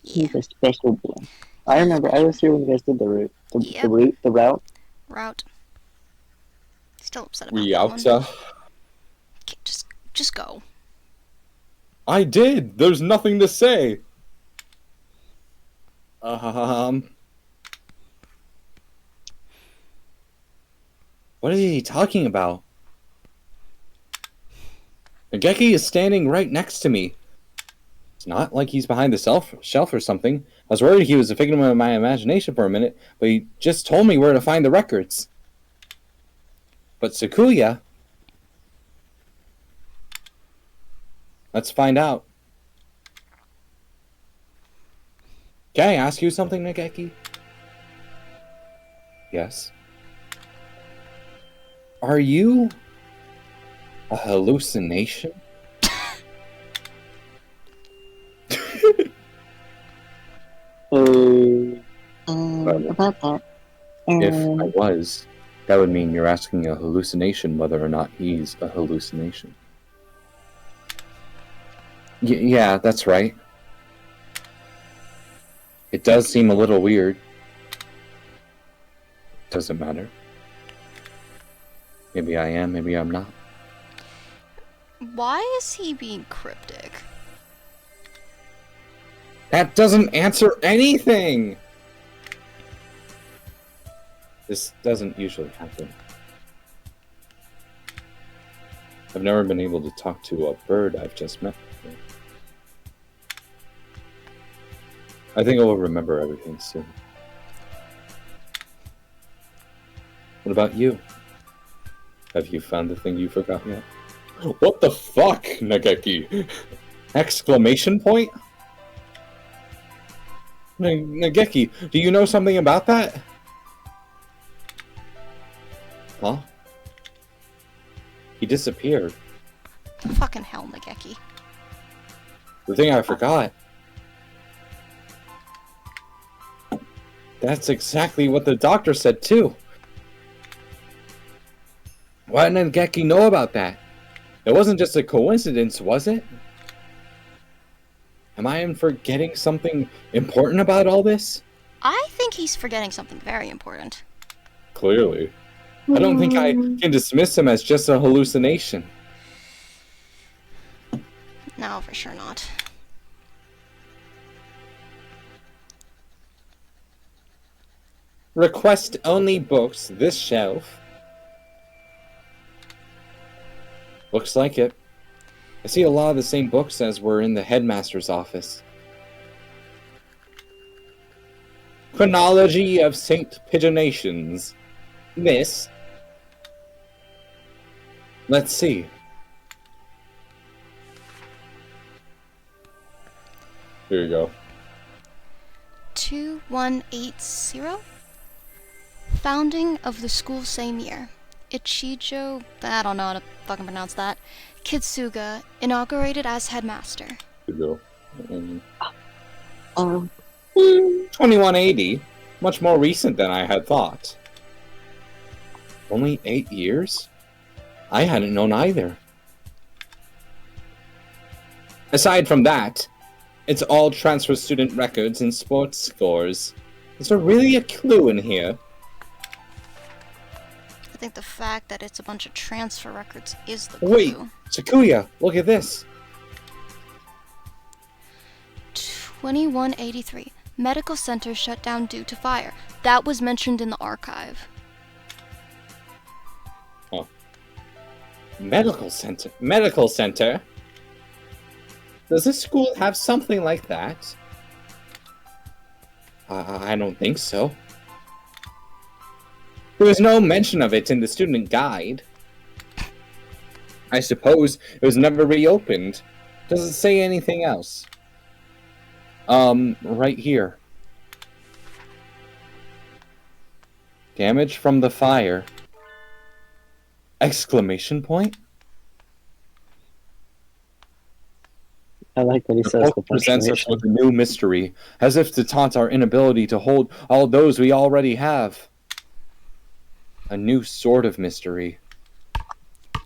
Yeah. He's a special boy. I remember, I was here when you guys did the route. Yep. The route. Route. Still upset about that one. Ryota. Okay, just go. I did! There's nothing to say! What is he talking about? Nageki is standing right next to me. It's not like he's behind the shelf or something. I was worried he was a figment of my imagination for a minute, but he just told me where to find the records. But Sakuya... Let's find out. Can I ask you something, Nageki? Yes. Are you a hallucination? About that. If I was, that would mean you're asking a hallucination whether or not he's a hallucination. Yeah, that's right. It does seem a little weird. Doesn't matter. Maybe I am, maybe I'm not. Why is he being cryptic? That doesn't answer anything! This doesn't usually happen. I've never been able to talk to a bird I've just met before. I think I will remember everything soon. What about you? Have you found the thing you forgot yet? What the fuck, Nageki? Exclamation point? Nageki, do you know something about that? Huh? He disappeared. Fucking hell, Nageki. The thing I forgot. That's exactly what the doctor said too. Why didn't Nageki know about that? It wasn't just a coincidence, was it? Am I forgetting something important about all this? I think he's forgetting something very important. Clearly. I don't think I can dismiss him as just a hallucination. No, for sure not. Request only books, this shelf. Looks like it. I see a lot of the same books as were in the headmaster's office. Chronology of Saint Pigeonations. This. Let's see. Here you go. 2180 founding of the school same year, Ichijo, I don't know how to fucking pronounce that, Kitsuga, inaugurated as headmaster. To go. 2180. Much more recent than I had thought. Only 8 years? I hadn't known either. Aside from that, it's all transfer student records and sports scores. Is there really a clue in here? I think the fact that it's a bunch of transfer records is the Wait, clue. Takuya, look at this. 2183. Medical center shut down due to fire. That was mentioned in the archive. Medical center? Medical center? Does this school have something like that? I don't think so. There was no mention of it in the student guide. I suppose it was never reopened. Does it say anything else? Right here. Damage from the fire. Exclamation point? I like that he The says the book presents us punctuation. with a new mystery, as if to taunt our inability to hold all those we already have. A new sort of mystery.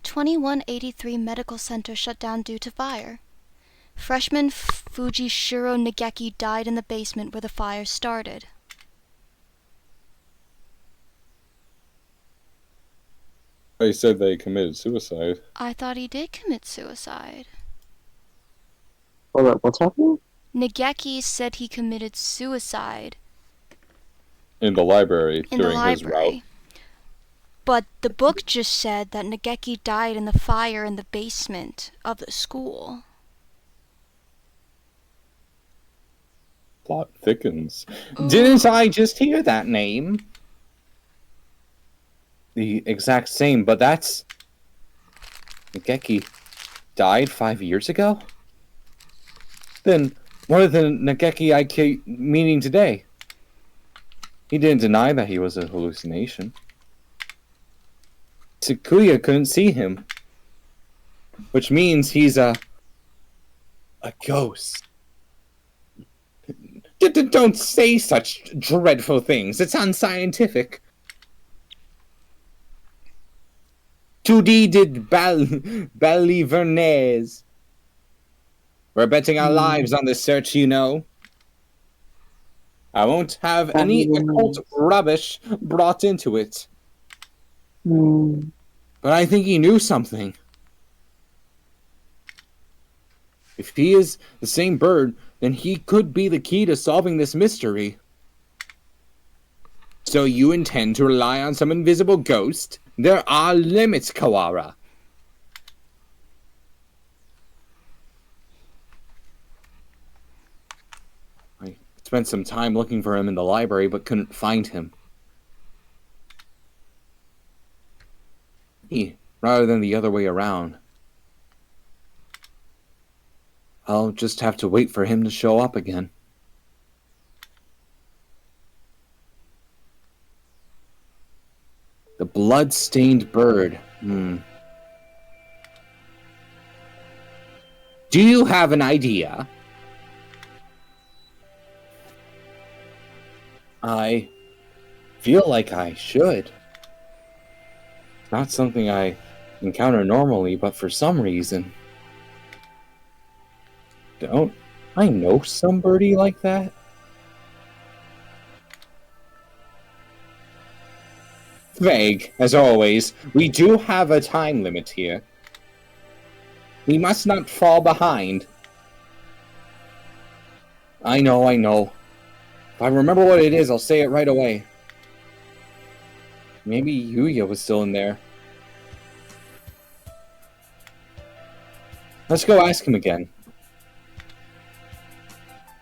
2183 medical center shut down due to fire. Freshman Fujishiro Nageki died in the basement where the fire started. They said they committed suicide I thought he did commit suicide. Hold up, what's happening? Nageki said he committed suicide in the library in the during his route. library. But the book just said that Nageki died in the fire in the basement of the school. Plot thickens. Didn't I just hear that name? The exact same, but that's... Nageki died 5 years ago? Then, what are the Nageki I keep meeting today? He didn't deny that he was a hallucination. Takuya couldn't see him. Which means he's a ghost. Don't say such dreadful things. It's unscientific. 2D did Balivernes. We're betting our lives on this search, you know. I won't have any occult rubbish brought into it. But I think he knew something. If he is the same bird, then he could be the key to solving this mystery. So you intend to rely on some invisible ghost? There are limits, Kawara. I spent some time looking for him in the library, but couldn't find him. Rather than the other way around. I'll just have to wait for him to show up again. The blood-stained bird. Do you have an idea? I feel like I should. It's not something I encounter normally, but for some reason... Don't I know somebody like that? Vague, as always. We do have a time limit here. We must not fall behind. I know. If I remember what it is, I'll say it right away. Maybe Yuya was still in there. Let's go ask him again.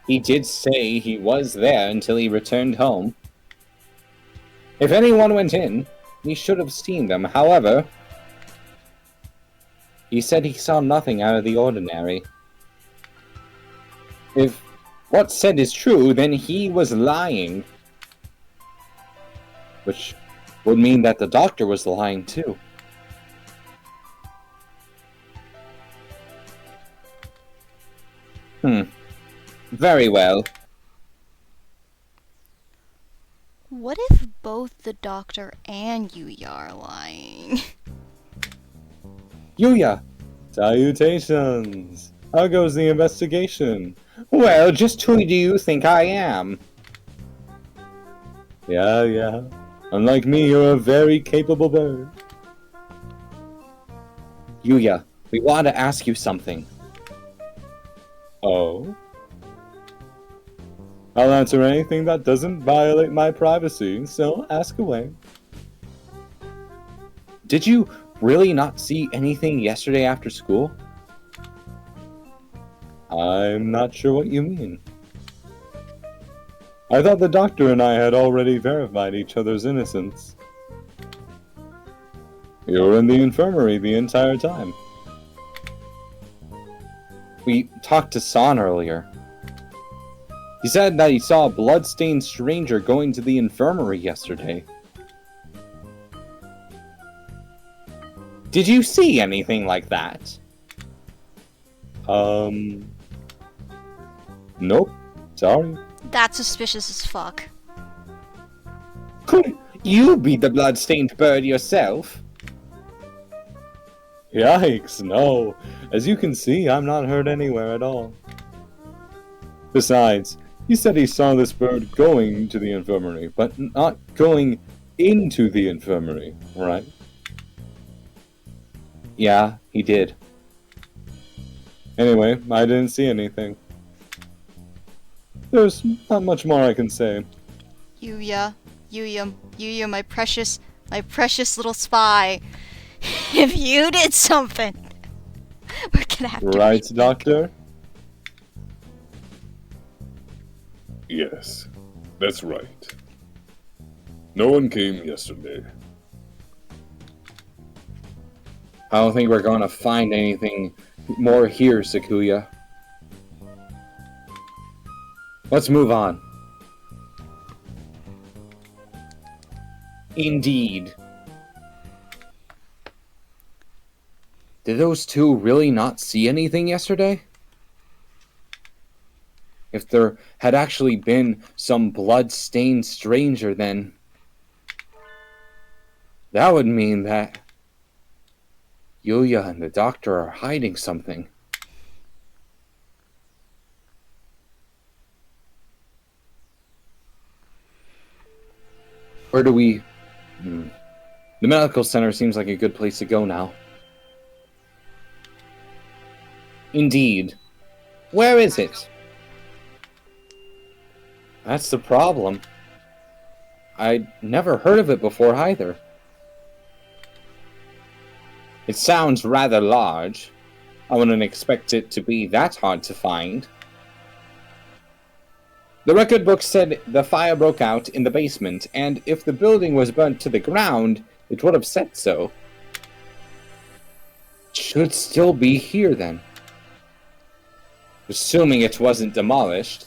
He did say he was there until he returned home. If anyone went in, he should have seen them. However, he said he saw nothing out of the ordinary. If what's said is true, then he was lying. Which would mean that the doctor was lying too. Very well. What if both the doctor and Yuya are lying? Yuya! Salutations! How goes the investigation? Well, just who do you think I am? Yeah. Unlike me, you're a very capable bird. Yuya, we want to ask you something. Oh? I'll answer anything that doesn't violate my privacy, so ask away. Did you really not see anything yesterday after school? I'm not sure what you mean. I thought the doctor and I had already verified each other's innocence. You were in the infirmary the entire time. We talked to San earlier. He said that he saw a blood-stained stranger going to the infirmary yesterday. Did you see anything like that? Nope. Sorry. That's suspicious as fuck. Could you be the blood-stained bird yourself? Yikes, no. As you can see, I'm not hurt anywhere at all. Besides, he said he saw this bird going to the infirmary, but not going into the infirmary, right? Yeah, he did. Anyway, I didn't see anything. There's not much more I can say. Yuya, my precious little spy. If you did something, we're gonna have to. Right, Doctor? Yes, that's right. No one came yesterday. I don't think we're gonna find anything more here, Sakuya. Let's move on. Indeed. Did those two really not see anything yesterday? If there had actually been some blood-stained stranger, then that would mean that Yuya and the doctor are hiding something. Where do we... The medical center seems like a good place to go now. Indeed. Where is it? That's the problem. I'd never heard of it before either. It sounds rather large. I wouldn't expect it to be that hard to find. The record book said the fire broke out in the basement, and if the building was burnt to the ground, it would have said so. It should still be here then. Assuming it wasn't demolished.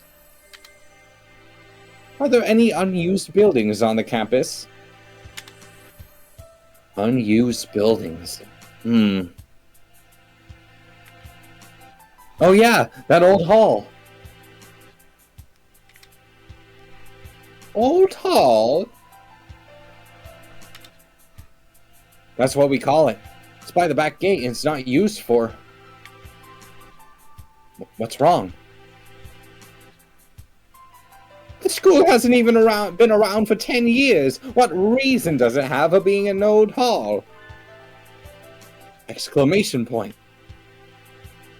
Are there any unused buildings on the campus? Unused buildings. Oh yeah, that old hall. Old hall? That's what we call it. It's by the back gate and it's not used for... What's wrong? The school hasn't even been around for 10 years. What reason does it have for being an old hall? Exclamation point.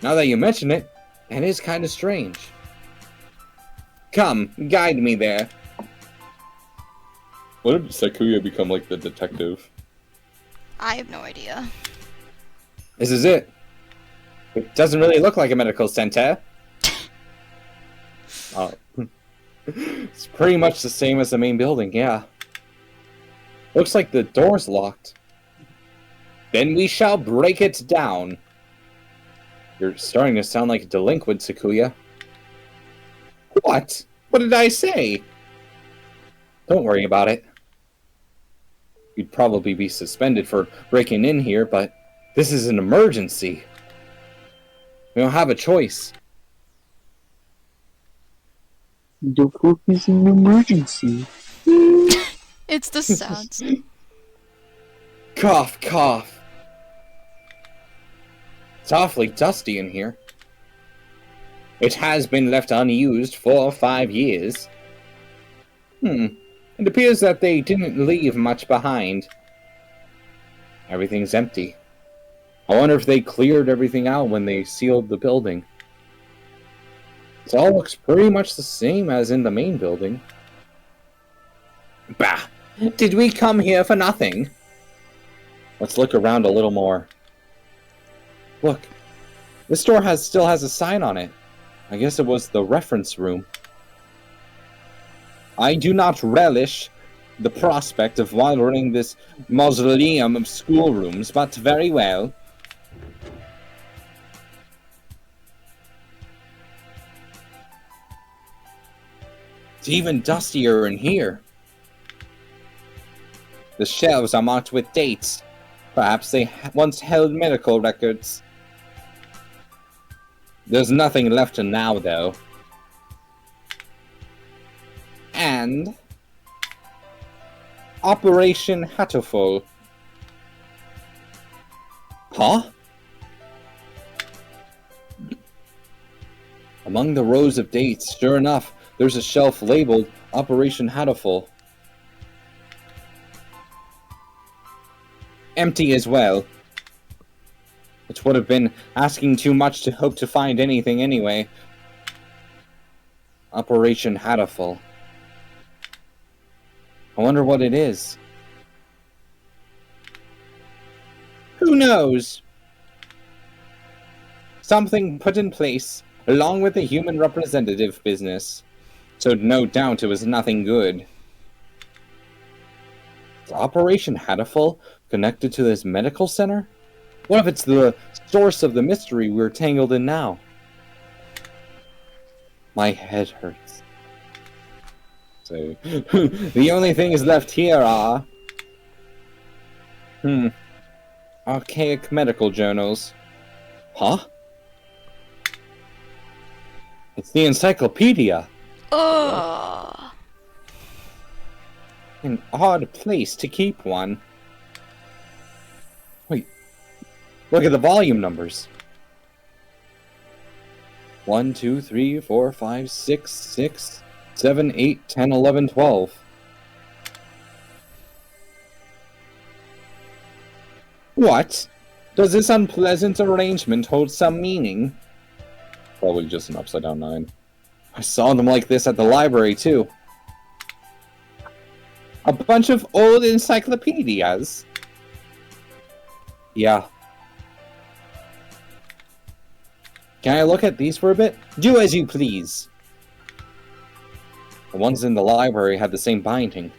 Now that you mention it, it is kind of strange. Come, guide me there. What did Sakuya become like the detective? I have no idea. This is it. It doesn't really look like a medical center. It's pretty much the same as the main building, yeah. Looks like the door's locked. Then we shall break it down. You're starting to sound like a delinquent, Sakuya. What? What did I say? Don't worry about it. you'd probably be suspended for breaking in here, but this is an emergency. We don't have a choice. The fuck is an emergency? It's the sounds. Cough, cough. It's awfully dusty in here. It has been left unused for 5 years. It appears that they didn't leave much behind. Everything's empty. I wonder if they cleared everything out when they sealed the building. It all looks pretty much the same as in the main building. Bah! Did we come here for nothing? Let's look around a little more. Look, this door still has a sign on it. I guess it was the reference room. I do not relish the prospect of wandering this mausoleum of schoolrooms, but very well. It's even dustier in here. The shelves are marked with dates. Perhaps they once held medical records. There's nothing left to now, though. And Operation Hatoful. Huh? Among the rows of dates, sure enough, there's a shelf labeled Operation Hatoful. Empty as well. Which would have been asking too much to hope to find anything anyway. Operation Hatoful. I wonder what it is. Who knows? Something put in place, along with the human representative business. So no doubt it was nothing good. Is Operation Hatoful connected to this medical center? What if it's the source of the mystery we're tangled in now? My head hurts. So, the only things left here are... archaic medical journals. Huh? It's the encyclopedia! Ugh. An odd place to keep one. Wait. Look at the volume numbers. 1, 2, 3, 4, 5, 6, 7, 8, 10, 11, 12. What? Does this unpleasant arrangement hold some meaning? Probably just an upside down 9. I saw them like this at the library, too. A bunch of old encyclopedias. Yeah. Can I look at these for a bit? Do as you please. The ones in the library had the same binding.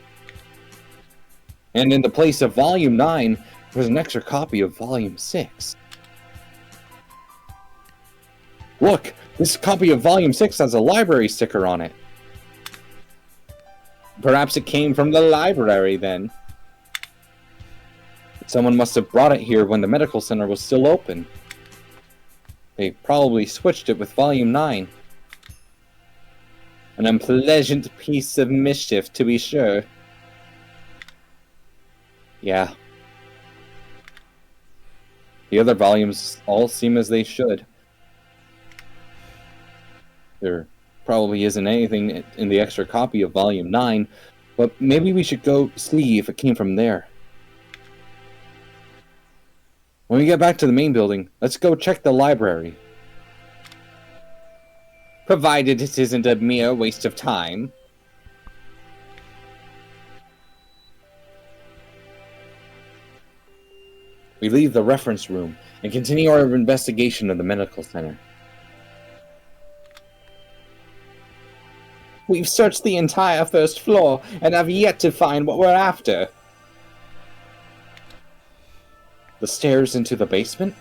And in the place of Volume 9, there was an extra copy of Volume 6. Look! This copy of Volume 6 has a library sticker on it. Perhaps it came from the library, then. Someone must have brought it here when the medical center was still open. They probably switched it with Volume 9. An unpleasant piece of mischief, to be sure. Yeah. The other volumes all seem as they should. There probably isn't anything in the extra copy of Volume 9, but maybe we should go see if it came from there. When we get back to the main building, let's go check the library. Provided it isn't a mere waste of time. We leave the reference room and continue our investigation of the medical center. We've searched the entire first floor and have yet to find what we're after. The stairs into the basement?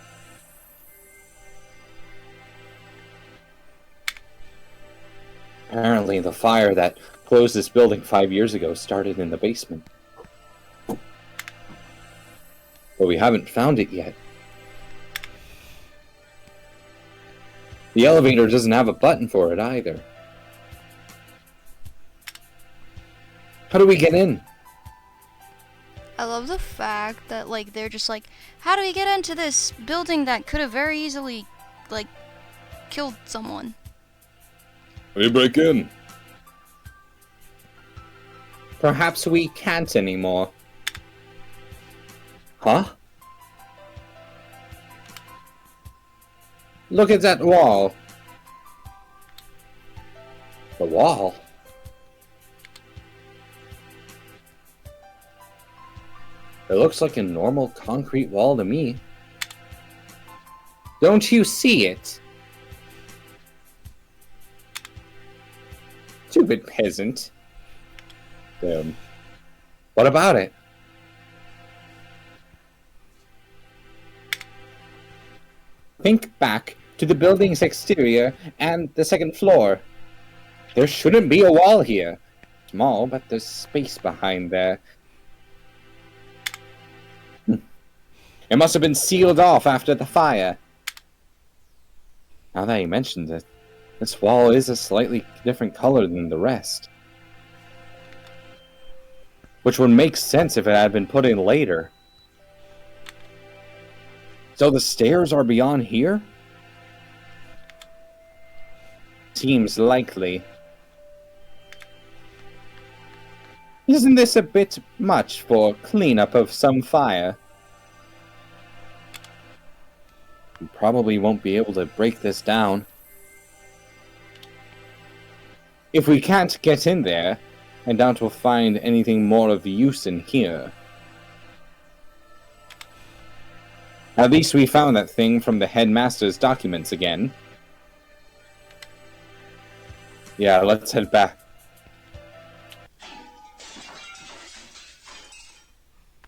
Apparently the fire that closed this building 5 years ago started in the basement. But we haven't found it yet. The elevator doesn't have a button for it either. How do we get in? I love the fact that, like, they're just like, how do we get into this building that could have very easily, like, killed someone? How do you break in? Perhaps we can't anymore. Huh? Look at that wall. The wall? It looks like a normal concrete wall to me. Don't you see it? Stupid peasant. Damn. What about it? Think back to the building's exterior and the second floor. There shouldn't be a wall here. Small, but there's space behind there. It must have been sealed off after the fire. Now that you mentioned it, this wall is a slightly different color than the rest. Which would make sense if it had been put in later. So the stairs are beyond here? Seems likely. Isn't this a bit much for cleanup of some fire? We probably won't be able to break this down. If we can't get in there, I doubt we'll find anything more of use in here. At least we found that thing from the headmaster's documents again. Yeah, let's head back.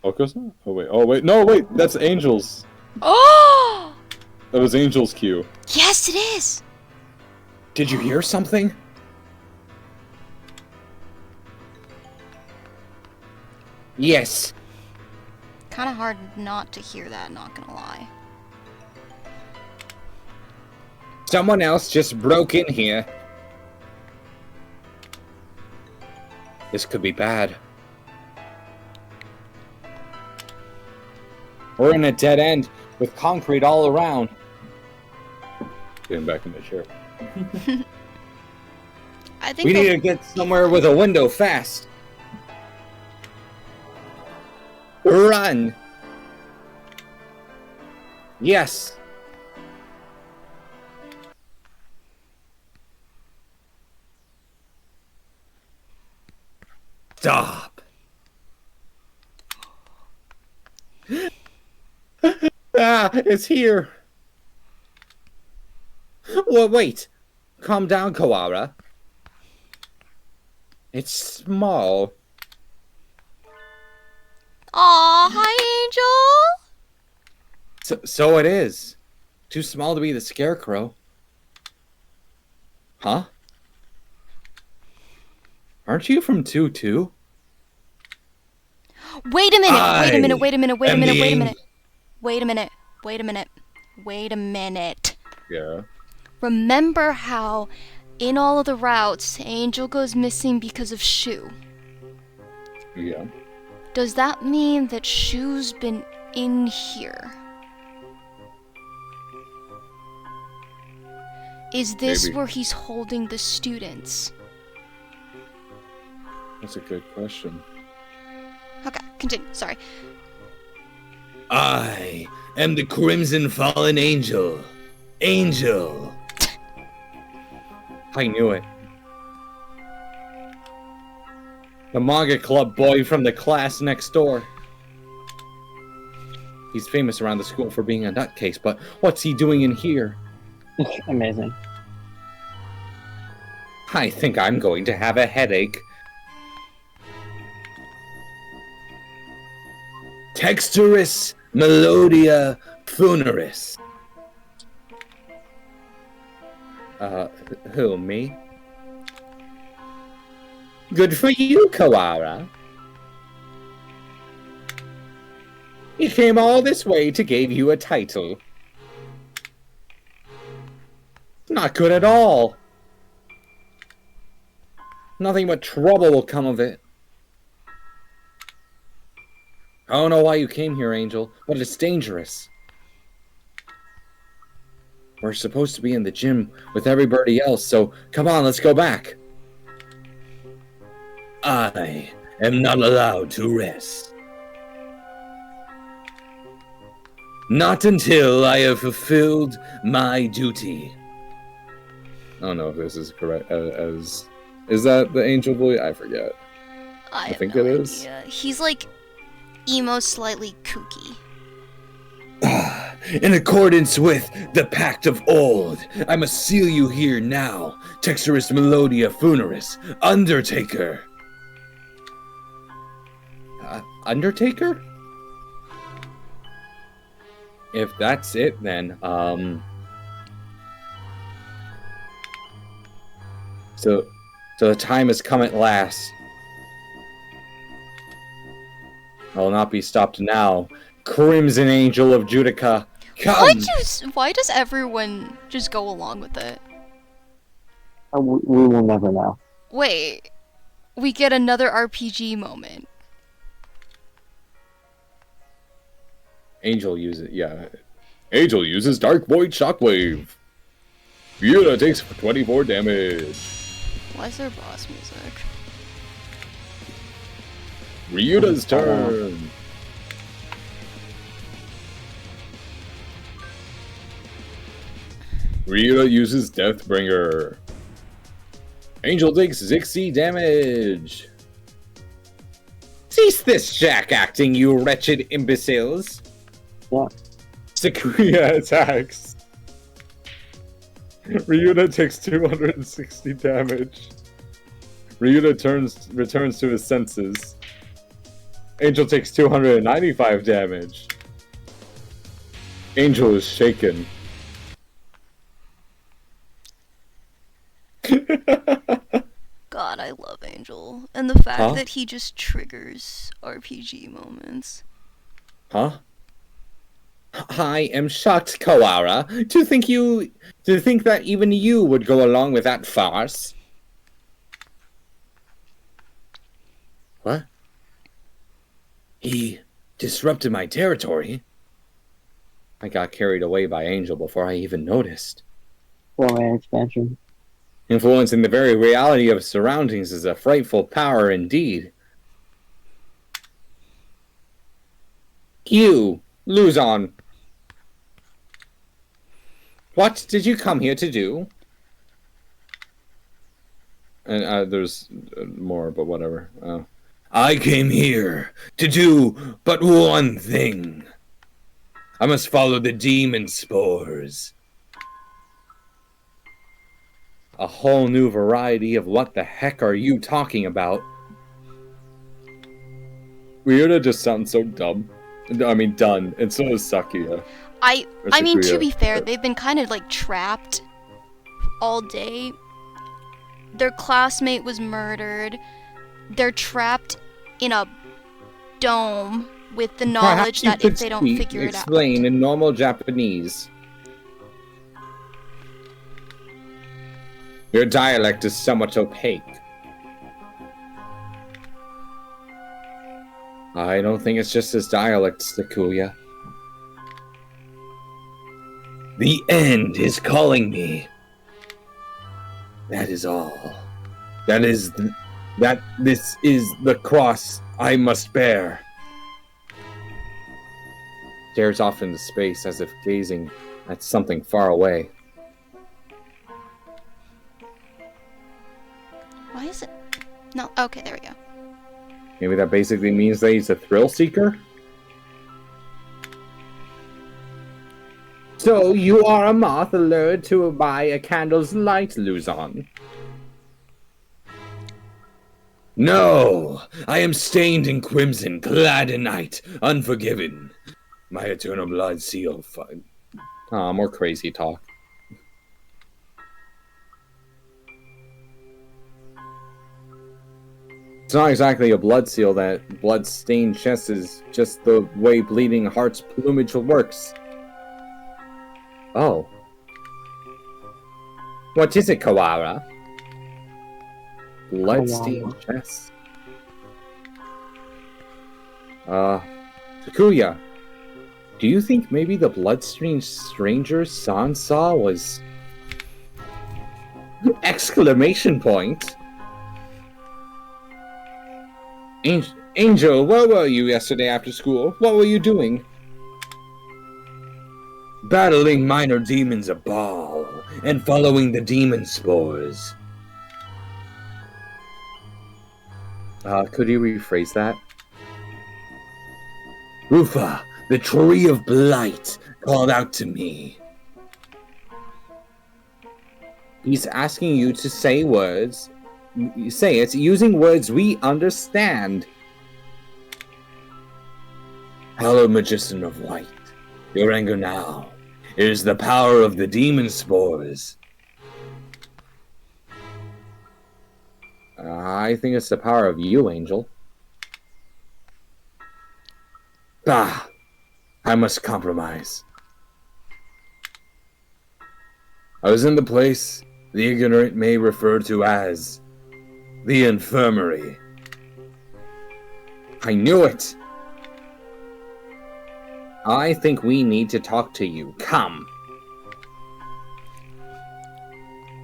Focus? Oh wait, no wait, that's Angel's. Oh! That was Angel's cue. Yes, it is! Did you hear something? Yes. Kind of hard not to hear that, not gonna lie. Someone else just broke in here. This could be bad. We're in a dead end with concrete all around. Getting back in the chair. I think We need to get somewhere with a window fast. Run! Yes. Stop. It's here. Well, wait. Calm down, Koala. It's small. Aw, hi, Angel! So it is. Too small to be the scarecrow. Huh? Aren't you from 2-2? Wait a minute, wait a minute, wait a minute, wait a am minute, the wait a minute. Wait a minute, wait a minute, wait a minute. Yeah. Remember how in all of the routes, Angel goes missing because of Shu? Yeah. Does that mean that Shu's been in here? Is this Maybe. where he's holding the students? That's a good question. Okay, continue, sorry. I am the Crimson Fallen Angel. Angel. I knew it. The manga club boy from the class next door. He's famous around the school for being a nutcase, but what's he doing in here? Amazing. I think I'm going to have a headache. Texturus Melodia Funeris. Who, me? Good for you, Koara. He came all this way to give you a title. Not good at all. Nothing but trouble will come of it. I don't know why you came here, Angel, but it's dangerous. We're supposed to be in the gym with everybody else, so come on, let's go back. I am not allowed to rest. Not until I have fulfilled my duty. I don't know if this is correct. Is that the angel boy? I forget. I think have no it is. idea. He's like emo, slightly kooky. In accordance with the pact of old, I must seal you here now, Texturus Melodia Funeris, Undertaker. Undertaker? If that's it, then, So the time has come at last. I will not be stopped now. Crimson Angel of Judica, come! Why does everyone just go along with it? We will never know. Wait, we get another RPG moment. Angel uses Angel uses Dark Void Shockwave. Ryuta takes 24 damage. Why is there boss music? Ryuta's turn. Ryuta uses Deathbringer. Angel takes 60 damage. Cease this jack acting, you wretched imbeciles! Yeah. Sakuya attacks. Ryuta takes 260 damage. Ryuta returns to his senses. Angel takes 295 damage. Angel is shaken. God, I love Angel. And the fact Huh? that he just triggers RPG moments. Huh? I am shocked, Kawara, to think that even you would go along with that farce. What? He disrupted my territory. I got carried away by Angel before I even noticed. Four-man expansion. Influencing the very reality of surroundings is a frightful power indeed. You, Luzon. What did you come here to do? And there's more, but whatever. I came here to do but one thing. I must follow the demon spores. A whole new variety of what the heck are you talking about? Ryuta just sounds so dumb. I mean, done. And so is Sakuya. I mean, to Sakuya. be fair, they've been kind of like trapped all day. Their classmate was murdered. They're trapped in a dome with the knowledge Perhaps you that could if they don't speak- figure it out. explain in normal Japanese. Your dialect is somewhat opaque. I don't think it's just his dialect, Sakuya. The end is calling me. That is all. This is the cross I must bear. Stares off into space as if gazing at something far away. Why is it? No. Okay, there we go. Maybe that basically means that he's a thrill seeker? So you are a moth lured to by a candle's light, Luzon. No, I am stained in crimson, clad in night, unforgiven. My eternal blood seal. More crazy talk. It's not exactly a blood seal. That blood-stained chest is just the way Bleeding Heart's plumage works. Oh. What is it, Kawara? Blood-stained chest. Takuya, do you think maybe the blood-stained stranger Sansa was... Exclamation point! Angel, where were you yesterday after school? What were you doing? Battling minor demons a ball, and following the demon spores. Could you rephrase that? Rufa, the tree of blight, called out to me. He's asking you to say words. Say it using words we understand. Hello, Magician of Light. Your anger now. It is the power of the demon spores. I think it's the power of you, Angel. Bah! I must compromise. I was in the place the ignorant may refer to as the infirmary. I knew it! I think we need to talk to you. Come!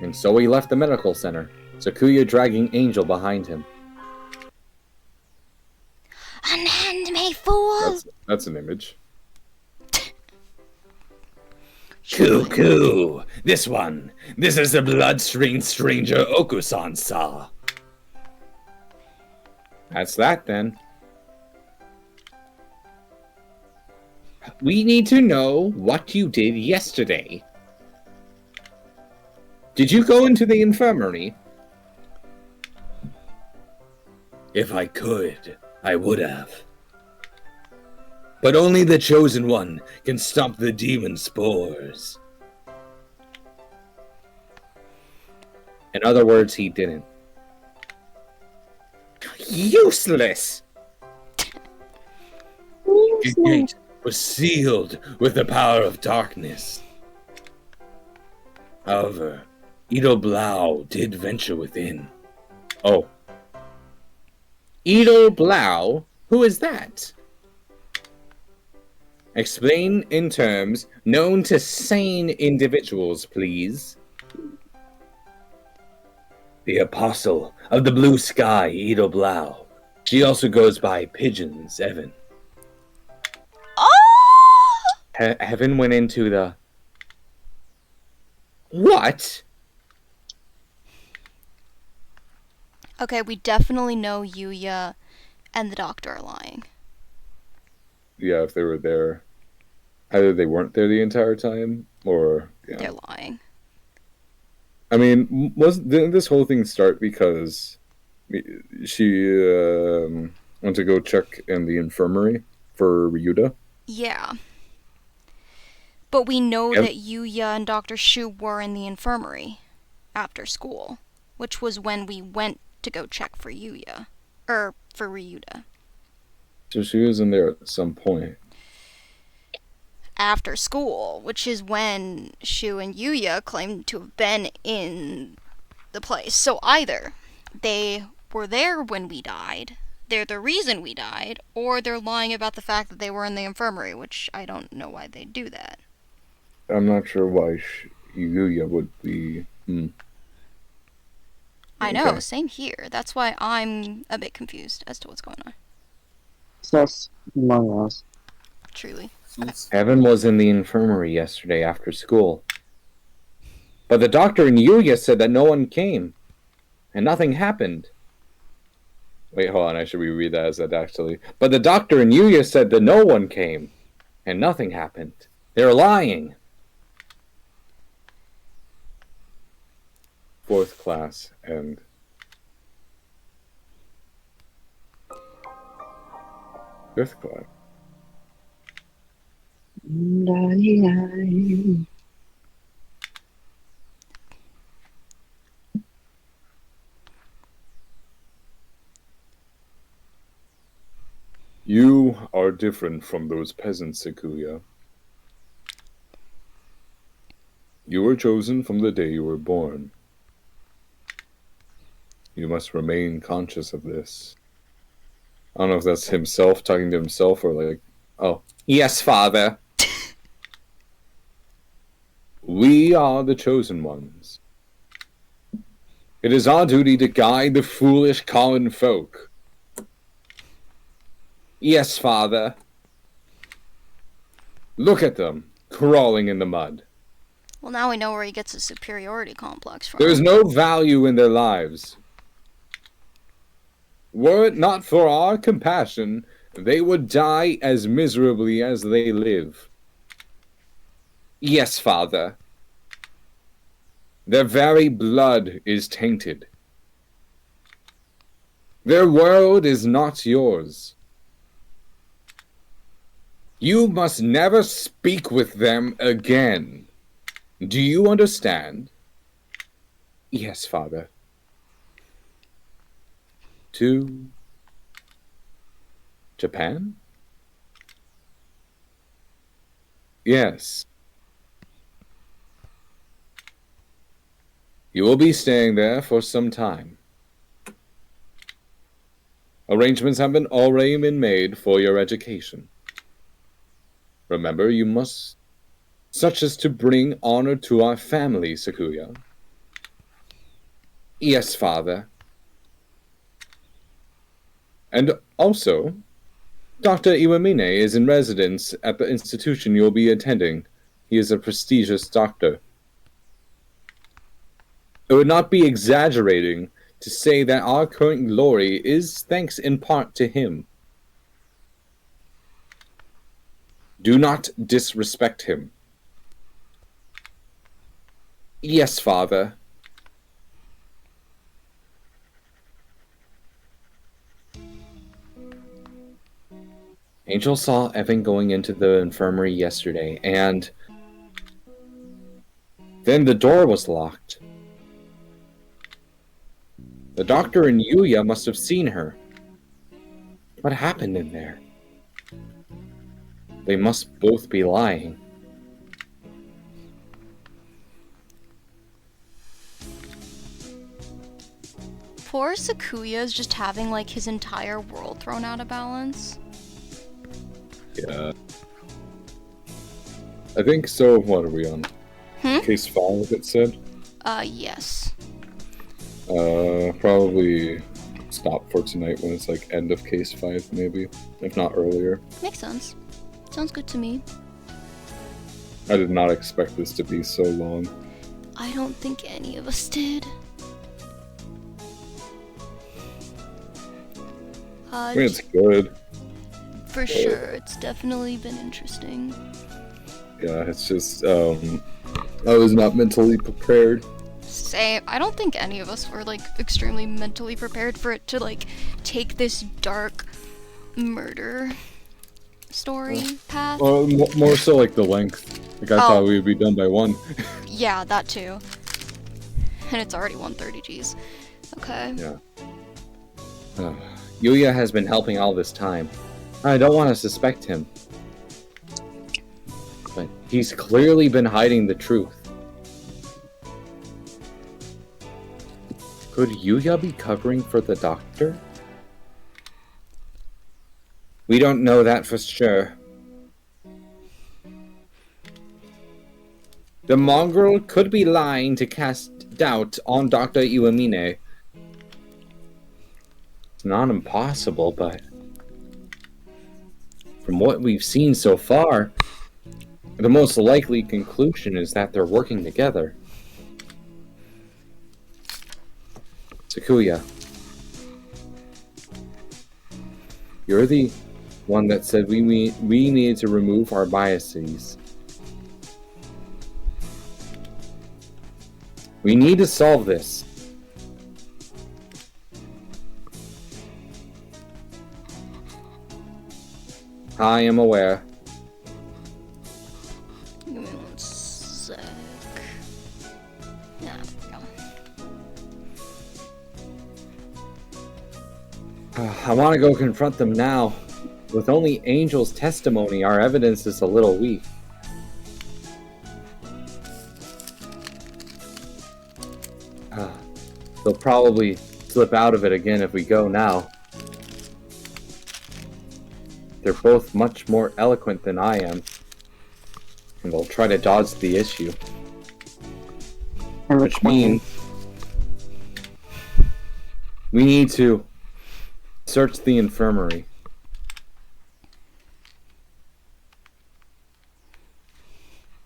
And so he left the medical center, Sakuya dragging Angel behind him. Unhand me, fool! That's an image. Coo! This one! This is the bloodstained stranger Okusan-sa. That's that, then. We need to know what you did yesterday. Did you go into the infirmary? If I could, I would have. But only the Chosen One can stop the demon spores. In other words, he didn't. Useless! The gate was sealed with the power of darkness. However, Edo Blau did venture within. Oh. Edo Blau? Who is that? Explain in terms known to sane individuals, please. The Apostle of the Blue Sky, Edo Blau. She also goes by Pigeons, Evan. Oh! Heaven went into the... What? Okay, we definitely know Yuya and the doctor are lying. Yeah, if they were there. Either they weren't there the entire time, or... Yeah. They're lying. I mean, didn't this whole thing start because she went to go check in the infirmary for Ryuda? Yeah. But we know that Yuya and Dr. Shu were in the infirmary after school, which was when we went to go check for Yuya. For Ryuda. So she was in there at some point. After school, which is when Shu and Yuya claimed to have been in the place. So either they were there when we died, they're the reason we died, or they're lying about the fact that they were in the infirmary, which I don't know why they'd do that. I'm not sure why Yuya would be... I know, Okay. same here. That's why I'm a bit confused as to what's going on. Sus among us. Truly. Evan was in the infirmary yesterday after school. But the doctor and Yuya said that no one came. And nothing happened. Wait, hold on. I should reread that as that actually. But the doctor and Yuya said that no one came. And nothing happened. They're lying. Fourth class and... Fifth class. different from those peasants, Sakuya. You were chosen from the day you were born. You must remain conscious of this. I don't know if that's himself talking to himself or like, oh, yes, father. We are the chosen ones. It is our duty to guide the foolish common folk. Yes, father. Look at them, crawling in the mud. Well, now we know where he gets his superiority complex from. There is no value in their lives. Were it not for our compassion, they would die as miserably as they live. Yes, father. Their very blood is tainted. Their world is not yours. You must never speak with them again. Do you understand? Yes, father. To Japan? Yes. You will be staying there for some time. Arrangements have already been made for your education. Remember, you must, such as to bring honor to our family, Sakuya. Yes, father. And also, Dr. Iwamine is in residence at the institution you will be attending. He is a prestigious doctor. It would not be exaggerating to say that our current glory is thanks in part to him. Do not disrespect him. Yes, father. Angel saw Evan going into the infirmary yesterday, and then the door was locked. The doctor and Yuya must have seen her. What happened in there? They must both be lying. Poor Sakuya is just having like his entire world thrown out of balance. Yeah. I think so. What are we on? Case 5, it said? Yes. Probably stop for tonight when it's like end of case 5, maybe. If not earlier. Makes sense. Sounds good to me. I did not expect this to be so long. I don't think any of us did. I mean, it's good. For sure, it's definitely been interesting. Yeah, it's just, I was not mentally prepared. Same. I don't think any of us were, like, extremely mentally prepared for it to, like, take this dark murder story path. Well, more so like the length. Like, I thought we would be done by 1. Yeah, that too. And it's already 1:30, geez. Okay. Yeah. Yuya has been helping all this time. I don't want to suspect him. But he's clearly been hiding the truth. Could Yuya be covering for the doctor? We don't know that for sure. The mongrel could be lying to cast doubt on Dr. Iwamine. It's not impossible, but from what we've seen so far, the most likely conclusion is that they're working together. Sakuya, you're the one that said we needed to remove our biases. We need to solve this. I am aware. Give me 1 sec. Yeah, there we go. I want to go confront them now. With only Angel's testimony, our evidence is a little weak. They'll probably slip out of it again if we go now. They're both much more eloquent than I am, and they'll try to dodge the issue. Which means we need to search the infirmary.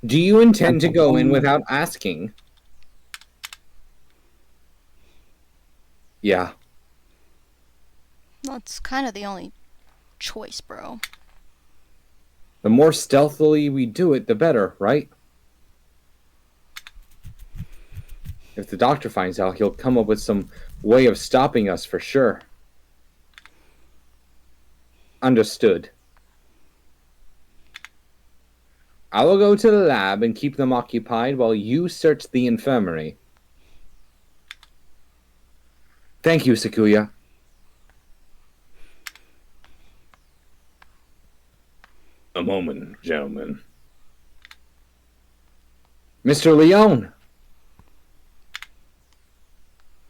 Do you intend to go in without asking? Yeah. That's kind of the only choice, bro. The more stealthily we do it, the better, right? If the doctor finds out, he'll come up with some way of stopping us for sure. Understood. I will go to the lab and keep them occupied while you search the infirmary. Thank you, Sakuya. A moment, gentlemen. Mr. Leone!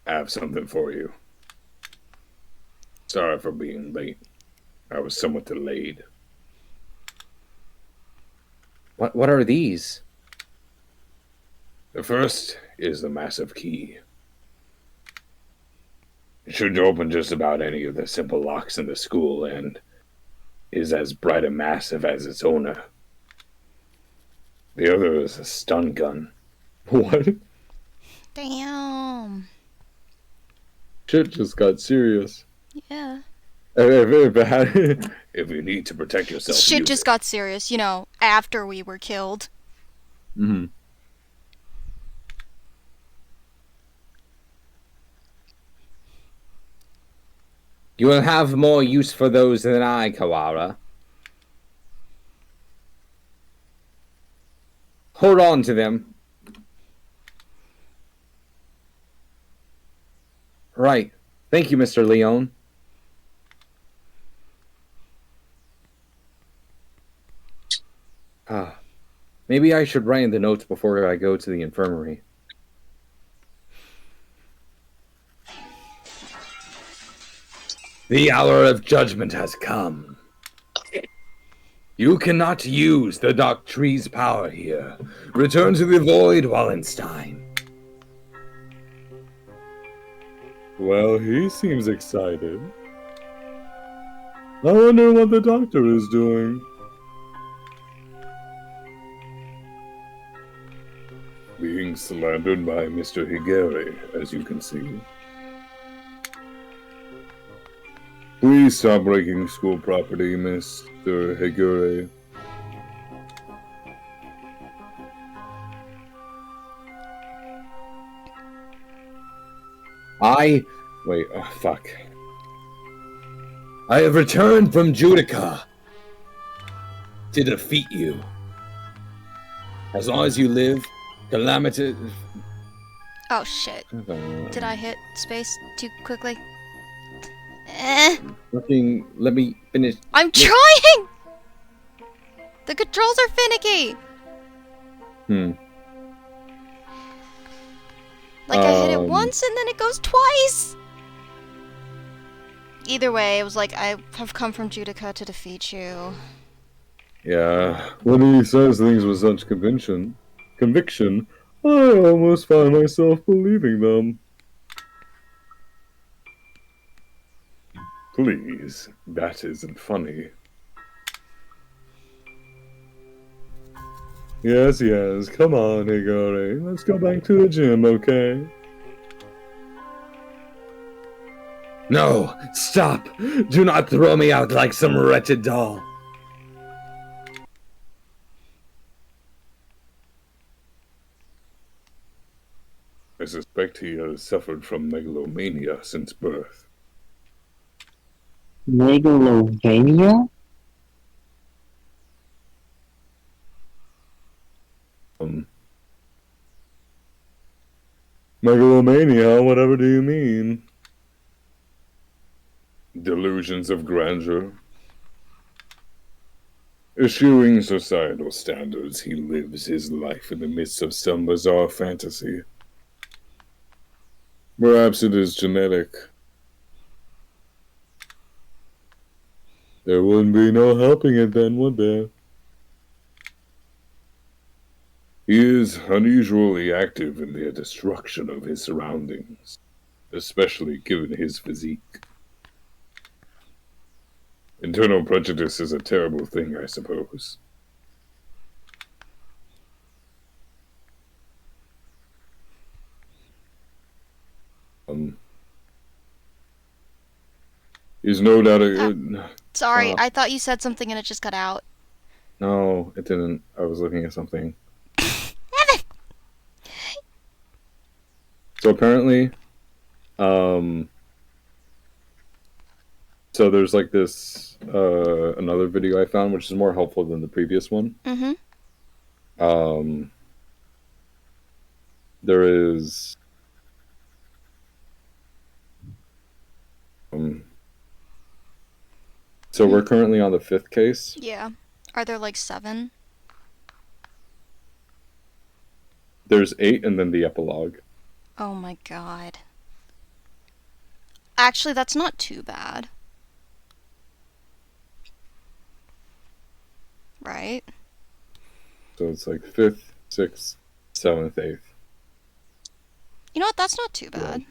I have something for you. Sorry for being late. I was somewhat delayed. What are these? The first is the massive key. It should open just about any of the simple locks in the school and is as bright and massive as its owner. The other is a stun gun. What? Damn. Shit just got serious. Yeah. If you need to protect yourself, Shit use just it. got serious, after we were killed. Mm-hmm. You will have more use for those than I, Kawara. Hold on to them. Right. Thank you, Mr. Leone. Maybe I should write in the notes before I go to the infirmary. The hour of judgment has come. You cannot use the Dark Tree's power here. Return to the Void, Wallenstein. Well, he seems excited. I wonder what the doctor is doing. Being slandered by Mr. Higeri, as you can see. Please stop breaking school property, Mr. Higeri. Wait, fuck. I have returned from Judica to defeat you. As long as you live, calamity... Oh shit. Did I hit space too quickly? Fucking, let me finish. I'm trying! The controls are finicky! Like, I hit it once and then it goes twice! Either way, it was like, I have come from Judica to defeat you. Yeah, when he says things with such conviction, I almost find myself believing them. Please, that isn't funny. Yes, come on, Higori. Let's go back to the gym, okay? No, stop! Do not throw me out like some wretched doll. I suspect he has suffered from megalomania since birth. Megalovania? Megalomania, whatever do you mean? Delusions of grandeur. Eschewing societal standards, he lives his life in the midst of some bizarre fantasy. Perhaps it is genetic. There wouldn't be no helping it then, would there? He is unusually active in the destruction of his surroundings, especially given his physique. Internal prejudice is a terrible thing, I suppose. He's no doubt Sorry, I thought you said something and it just cut out. No, it didn't. I was looking at something. So apparently, so there's like this, another video I found, which is more helpful than the previous one. Mm-hmm. There is, so we're currently on the 5th case. Yeah. Are there like 7? There's 8 and then the epilogue. Oh my god. Actually, that's not too bad. Right? So it's like 5th, 6th, 7th, 8th. You know what? That's not too bad.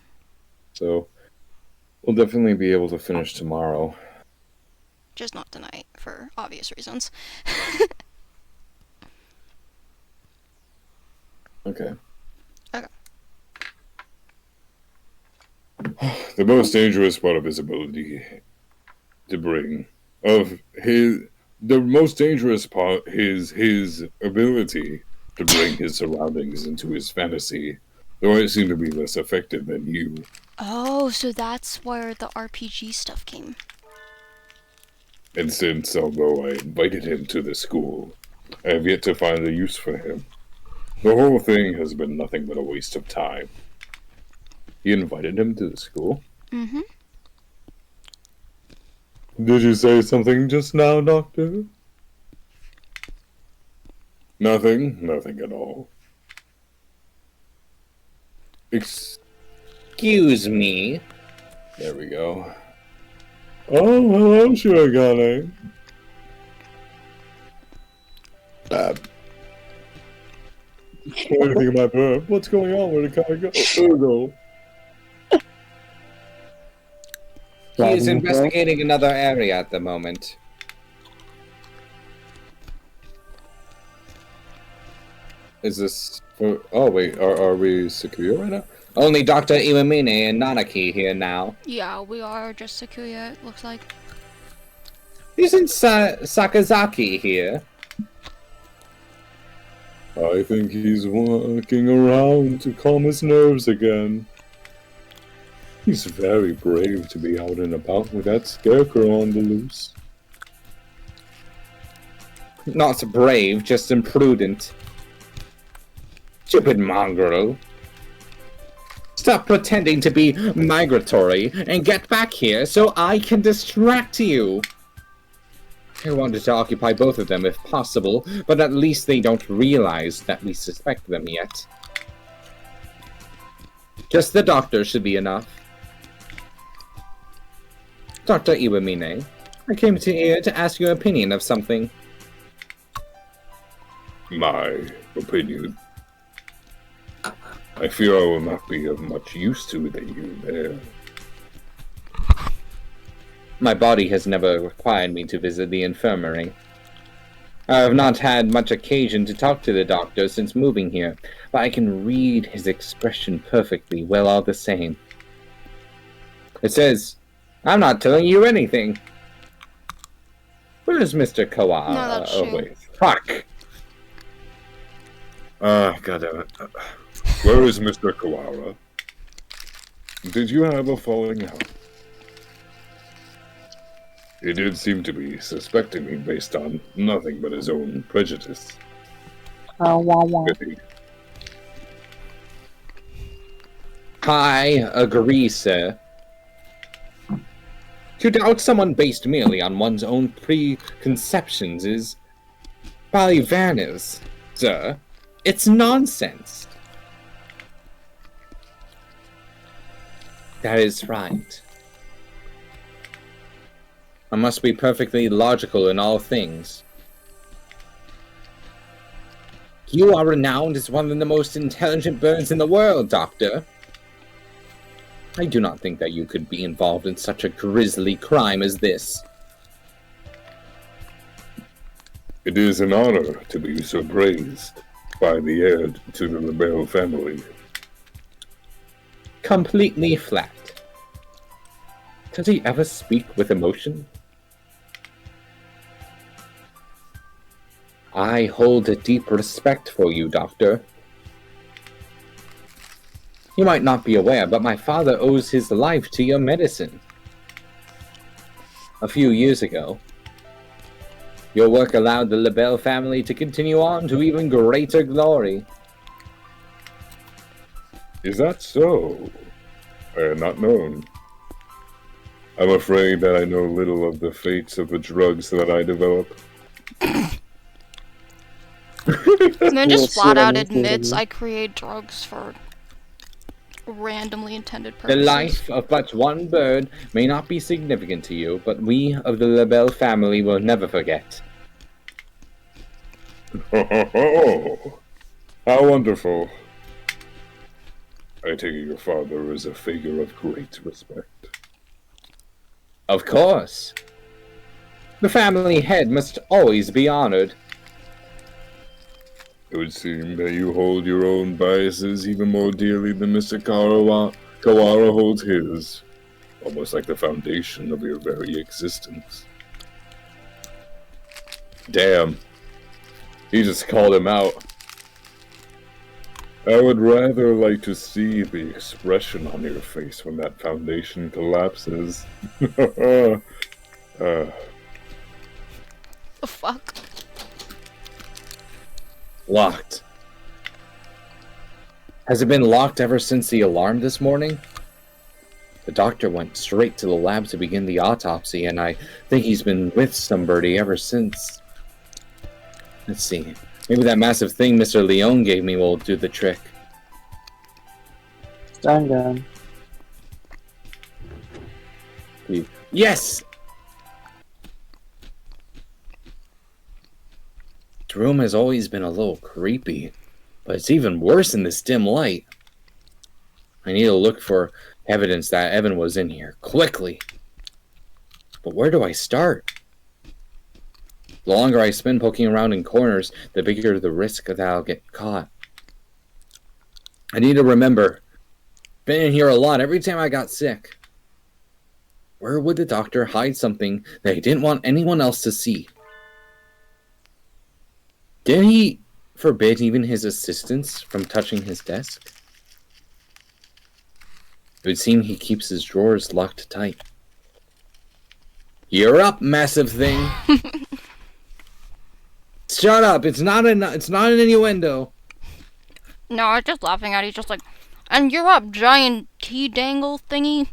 So we'll definitely be able to finish tomorrow. Just not tonight, for obvious reasons. Okay. Okay. The most dangerous part of his ability to bring the most dangerous part is his ability to bring his surroundings into his fantasy, though I seem to be less effective than you. Oh, so that's where the RPG stuff came. And since, although I invited him to the school, I have yet to find a use for him. The whole thing has been nothing but a waste of time. You invited him to the school? Mm-hmm. Did you say something just now, Doctor? Nothing at all. Excuse me. There we go. Oh, hello, Shirogane. Anything about her? What's going on? Where did Kai go? There we go. He is investigating another area at the moment. Is this for... Oh, wait. Are we secure right now? Only Dr. Iwamine and Nanaki here now. Yeah, we are just Sakuya, it looks like. Isn't Sakazaki here? I think he's walking around to calm his nerves again. He's very brave to be out and about with that scarecrow on the loose. Not brave, just imprudent. Stupid mongrel. Stop pretending to be migratory and get back here so I can distract you. I wanted to occupy both of them if possible, but at least they don't realize that we suspect them yet. Just the doctor should be enough. Dr. Iwamine, I came to here to ask your opinion of something. My opinion. I fear I will not be of much use to you there. My body has never required me to visit the infirmary. I have not had much occasion to talk to the doctor since moving here, but I can read his expression perfectly well all the same. It says, I'm not telling you anything. Where is Mr. Kawa? No, that's oh, you. wait. Fuck! Goddammit. Where is Mr. Kawara? Did you have a falling out? He did seem to be suspecting me based on nothing but his own prejudice. I agree, sir. To doubt someone based merely on one's own preconceptions is Polyvanas, sir. It's nonsense. That is right. I must be perfectly logical in all things. You are renowned as one of the most intelligent birds in the world, Doctor. I do not think that you could be involved in such a grisly crime as this. It is an honor to be so praised by the heir to the LaBelle family. Completely flat. Does he ever speak with emotion? I hold a deep respect for you, Doctor. You might not be aware, but my father owes his life to your medicine. A few years ago, your work allowed the LaBelle family to continue on to even greater glory. Is that so? I had not known. I'm afraid that I know little of the fates of the drugs that I develop. And then We'll just see flat what out I can admits do. I create drugs for randomly intended The purposes. life of but one bird may not be significant to you, but we of the LaBelle family will never forget. Oh, how wonderful. I take it your father is a figure of great respect. Of course. The family head must always be honored. It would seem that you hold your own biases even more dearly than Mr. Kawara holds his. Almost like the foundation of your very existence. Damn. He just called him out. I would rather like to see the expression on your face when that foundation collapses. The fuck? Locked. Has it been locked ever since the alarm this morning? The doctor went straight to the lab to begin the autopsy, and I think he's been with somebody ever since. Let's see. Maybe that massive thing Mr. Leone gave me will do the trick. Stun gun. Yes! This room has always been a little creepy, but it's even worse in this dim light. I need to look for evidence that Evan was in here, quickly. But where do I start? The longer I spend poking around in corners, the bigger the risk that I'll get caught. I need to remember. Been in here a lot every time I got sick. Where would the doctor hide something that he didn't want anyone else to see? Didn't he forbid even his assistants from touching his desk? It would seem he keeps his drawers locked tight. You're up, massive thing. Shut up! It's not an innuendo. No, I was just laughing at it. He's just like, and you're up, giant tea dangle thingy.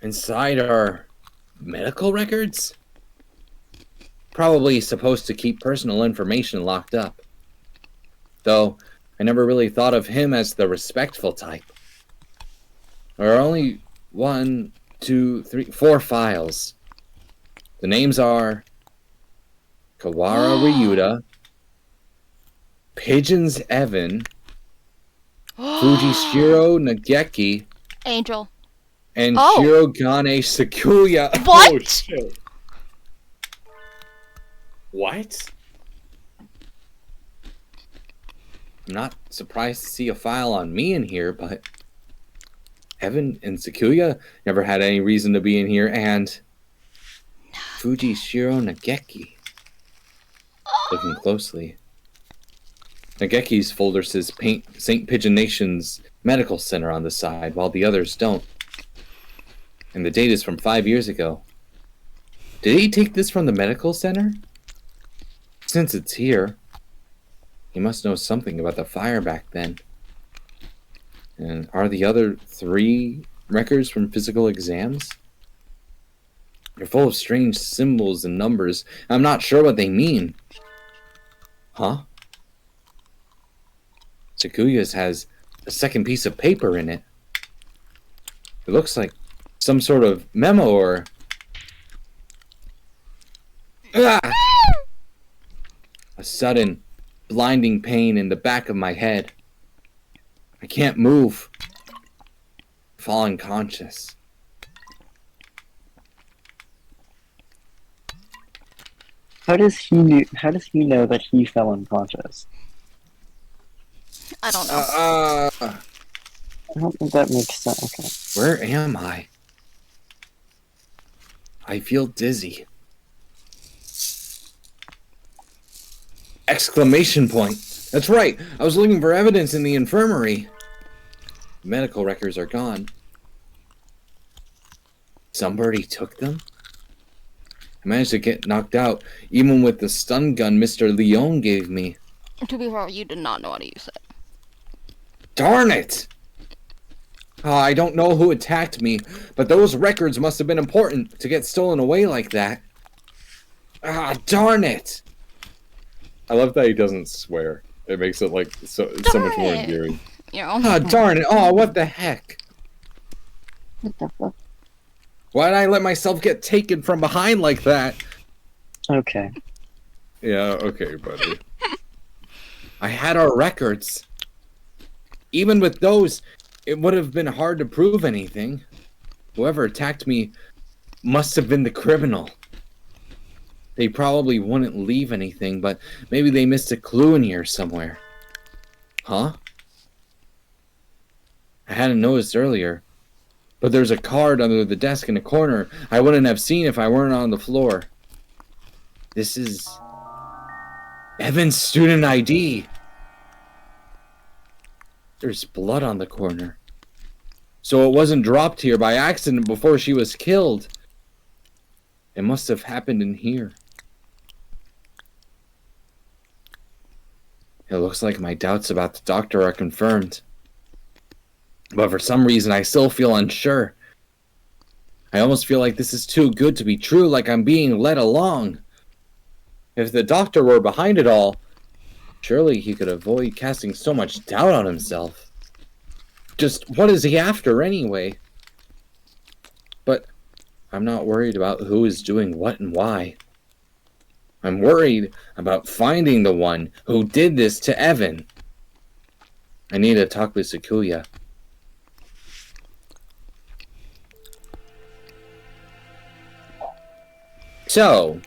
Inside our medical records? Probably supposed to keep personal information locked up. Though, I never really thought of him as the respectful type. There are only 1, 2, 3, 4 files. The names are Kawara Ryuta, Pigeons Evan, Fujishiro Nageki, Angel. and Oh. Shirogane Sakuya. What? Oh, shit. What? I'm not surprised to see a file on me in here, but Evan and Sakuya never had any reason to be in here, and Fujishiro Nageki. Looking closely, Nageki's folder says St. Pigeon Nation's Medical Center on the side, while the others don't. And the date is from 5 years ago. Did he take this from the medical center? Since it's here, he must know something about the fire back then. And are the other 3 records from physical exams? They're full of strange symbols and numbers. I'm not sure what they mean. Huh? Sakuya's has a second piece of paper in it. It looks like some sort of memo or... Ah! A sudden, blinding pain in the back of my head. I can't move. Fall unconscious. How does he know that he fell unconscious? I don't know. I don't think that makes sense. Okay. Where am I? I feel dizzy. Exclamation point. That's right. I was looking for evidence in the infirmary. The medical records are gone. Somebody took them? I managed to get knocked out, even with the stun gun Mr. Leon gave me. To be fair, you did not know how to use it. Darn it! I don't know who attacked me, but those records must have been important to get stolen away like that. Darn it! I love that he doesn't swear. It makes it like so much more endearing. You know? Darn it! Oh, what the heck? What the fuck? Why did I let myself get taken from behind like that? Okay. Yeah, okay, buddy. I had our records. Even with those, it would have been hard to prove anything. Whoever attacked me must have been the criminal. They probably wouldn't leave anything, but maybe they missed a clue in here somewhere. Huh? I hadn't noticed earlier, but there's a card under the desk in the corner I wouldn't have seen if I weren't on the floor. This is Evan's student ID. There's blood on the corner. So it wasn't dropped here by accident before she was killed. It must have happened in here. It looks like my doubts about the doctor are confirmed. But for some reason, I still feel unsure. I almost feel like this is too good to be true, like I'm being led along. If the doctor were behind it all, surely he could avoid casting so much doubt on himself. Just what is he after anyway? But I'm not worried about who is doing what and why. I'm worried about finding the one who did this to Evan. I need to talk with Sakuya. So,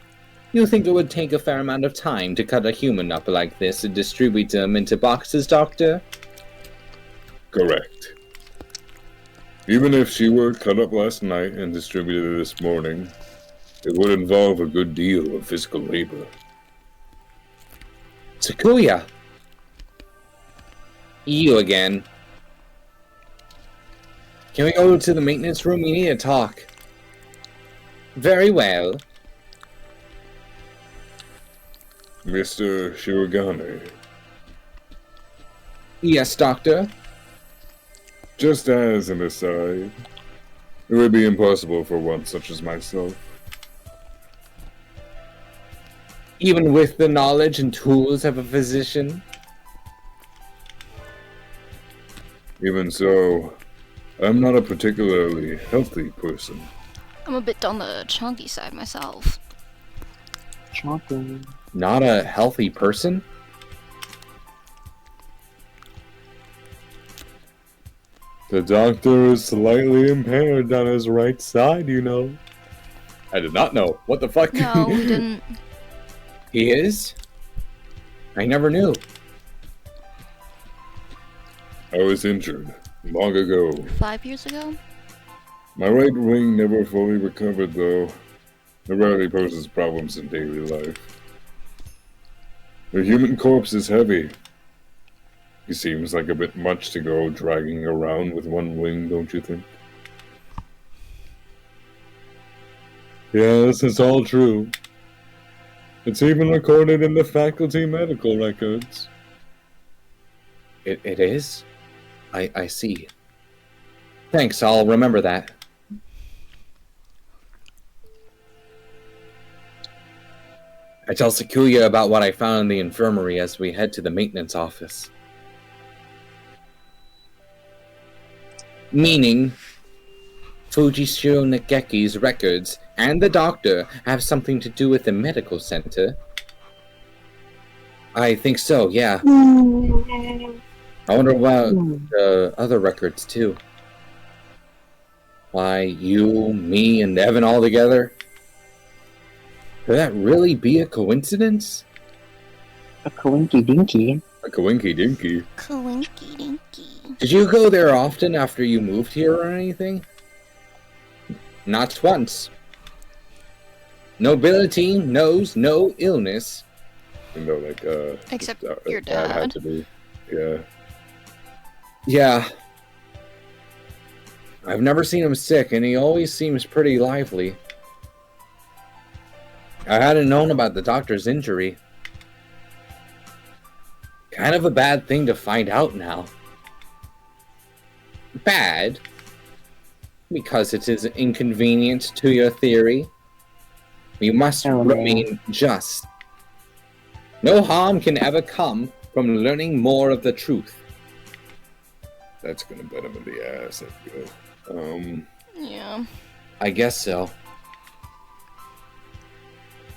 you think it would take a fair amount of time to cut a human up like this and distribute them into boxes, Doctor? Correct. Even if she were cut up last night and distributed this morning, it would involve a good deal of physical labor. Sakuya! You again. Can we go to the maintenance room? We need to talk. Very well. Mr. Shirogane, Yes, Doctor. just as an aside, it would be impossible for one such as myself. Even with the knowledge and tools of a physician? Even so, I'm not a particularly healthy person. I'm a bit on the chunky side myself. Chocolate. Not a healthy person? The doctor is slightly impaired on his right side, you know. I did not know. What the fuck? No, we didn't. He is? I never knew. I was injured long ago. 5 years ago? My right wing never fully recovered, though. It rarely poses problems in daily life. The human corpse is heavy. He seems like a bit much to go dragging around with one wing, don't you think? Yes, it's all true. It's even recorded in the faculty medical records. It is? I see. Thanks, I'll remember that. I tell Sakuya about what I found in the infirmary as we head to the maintenance office. Meaning, Fujishiro Nageki's records and the doctor have something to do with the medical center. I think so, yeah. I wonder about the other records, too. Why, you, me, and Evan all together? Could that really be a coincidence? A coinky dinky. A coinky dinky. Coinky dinky. Did you go there often after you moved here or anything? Not once. Nobility knows no illness. You know, like, Except that your had dad. to be. Yeah. Yeah. I've never seen him sick, and he always seems pretty lively. I hadn't known about the doctor's injury. Kind of a bad thing to find out now. Bad? Because it is inconvenient to your theory. We must Oh, man. remain just. No harm can ever come from learning more of the truth. That's gonna bite him in the ass. I feel. Yeah. I guess so.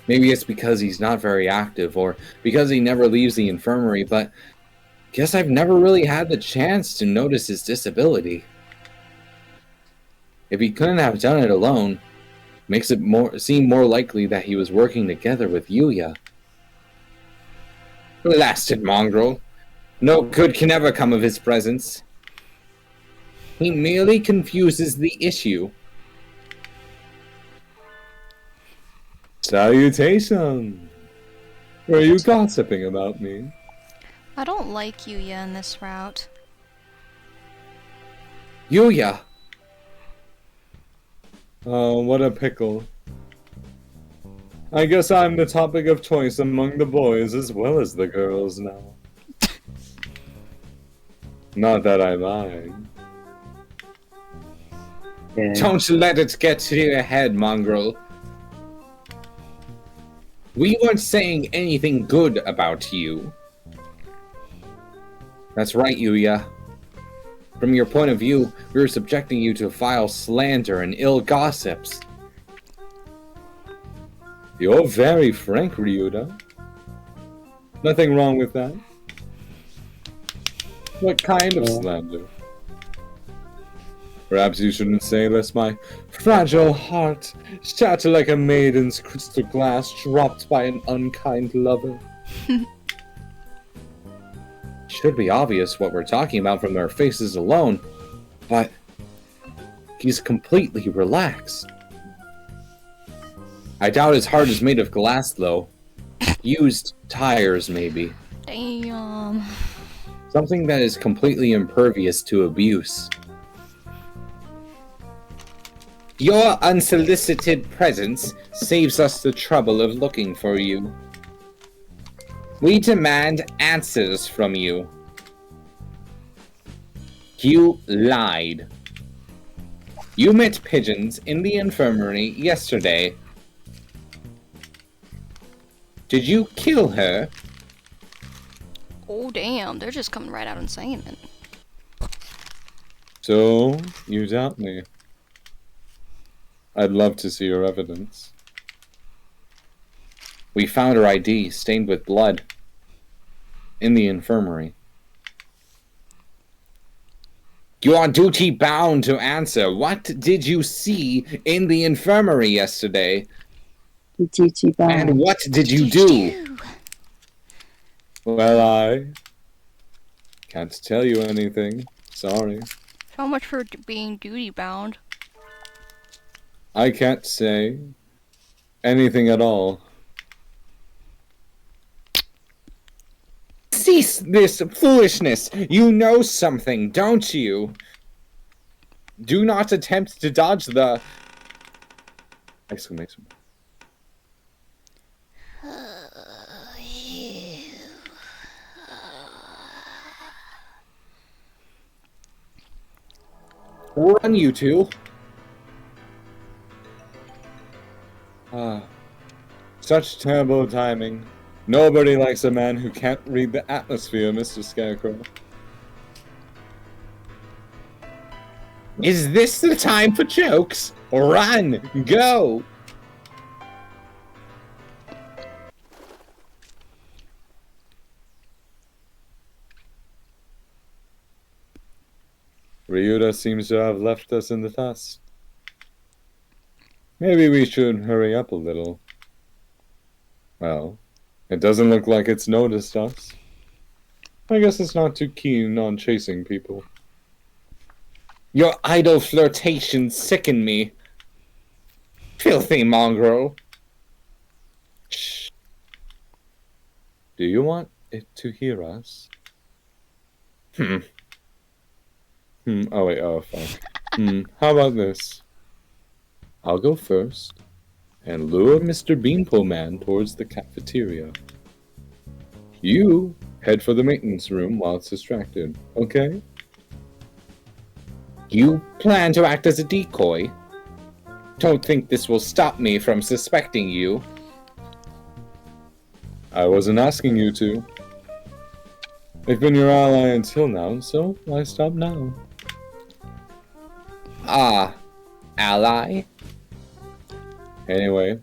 Maybe it's because he's not very active, or because he never leaves the infirmary, but guess I've never really had the chance to notice his disability. If he couldn't have done it alone, makes it seem more likely that he was working together with Yuya. Blasted mongrel. No good can ever come of his presence. He merely confuses the issue. Salutation! Were you gossiping about me? I don't like Yuya in this route. Yuya! Oh, what a pickle. I guess I'm the topic of choice among the boys as well as the girls now. Not that I mind. Yeah. Don't let it get to your head, mongrel. We weren't saying anything good about you. That's right, Yuya. From your point of view, we were subjecting you to vile slander and ill gossips. You're very frank, Ryuda. Nothing wrong with that. What kind of slander? Perhaps you shouldn't say, lest my fragile heart shatter like a maiden's crystal glass dropped by an unkind lover. Should be obvious what we're talking about from their faces alone, but he's completely relaxed. I doubt his heart is made of glass, though. Used tires, maybe. Damn. Something that is completely impervious to abuse. Your unsolicited presence saves us the trouble of looking for you. We demand answers from you. You lied. You met Pigeons in the infirmary yesterday. Did you kill her? Oh, damn. They're just coming right out and saying it. So, you doubt me. I'd love to see your evidence. We found her ID stained with blood in the infirmary. You are duty bound to answer. What did you see in the infirmary yesterday? And what did you do? Well, I can't tell you anything. Sorry. How much for being duty bound? I can't say anything at all. Cease this foolishness! You know something, don't you? Do not attempt to dodge the... Exclamation. Run, you two. Such terrible timing. Nobody likes a man who can't read the atmosphere, Mr. Scarecrow. Is this the time for jokes? Run! Go! Ryuda seems to have left us in the dust. Maybe we should hurry up a little. Well, it doesn't look like it's noticed us. I guess it's not too keen on chasing people. Your idle flirtations sicken me. Filthy mongrel. Shh. Do you want it to hear us? Oh wait, oh fuck. How about this? I'll go first and lure Mr. Beanpole Man towards the cafeteria. You head for the maintenance room while it's distracted, okay? You plan to act as a decoy? Don't think this will stop me from suspecting you. I wasn't asking you to. I've been your ally until now, so why stop now? Ah, ally? Anyway,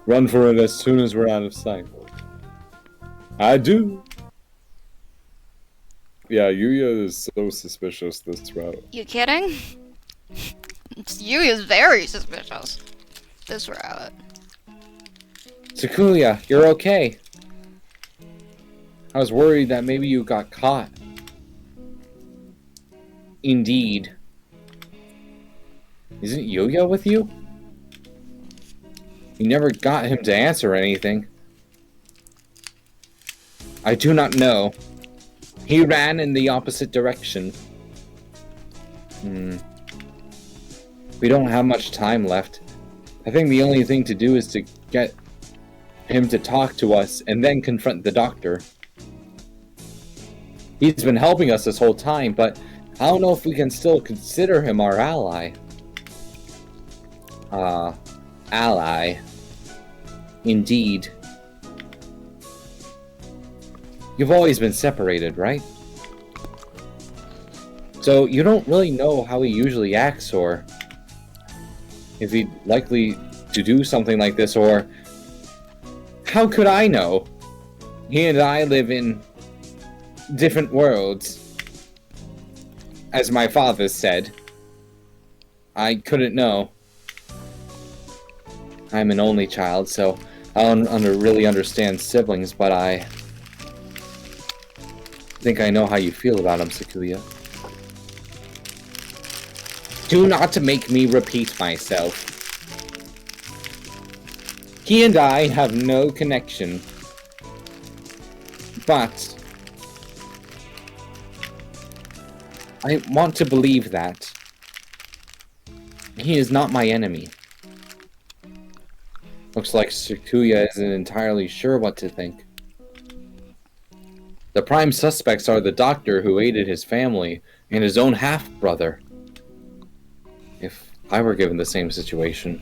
run for it as soon as we're out of sight. I do. Yeah, Yuya is so suspicious this route. You kidding? Yuya's very suspicious. This route. Sakuya, you're okay. I was worried that maybe you got caught. Indeed. Isn't Yuya with you? You never got him to answer anything. I do not know. He ran in the opposite direction. We don't have much time left. I think the only thing to do is to get him to talk to us and then confront the doctor. He's been helping us this whole time, but I don't know if we can still consider him our ally. Ally. Indeed. You've always been separated, right? So you don't really know how he usually acts, or if he'd likely to do something like this, or how could I know? He and I live in different worlds. As my father said, I couldn't know. I'm an only child, so I don't really understand siblings, but I think I know how you feel about him, Sakuya. Do not make me repeat myself. He and I have no connection. But I want to believe that he is not my enemy. Looks like Sakuya isn't entirely sure what to think. The prime suspects are the doctor who aided his family and his own half-brother. If I were given the same situation,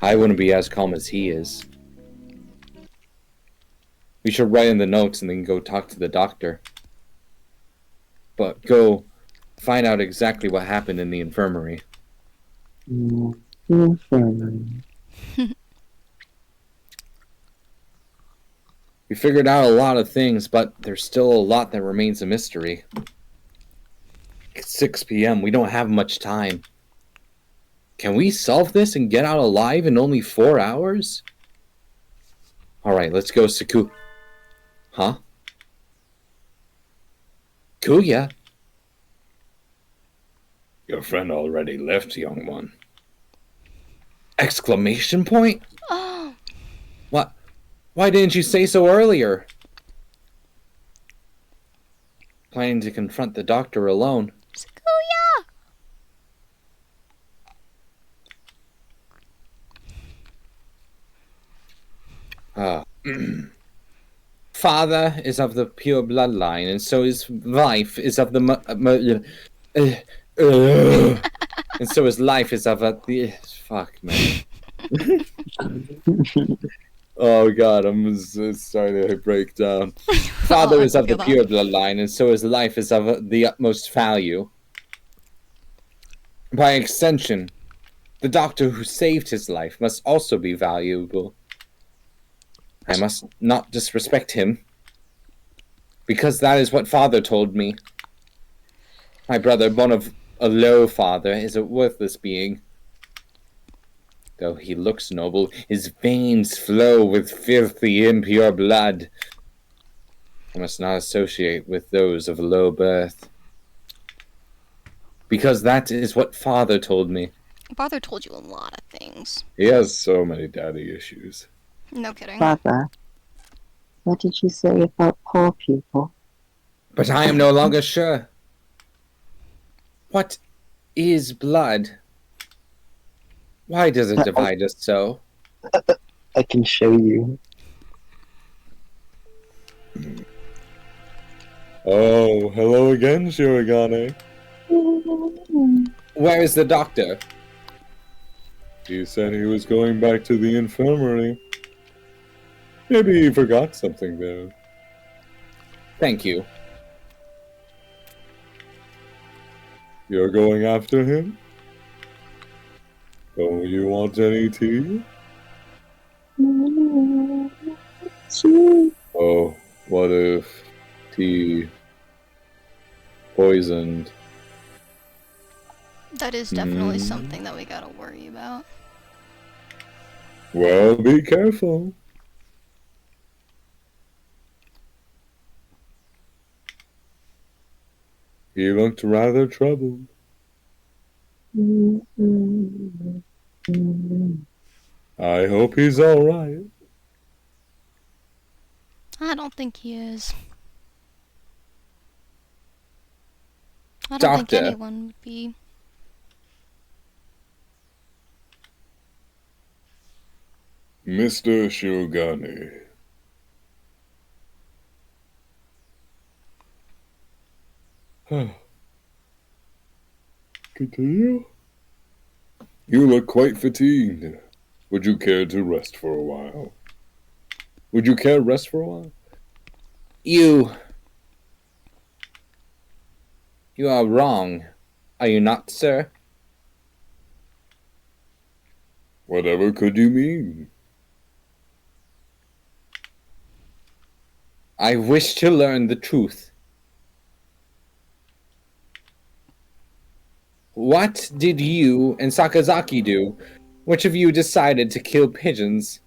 I wouldn't be as calm as he is. We should write in the notes and then go talk to the doctor. But go find out exactly what happened in the infirmary. We figured out a lot of things, but there's still a lot that remains a mystery. It's 6 p.m. We don't have much time. Can we solve this and get out alive in only 4 hours? Alright, let's go, Saku. Huh? Kuya? Your friend already left, young one. Exclamation point? Oh, What? Why didn't you say so earlier? Planning to confront the doctor alone. Sakuya! Father is of the pure bloodline, and so his wife is of the and so his life is of the fuck, man. Oh god, I'm starting to break down. Father Oh, I is of the feel that. pure bloodline, and so his life is of the utmost value. By extension, the doctor who saved his life must also be valuable. I must not disrespect him, because that is what Father told me. My brother, born of a low father, is a worthless being. Though he looks noble, his veins flow with filthy, impure blood. I must not associate with those of low birth. Because that is what Father told me. Father told you a lot of things. He has so many daddy issues. No kidding. Father, what did you say about poor people? But I am no longer sure. What is blood? Why does it divide us so? I can show you. Oh, hello again, Shirogane. Where is the doctor? He said he was going back to the infirmary. Maybe he forgot something there. Thank you. You're going after him? Don't you want any tea? Oh, what if tea poisoned? That is definitely something that we gotta worry about. Well, be careful. He looked rather troubled. I hope he's all right. I don't think he is. I don't Doctor. think anyone would be. Mr. Shogane. Continue? You look quite fatigued. Would you care to rest for a while? Would you care to rest for a while? You are wrong. Are you not, sir? Whatever could you mean? I wish to learn the truth. What did you and Sakazaki do? Which of you decided to kill pigeons?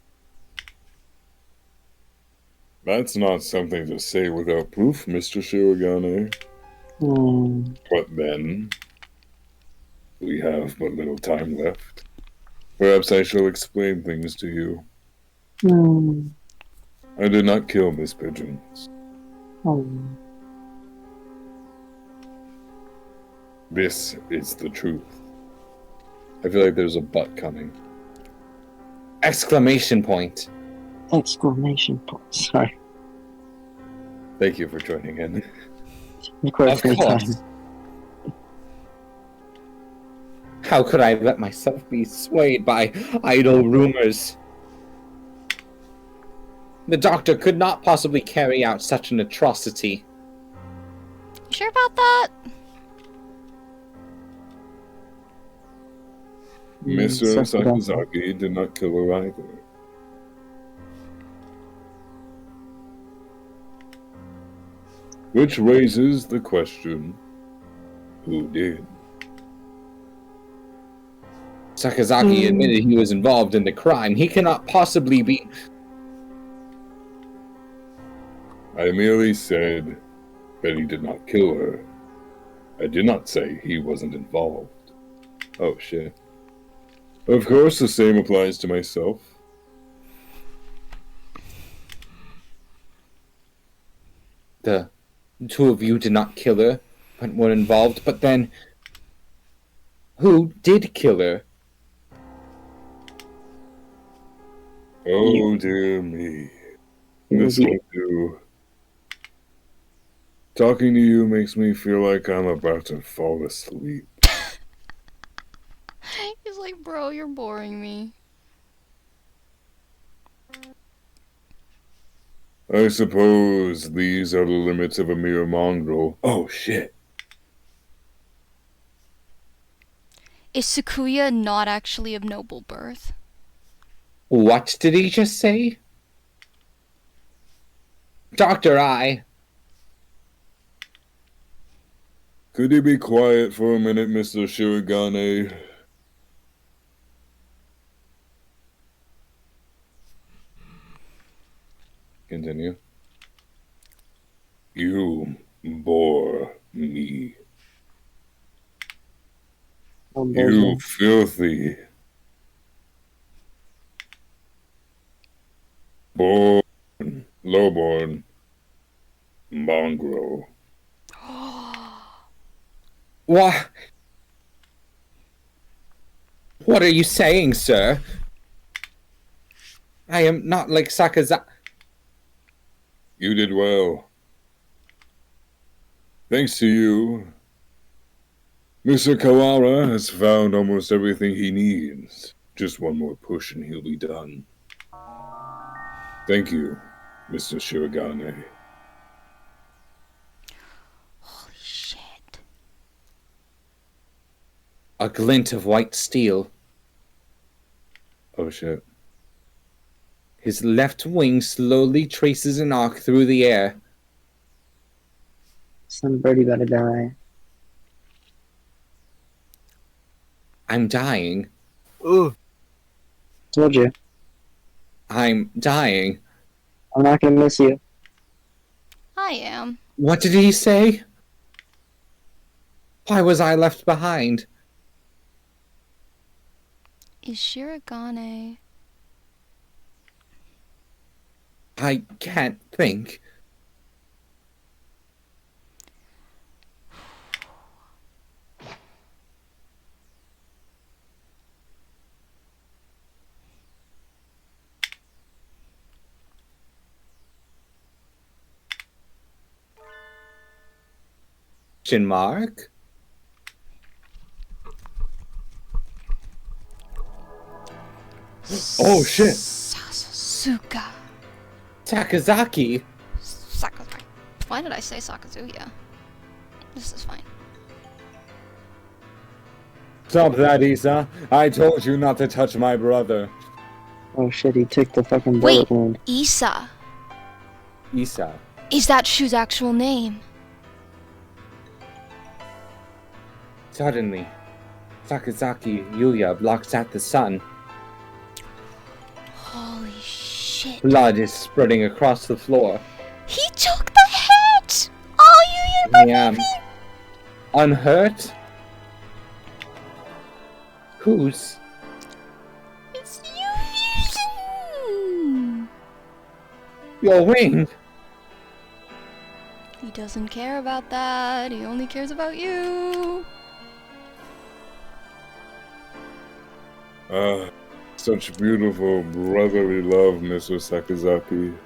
That's not something to say without proof, Mr. Shirogane. But then, we have but little time left. Perhaps I shall explain things to you. I did not kill Miss Pigeons. This is the truth. I feel like there's a but coming. Exclamation point. Exclamation point. Sorry. Thank you for joining in. Of course, Of course. How could I let myself be swayed by idle rumors? The doctor could not possibly carry out such an atrocity. You sure about that? Mr. Sakazaki did not kill her either. Which raises the question, who did? Sakazaki admitted he was involved in the crime. He cannot possibly be... I merely said that he did not kill her. I did not say he wasn't involved. Oh shit. Of course the same applies to myself. The two of you did not kill her, but were involved. But then, who did kill her? Oh dear me. This will do. Talking to you makes me feel like I'm about to fall asleep. He's like, bro, you're boring me. I suppose these are the limits of a mere mongrel. Oh shit. Is Sakuya not actually of noble birth? What did he just say? Dr. I. Could you be quiet for a minute, Mr. Shirogane? Continue. You bore me. You filthy. Born, lowborn, mongrel. What? What are you saying, sir? I am not like Sakaza. You did well. Thanks to you, Mr. Kawara has found almost everything he needs. Just one more push and he'll be done. Thank you, Mr. Shirogane. Holy shit. A glint of white steel. Oh shit. His left wing slowly traces an arc through the air. Some birdie better die. I'm dying. Ooh. Told you. I'm dying. I'm not gonna miss you. I am. What did he say? Why was I left behind? Is Shirogane... I can't think. Question mark? Oh shit! Sasuka. Takazaki. Sakazuya. Why did I say Sakazuya? This is fine. Stop that, Issa. I told you not to touch my brother. Oh shit, he took the fucking Wait. bullet wound. Issa. Issa. Is that Shu's actual name? Suddenly, Sakazaki Yuya blocks out the sun. Holy shit. Blood is spreading across the floor. He took the hit! Oh, you I am unhurt. Who's? It's you, Fusion! Your wing. He doesn't care about that. He only cares about you. Ah, such beautiful brotherly love, Mr. Sakazaki.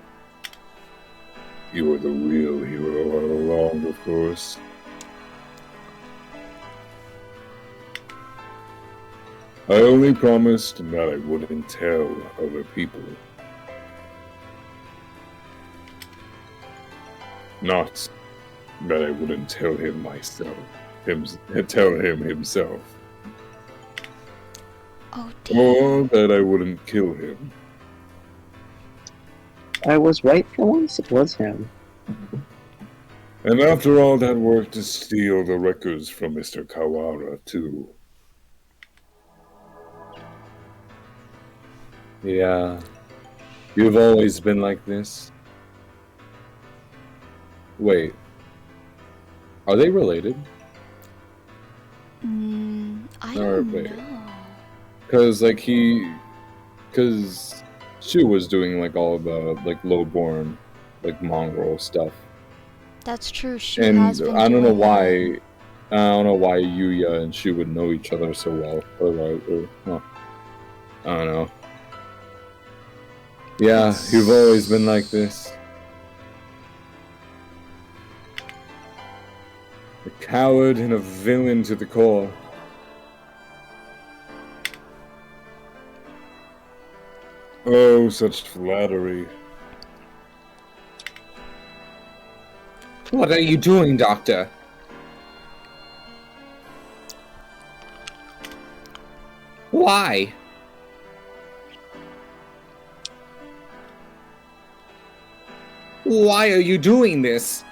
You were the real hero all along, of course. I only promised that I wouldn't tell other people. Not that I wouldn't tell him myself. Tell him himself. Oh, damn. Or that I wouldn't kill him. I was right for once, it was him. And after all that work to steal the records from Mr. Kawara, too. Yeah. You've always been like this. Wait. Are they related? I Or don't wait. know. Cause cause Shu was doing like all the like lowborn, like mongrel stuff. That's true. Shu And has been I don't know doing why Yuya and Shu would know each other so well. I don't know. Yeah, you've always been like this. A coward and a villain to the core. Oh, such flattery. What are you doing, Doctor? Why? Why are you doing this?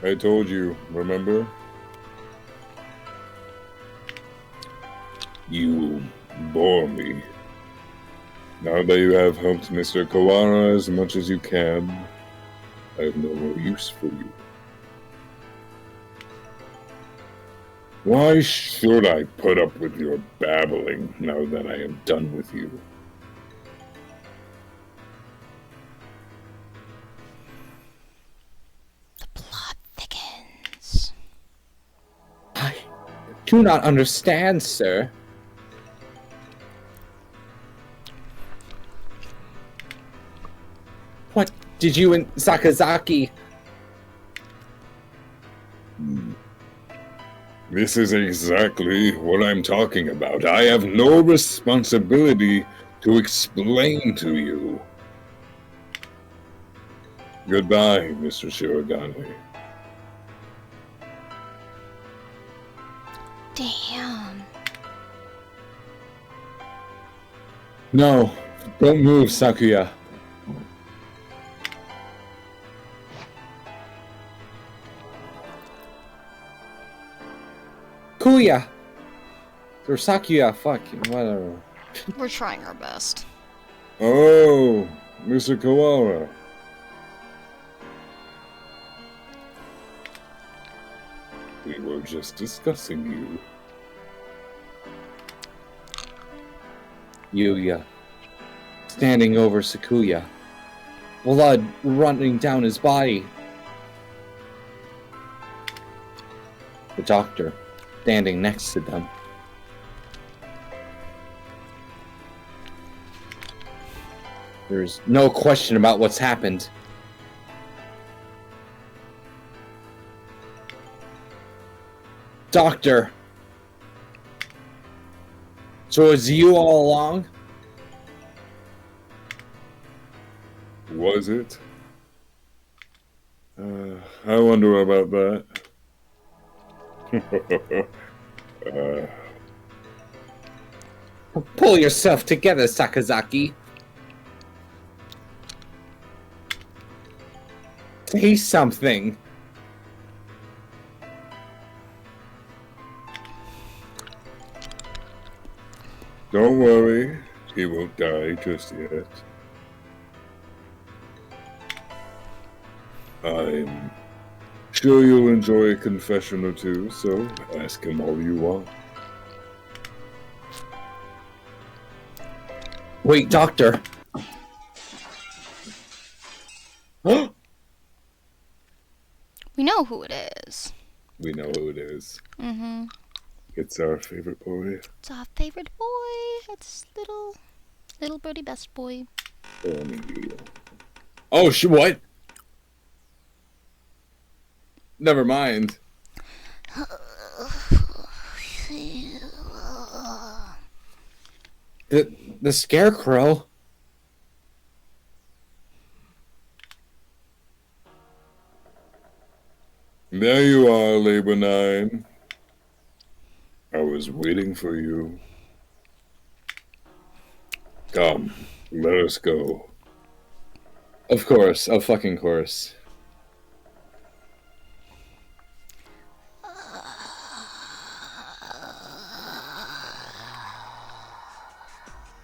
I told you, remember? You bore me. Now that you have helped Mr. Kawara as much as you can, I have no more use for you. Why should I put up with your babbling now that I am done with you? The plot thickens. I do not understand, sir. What did you and Sakazaki... This is exactly what I'm talking about. I have no responsibility to explain to you. Goodbye, Mr. Shirogane. Damn. No, don't move, Sakuya. Kuya! Or Sakuya, fuck, whatever. We're trying our best. Oh, Mr. Kawara. We were just discussing you. Yuya. Standing over Sakuya. Blood running down his body. The doctor, standing next to them. There's no question about what's happened. Doctor! So it's you all along? Was it? I wonder about that. Pull yourself together, Sakazaki. Say something. Don't worry, he won't die just yet. I'm sure you'll enjoy a confession or two, so ask him all you want. Wait, Doctor. We know who it is. We know who it is. Mm-hmm. It's our favorite boy. It's our favorite boy. It's little birdie best boy. Oh, what? Never mind. The scarecrow. There you are, Labor 9. I was waiting for you. Come, let us go. Of course, of fucking course.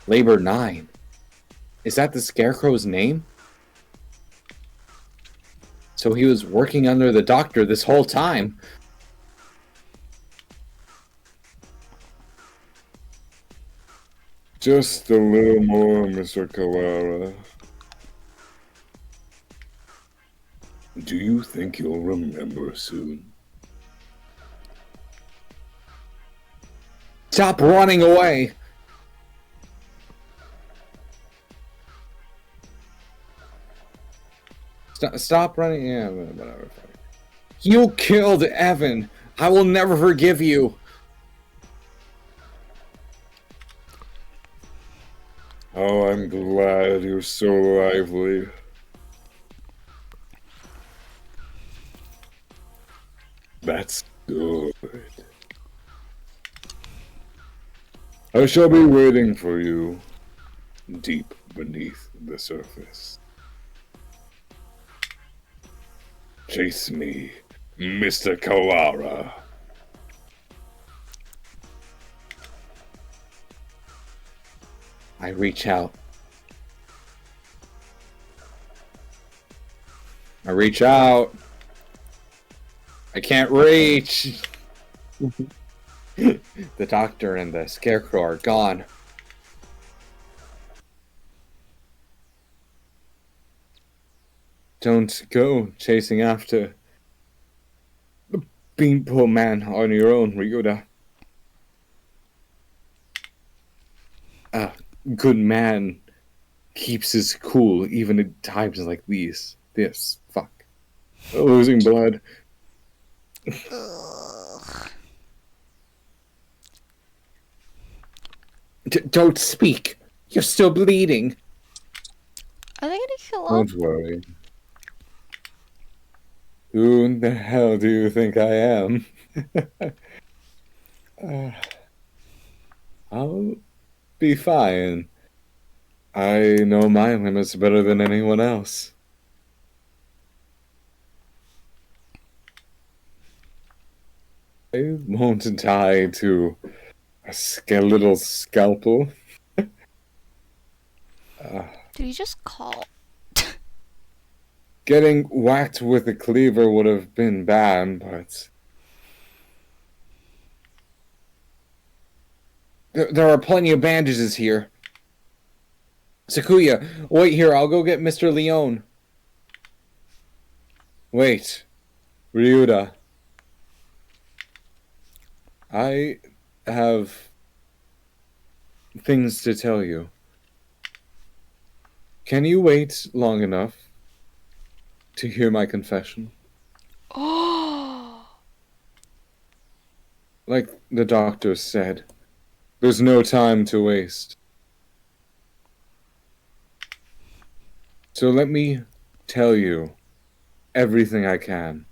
Labor 9. Is that the Scarecrow's name? So he was working under the doctor this whole time. Just a little more, Mr. Kawara. Do you think you'll remember soon? Stop running away! Stop running. Yeah, whatever. You killed Evan. I will never forgive you. Oh, I'm glad you're so lively. That's good. I shall be waiting for you deep beneath the surface. Chase me, Mr. Kawara. I reach out. I reach out. I can't reach. The doctor and the scarecrow are gone. Don't go chasing after the Beanpole Man on your own, Ryuda. A good man keeps his cool even at times like these. Fuck. Losing blood. Don't speak. You're still bleeding. Are they gonna kill Don't worry. Who the hell do you think I am? I'll be fine. I know my limits better than anyone else. I won't die to a skeletal scalpel. Did he just call? Getting whacked with a cleaver would have been bad, but... There are plenty of bandages here. Sakuya, wait here. I'll go get Mr. Leone. Wait. Ryuda. I have things to tell you. Can you wait long enough to hear my confession? Oh. Like the doctor said, there's no time to waste. So let me tell you everything I can.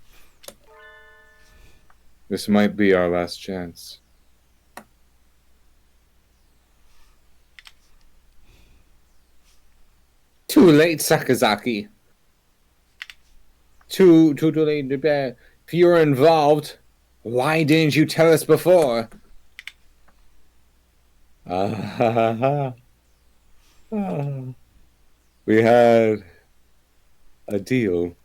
This might be our last chance. Too late, Sakazaki. Too late. If you're involved, why didn't you tell us before? We had a deal.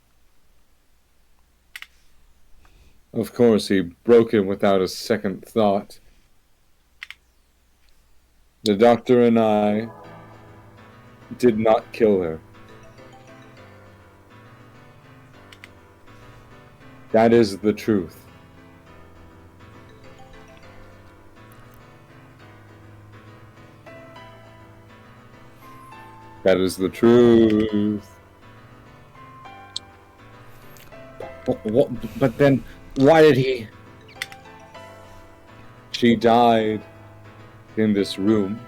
Of course, he broke it without a second thought. The doctor and I did not kill her. That is the truth. That is the truth. But then, why did he? She died in this room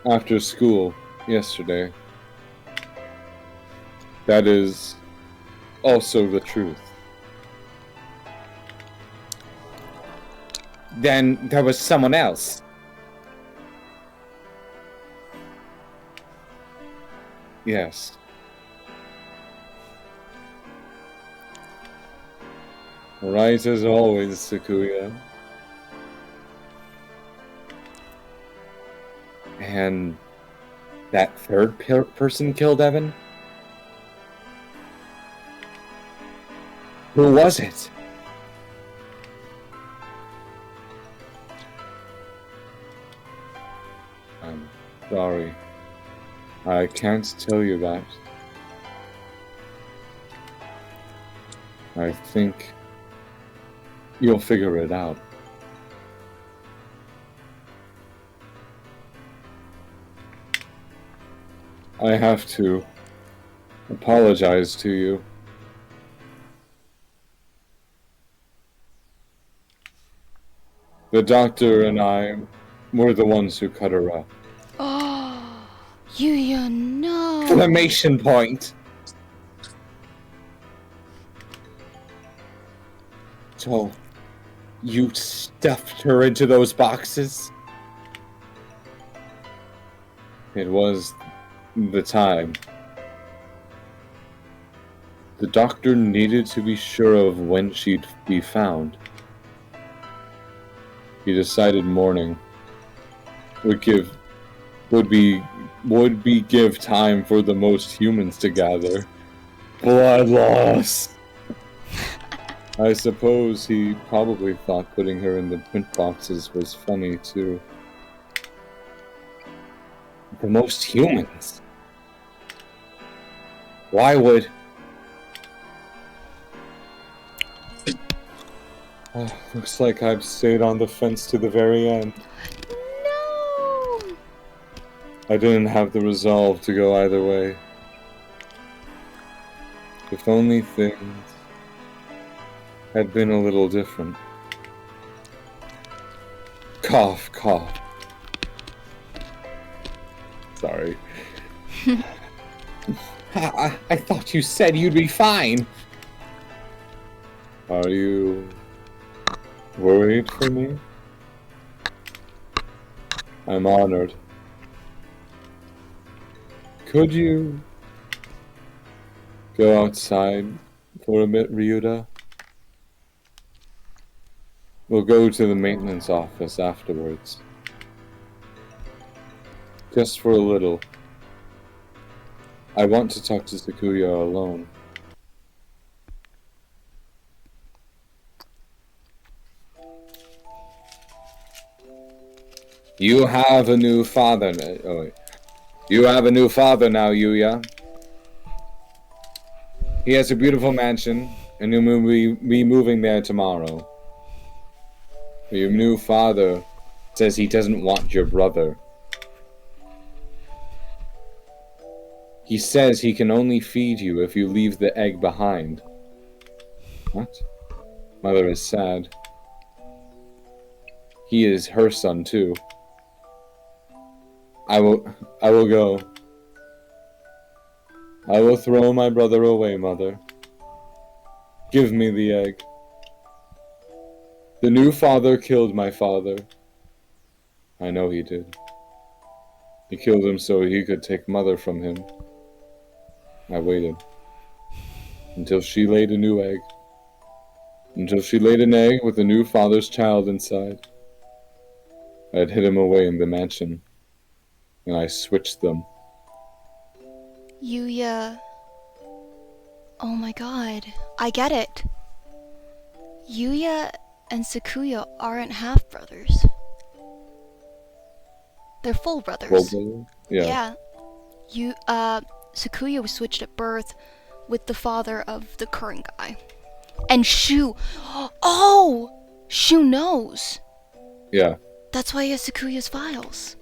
after school yesterday. That is also the truth. Then there was someone else. Yes. Right as always, Sakuya. And that third person killed Evan? Who was it? I'm sorry. I can't tell you that. I think you'll figure it out. I have to apologize to you. The doctor and I were the ones who cut her up. Oh. You know. Exclamation point. So, you stuffed her into those boxes? It was the time. The doctor needed to be sure of when she'd be found. He decided morning would give time for the most humans to gather. Blood loss. I suppose he probably thought putting her in the print boxes was funny too. The most humans? Why would... Looks like I've stayed on the fence to the very end. No! I didn't have the resolve to go either way. If only things had been a little different. Cough, cough. Sorry. I thought you said you'd be fine. Are you worried for me? I'm honored. Could you go outside for a bit, Ryuta? We'll go to the maintenance office afterwards. Just for a little. I want to talk to Sakuya alone. You have a new father. Oh, wait. You have a new father now, Yuya. He has a beautiful mansion, and you'll be moving there tomorrow. Your new father says he doesn't want your brother. He says he can only feed you if you leave the egg behind. What? Mother is sad. He is her son too. I will go. I will throw my brother away, Mother. Give me the egg. The new father killed my father. I know he did. He killed him so he could take Mother from him. I waited. Until she laid a new egg. Until she laid an egg with a new father's child inside. I had hid him away in the mansion. And I switched them. Yuya. Oh my god. I get it. Yuya and Sakuya aren't half brothers. They're full brothers. Yeah. Sakuya was switched at birth with the father of the current guy. And Shu. Oh! Shu knows. Yeah. That's why he has Sakuya's files.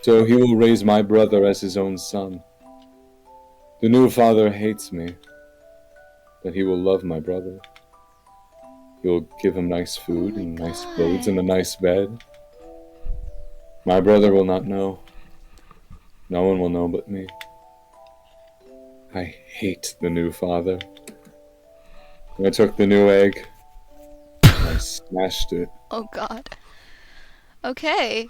So he will raise my brother as his own son. The new father hates me, but he will love my brother. He will give him nice food and nice clothes and a nice bed. My brother will not know. No one will know but me. I hate the new father. I took the new egg. I smashed it. Oh god. Okay.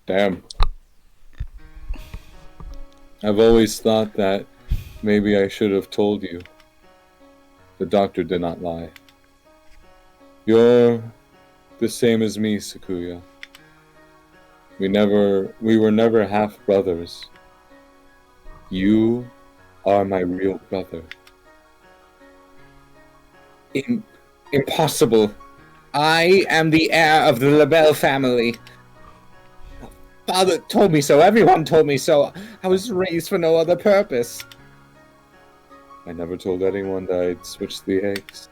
Damn. I've always thought that maybe I should have told you. The doctor did not lie. You're the same as me, Sakuya. We were never half brothers. You are my real brother. Impossible. I am the heir of the LaBelle family. Father told me so. Everyone told me so. I was raised for no other purpose. I never told anyone that I'd switched the eggs.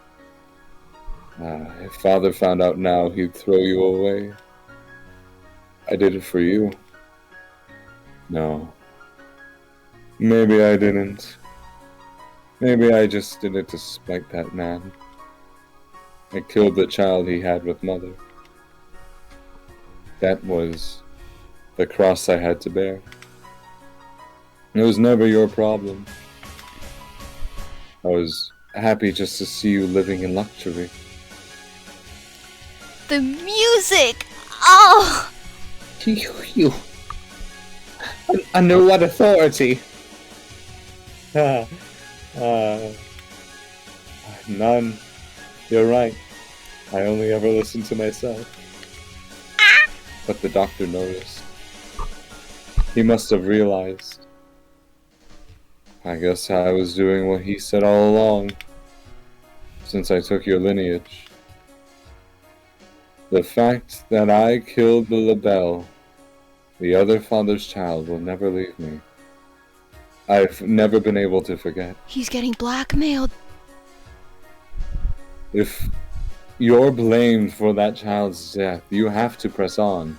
If Father found out now, he'd throw you away. I did it for you. No. Maybe I didn't. Maybe I just did it to spite that man. I killed the child he had with Mother. That was the cross I had to bear. It was never your problem. I was happy just to see you living in luxury. The music! Oh! You. Under what authority? None. You're right. I only ever listen to myself. But the doctor noticed. He must have realized. I guess I was doing what he said all along, since I took your lineage. The fact that I killed the Labelle, the other father's child, will never leave me. I've never been able to forget. He's getting blackmailed. If you're blamed for that child's death, you have to press on.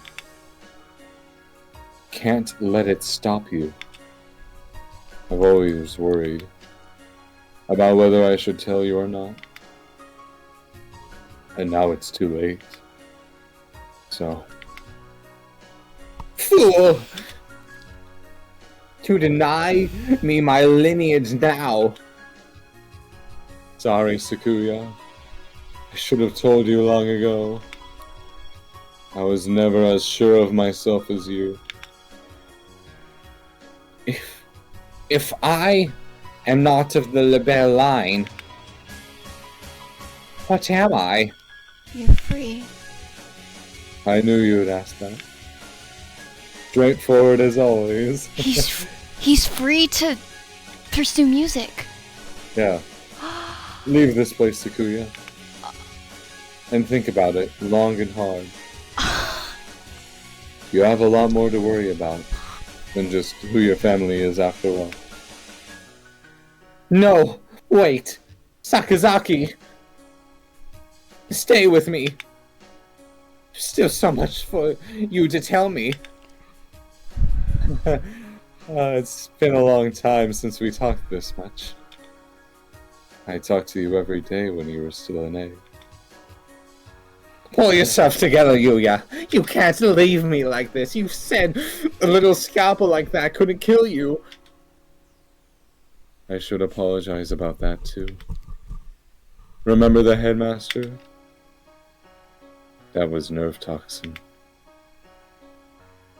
Can't let it stop you. I've always worried about whether I should tell you or not. And now it's too late. So... Fool! To deny me my lineage now. Sorry, Sakuya. I should have told you long ago. I was never as sure of myself as you. If I am not of the Labelle line, what am I? You're free. I knew you would ask that. Straightforward as always. He's free to pursue music. Yeah. Leave this place, Sakuya. And think about it long and hard. You have a lot more to worry about than just who your family is after all. No, wait. Sakazaki. Stay with me. There's still so much for you to tell me. It's been a long time since we talked this much. I talked to you every day when you were still an egg. Pull yourself together, Yuya. You can't leave me like this. You said a little scalpel like that couldn't kill you. I should apologize about that too. Remember the headmaster? That was nerve toxin.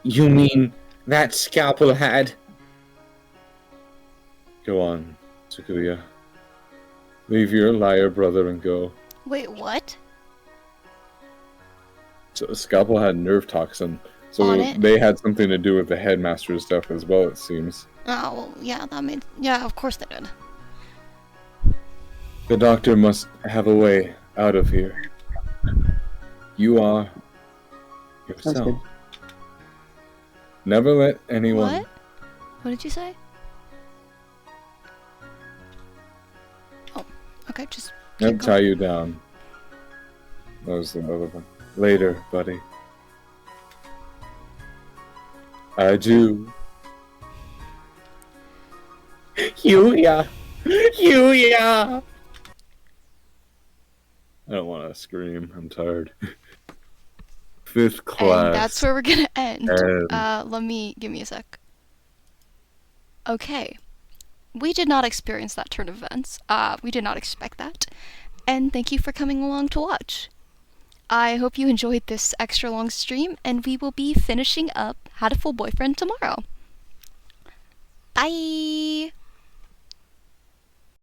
You mean that scalpel had... Go on, Sakuya. Leave your liar brother and go. Wait, what? So Scalpel had nerve toxin, so On it? they had something to do with the headmaster's death as well, it seems. Oh, well, yeah, yeah, of course they did. The doctor must have a way out of here. You are Sounds yourself. good. Never let anyone... What? What did you say? Oh, okay, just keep I'd tie you down. That was the other one. Later, buddy. I do. Yuya! Yuya! I don't want to scream. I'm tired. Fifth class. And that's where we're gonna end. And- Give me a sec. Okay. We did not experience that turn of events. We did not expect that. And thank you for coming along to watch. I hope you enjoyed this extra long stream, and we will be finishing up Hatoful Boyfriend tomorrow. Bye!